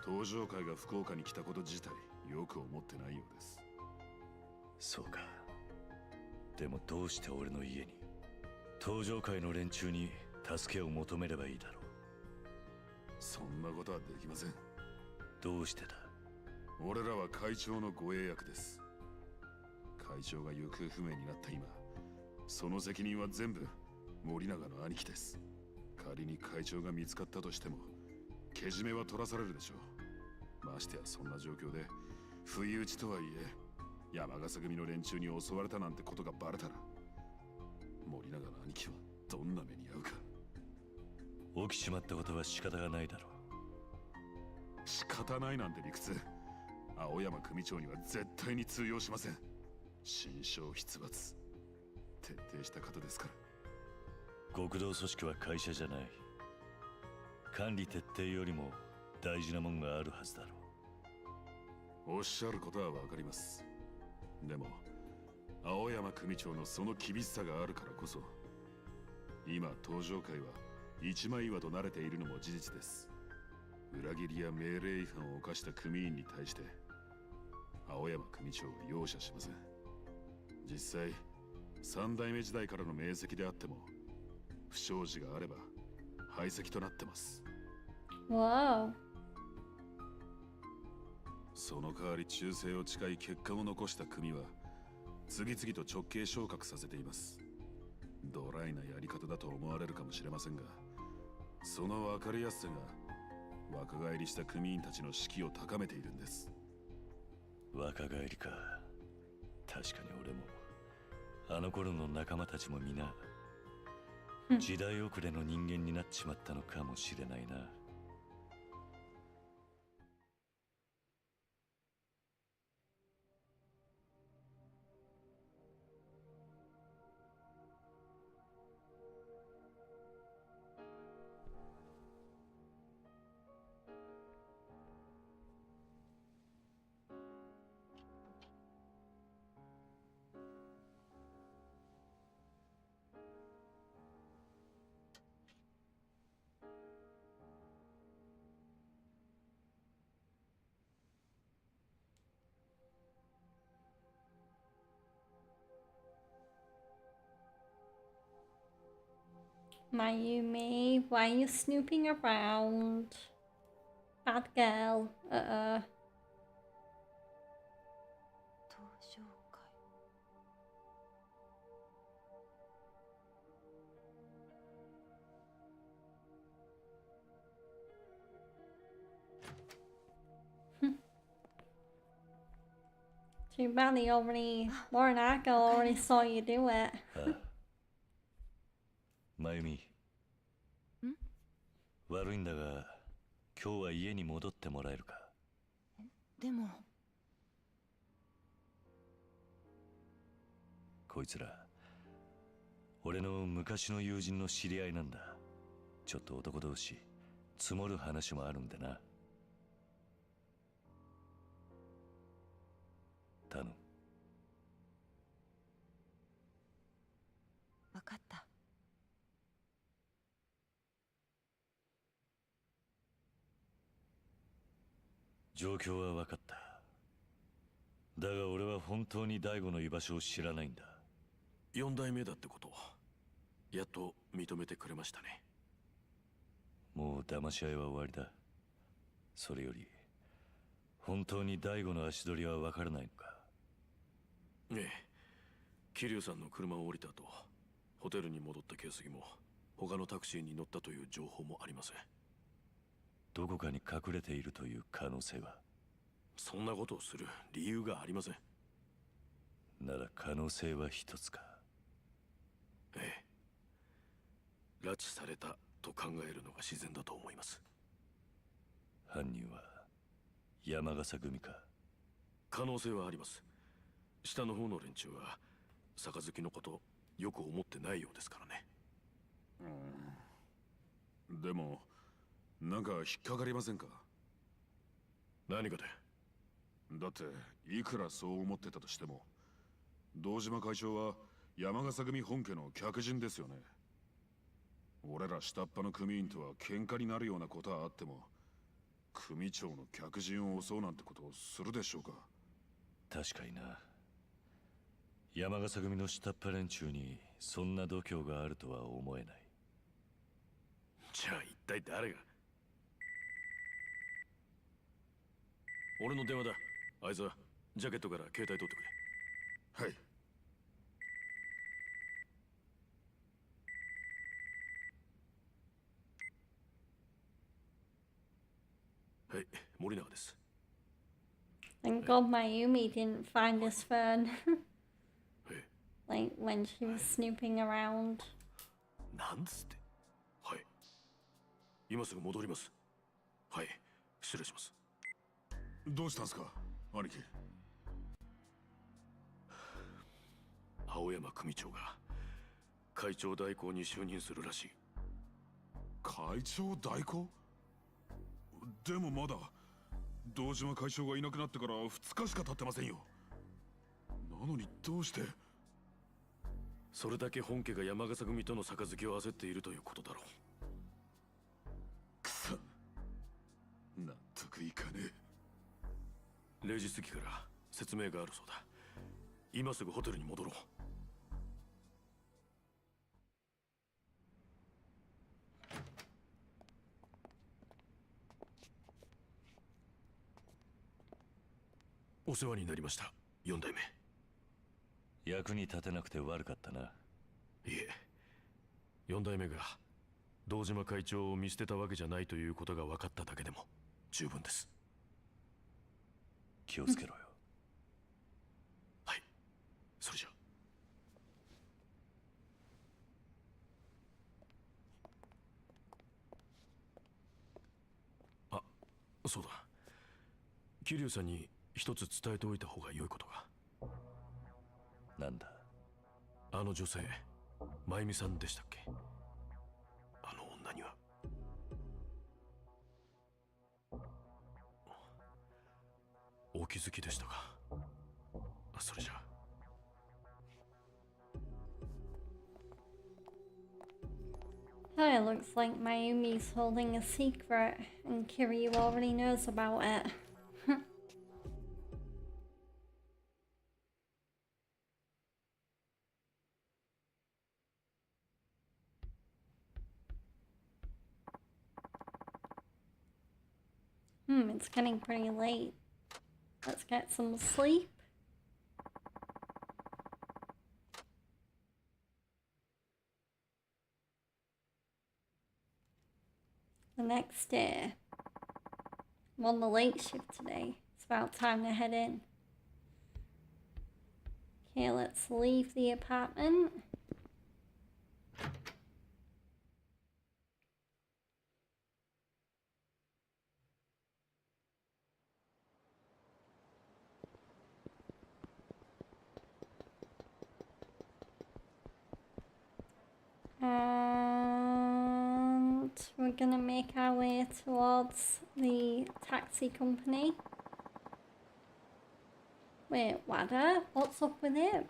登場会が福岡に来たこと自体よく思ってないようです。そうか。でもどうして俺の家に、登場会の連中に助けを求めればいいだろう。そんなことはできません。どうしてだ。俺らは会長の護衛役です。会長が行方不明になった今、その責任は全部森永の兄貴です。仮に会長が見つかったとしてもけじめは取らされるでしょう。ましてやそんな状況で不意打ちとはいえ山笠組の連中に襲われたなんてことがバレたら、森永の兄貴はどんな目に遭うか。起きちまったことは仕方がないだろう。仕方ないなんて理屈、青山組長には絶対に通用しません。心象筆罰、徹底した方ですから。極道組織は会社じゃない。管理徹底よりも大事なもんがあるはずだろう。おっしゃることはわかります。でも青山組長のその厳しさがあるからこそ、今登場会は一枚岩と慣れているのも事実です。裏切りや命令違反を犯した組員に対して青山組長は容赦しません。実際三代目時代からの名跡であっても不祥事があれば排斥となってます。Wow. その代わり忠誠を誓い結果を残した組は次々と直系昇格させています。ドライなやり方だと思われるかもしれませんが、その分かりやすさが若返りした組員たちの士気を高めているんです。若返りか。確かに俺もあの頃の仲間たちも皆時代遅れの人間になっちまったのかもしれないな。Mayumi, why are you snooping around? Bad girl. 登場会。Too bad he already, Morinaka already saw you do it. まゆみ。悪いんだが、今日は家に戻ってもらえるか。でも。こいつら、俺の昔の友人の知り合いなんだ。ちょっと男同士、積もる話もあるんでな。頼む。分かった。状況は分かった。だが俺は本当に大悟の居場所を知らないんだ。4代目だってことやっと認めてくれましたね。もう騙し合いは終わりだ。それより本当に大悟の足取りは分からないのか？ええ、桐生さんの車を降りた後、ホテルに戻った形跡も他のタクシーに乗ったという情報もありません。どこかに隠れているという可能性は？そんなことをする理由がありません。なら可能性は一つか。ええ、拉致されたと考えるのが自然だと思います。犯人は山笠組か？可能性はあります。下の方の連中は杯のことよく思ってないようですからね。でもなんか引っかかりませんか？何かで？だっていくらそう思ってたとしても、堂島会長は山笠組本家の客人ですよね。俺ら下っ端の組員とは喧嘩になるようなことはあっても、組長の客人を襲うなんてことをするでしょうか？確かにな。山笠組の下っ端連中にそんな度胸があるとは思えない。じゃあ一体誰が？俺の電話だ。あいつはジャケットから携帯取ってくれ。はい。はい、森永です。Thank God Mayumi didn't find his phone. ええ、 Like when she was snooping around. なんつって。はい。今すぐ戻ります。はい、失礼します。どうしたんすか、兄貴？青山組長が会長代行に就任するらしい。会長代行？でもまだ堂島会長がいなくなってから2日しか経ってませんよ。なのにどうして？それだけ本家が山笠組との杯を焦っているということだろう。くそ、納得いかねえ。0時過ぎから説明があるそうだ。今すぐホテルに戻ろう。お世話になりました、4代目。役に立てなくて悪かったな。いえ、4代目が堂島会長を見捨てたわけじゃないということが分かっただけでも十分です。気をつけろよ。はい、それじゃ。あ、そうだ。桐生さんに一つ伝えておいた方が良いことが。なんだ？あの女性、真由美さんでしたっけ？あの女には。お気づきでしたか？それじゃ。Oh, it looks like Mayumi's holding a secret and Kiryu already knows about it. It's getting pretty late. Let's get some sleep. The next day. I'm on the late shift today. It's about time to head in. Okay, let's leave the apartment. And we're gonna make our way towards the taxi company. Wait, Wada? What's up with him?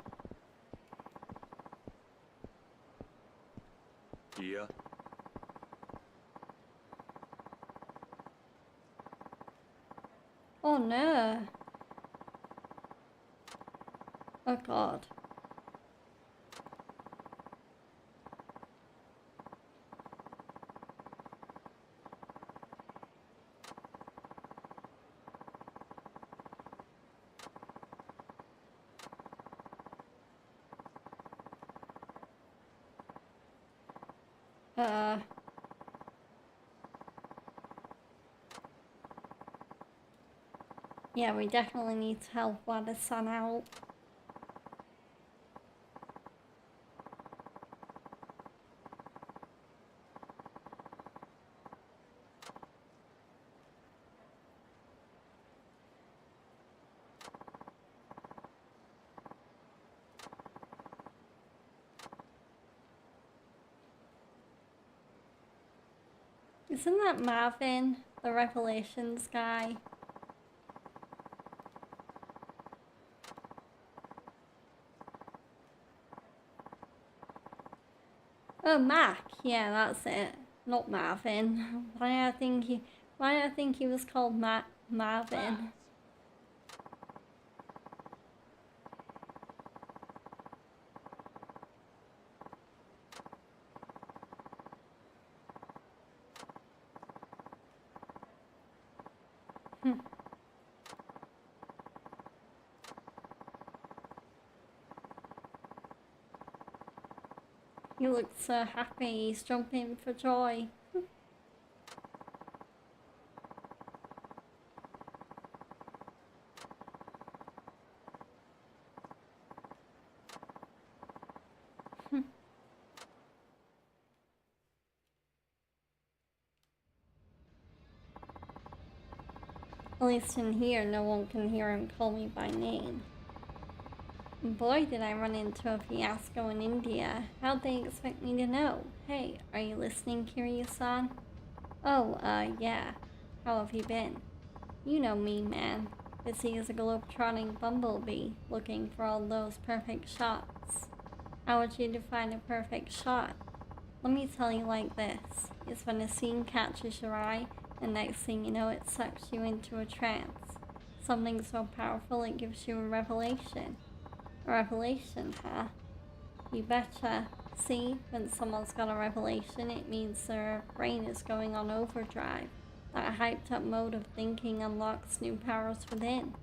いや、 Oh no. Oh god. Uh. Yeah, we definitely need to help Wada-san out. Isn't that Marvin, the Revelations guy? Oh, Mac. Yeah, that's it. Not Marvin. Why did I think he was called Marvin? He looks so happy, he's jumping for joy. At least in here, no one can hear him call me by name. Boy, did I run into a fiasco in India. How'd they expect me to know? Hey, are you listening, Kiryu-san? Oh, yeah. How have you been? You know me, man. Busy as a globe-trotting bumblebee, looking for all those perfect shots. How would you define a perfect shot? Let me tell you like this. It's when a scene catches your eye, and next thing you know, it sucks you into a trance. Something so powerful it gives you a revelation. A revelation, huh? You betcha. See, when someone's got a revelation, it means their brain is going on overdrive. That hyped up mode of thinking unlocks new powers within.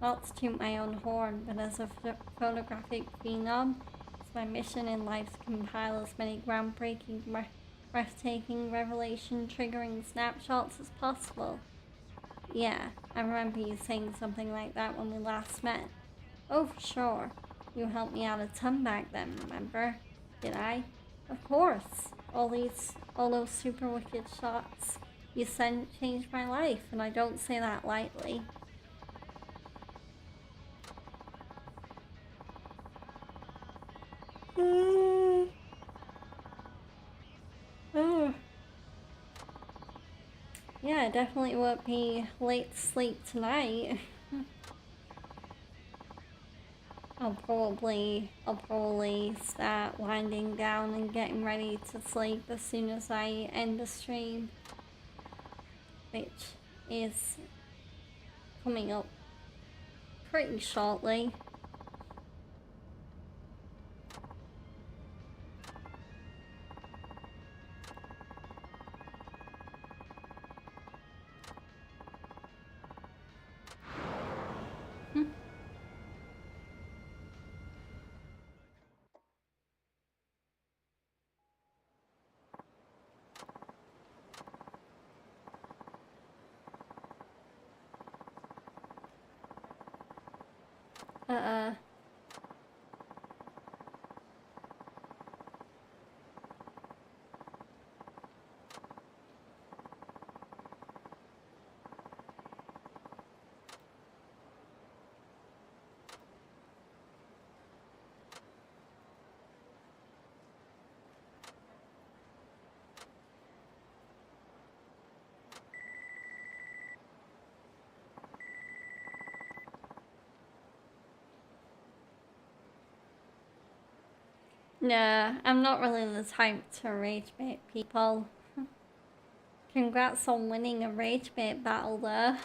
Not to toot my own horn, but as a photographic phenom, it's my mission in life to compile as many groundbreaking, breathtaking, revelation-triggering snapshots as possible. Yeah, I remember you saying something like that when we last met. Oh, for sure. You helped me out a ton back then, remember? Did I? Of course. All those super wicked shots you sent changed my life, and I don't say that lightly. Oh. Yeah, definitely won't be late to sleep tonight. I'll probably start winding down and getting ready to sleep as soon as I end the stream, which is coming up pretty shortly. Uh-uh. Nah, I'm not really the type to rage bait people. Congrats on winning a rage bait battle there.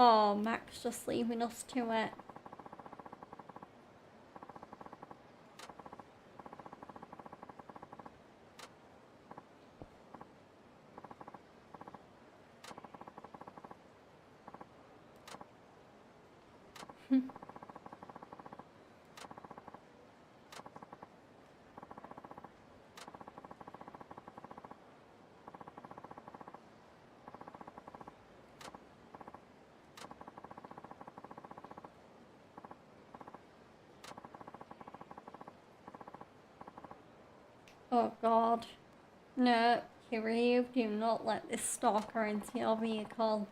Oh, Mac's just leaving us to it. Oh god. No, Kiryu, do not let this stalker into your vehicle.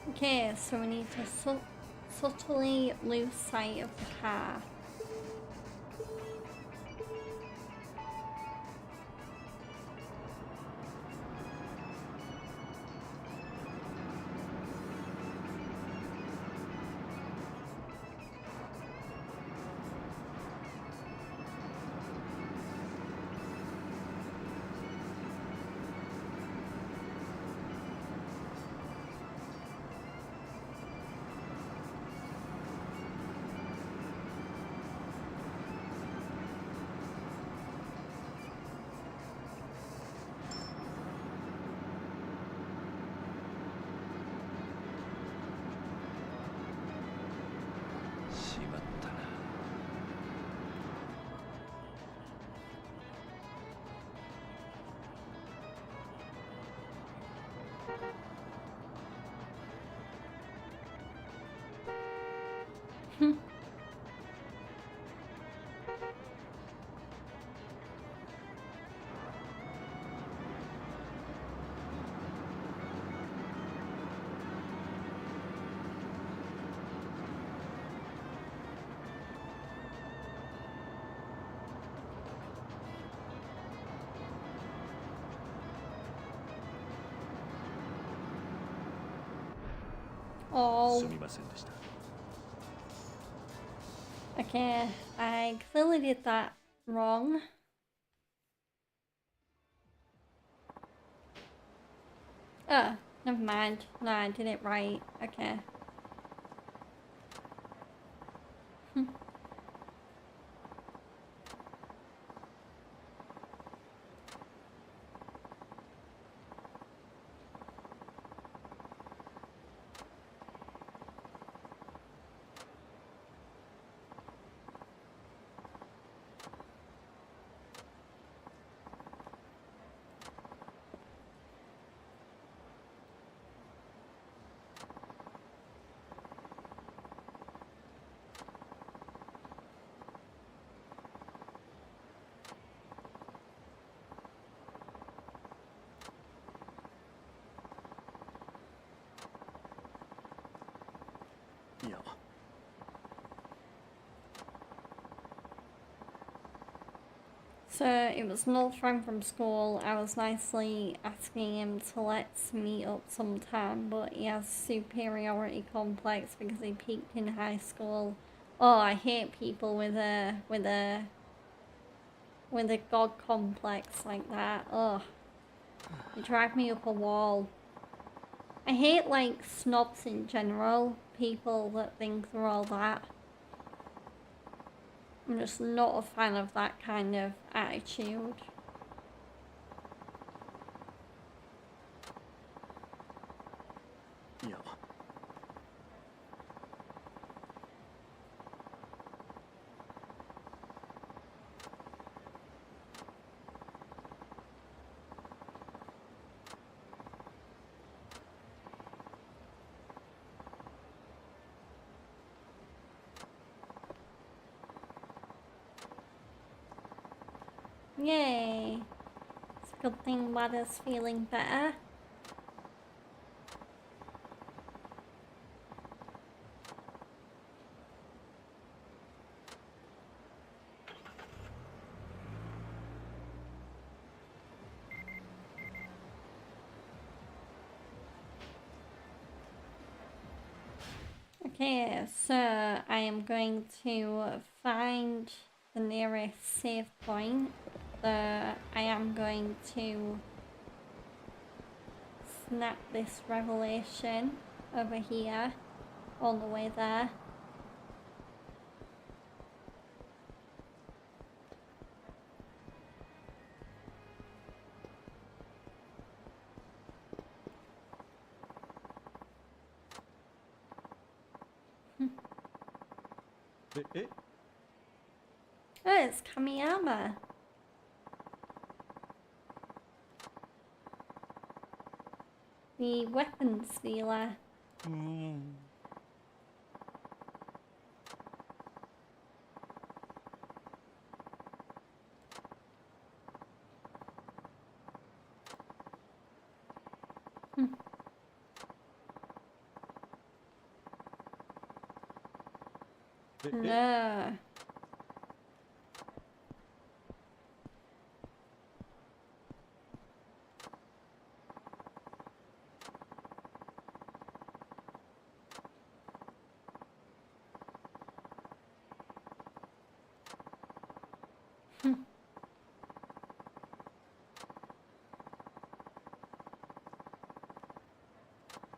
Okay, so we need to subtly lose sight of the car. Oh. Okay, I clearly did that wrong. Oh, never mind. No, I did it right. Okay. So it was an old friend from school. I was nicely asking him to let's meet up sometime, but he has superiority complex because he peaked in high school. Oh, I hate people with a god complex like that. Oh, they drive me up a wall. I hate like snobs in general, people that think they're all that. I'm just not a fan of that kind of attitude. Yay! It's a good thing Wada's feeling better. Okay, so I am going to find the nearest save point, I am going to snap this revelation over here all the way there. Oh, it's Kamiyama. The weapons dealer. No.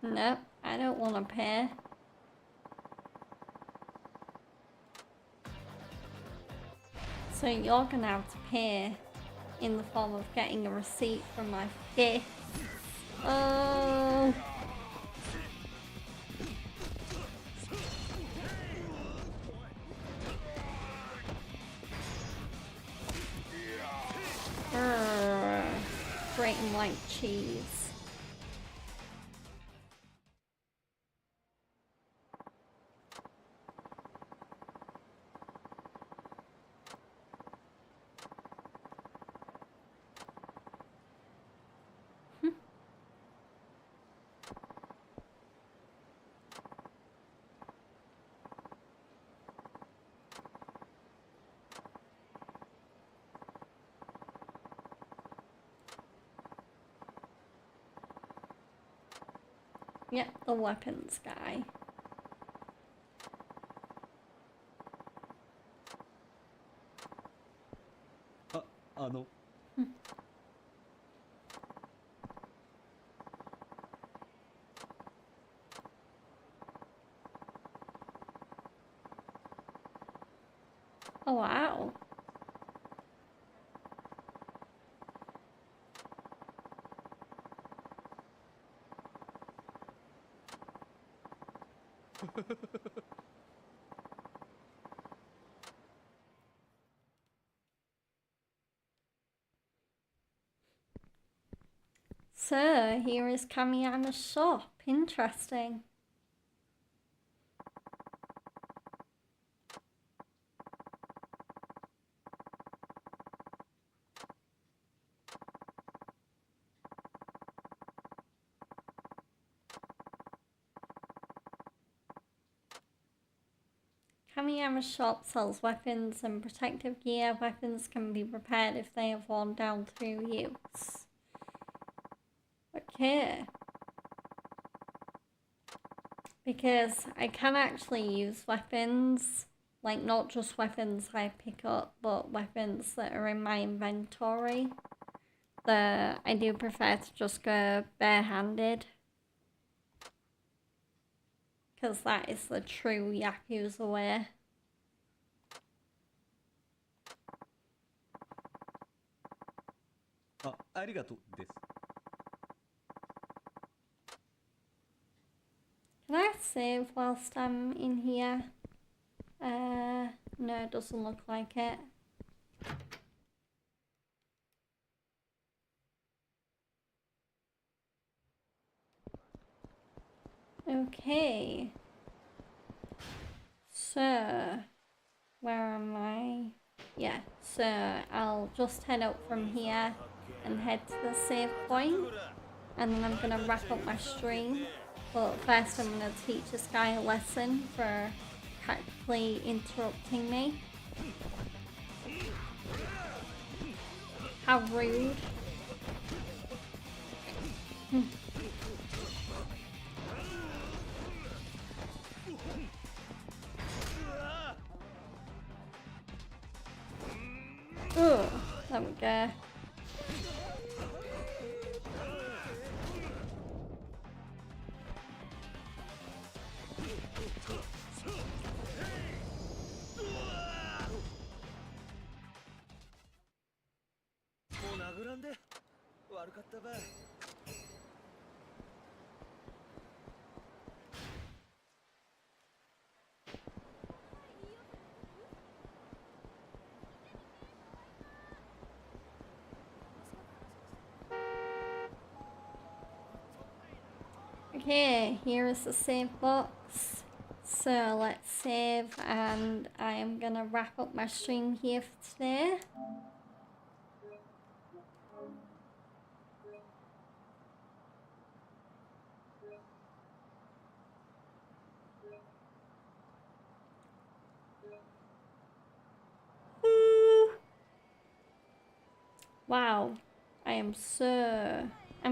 Nope, I don't want to pay. So you're gonna have to pay in the form of getting a receipt from my fist. Oh. Grating like cheese. Yep, the weapons guy. Oh wow. So, here is Kamiyama's shop. Interesting. Kamiyama's shop sells weapons and protective gear. Weapons can be repaired if they have worn down through use. Okay. Because I can actually use weapons, like not just weapons I pick up, but weapons that are in my inventory. I do prefer to just go barehanded. Because that is the true Yakuza way. Can I save whilst I'm in here? No, it doesn't look like it. Okay. So, where am I? Yeah, so I'll just head out from here and head to the save point. And then I'm gonna wrap up my stream. But first I'm gonna teach this guy a lesson for practically interrupting me. How rude. go. Okay, here is the save box. So let's save, and I am gonna wrap up my stream here for today. Wow, I'm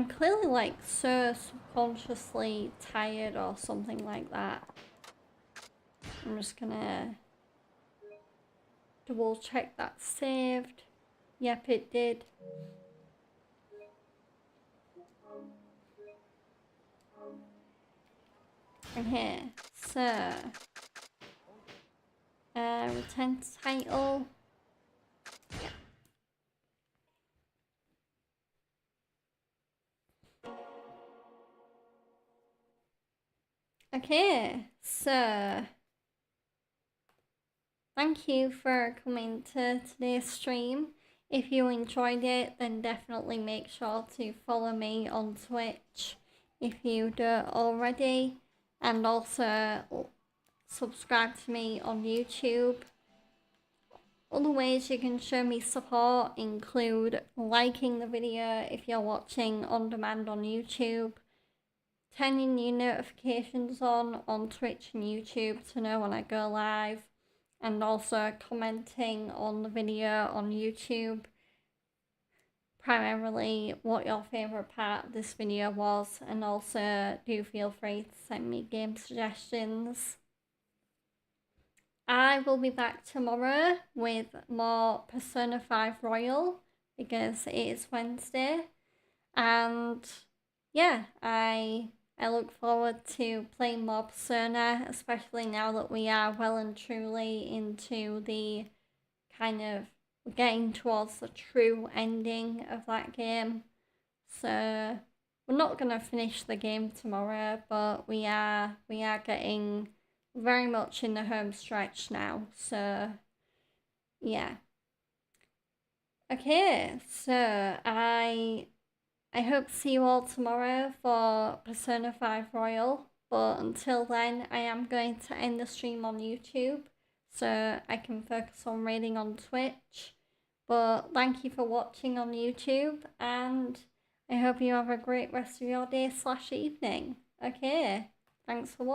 clearly like so subconsciously tired or something like that. I'm just gonna double check that's saved. Yep, it did. Okay, so return to title. Yeah. Okay, so thank you for coming to today's stream. If you enjoyed it, then definitely make sure to follow me on Twitch if you don't already, and also subscribe to me on YouTube. Other ways you can show me support include liking the video if you're watching on demand on YouTube, turning your notifications on Twitch and YouTube to know when I go live, and also commenting on the video on YouTube, primarily what your favourite part of this video was, and also do feel free to send me game suggestions. I will be back tomorrow with more Persona 5 Royal because it is Wednesday, and yeah, I look forward to playing more Persona, especially now that we are well and truly into the kind of getting towards the true ending of that game. So we're not gonna finish the game tomorrow, but we are getting very much in the home stretch now. So yeah. Okay, so I hope to see you all tomorrow for Persona 5 Royal, but until then I am going to end the stream on YouTube so I can focus on raiding on Twitch. But thank you for watching on YouTube, and I hope you have a great rest of your day / evening. Okay, thanks for watching.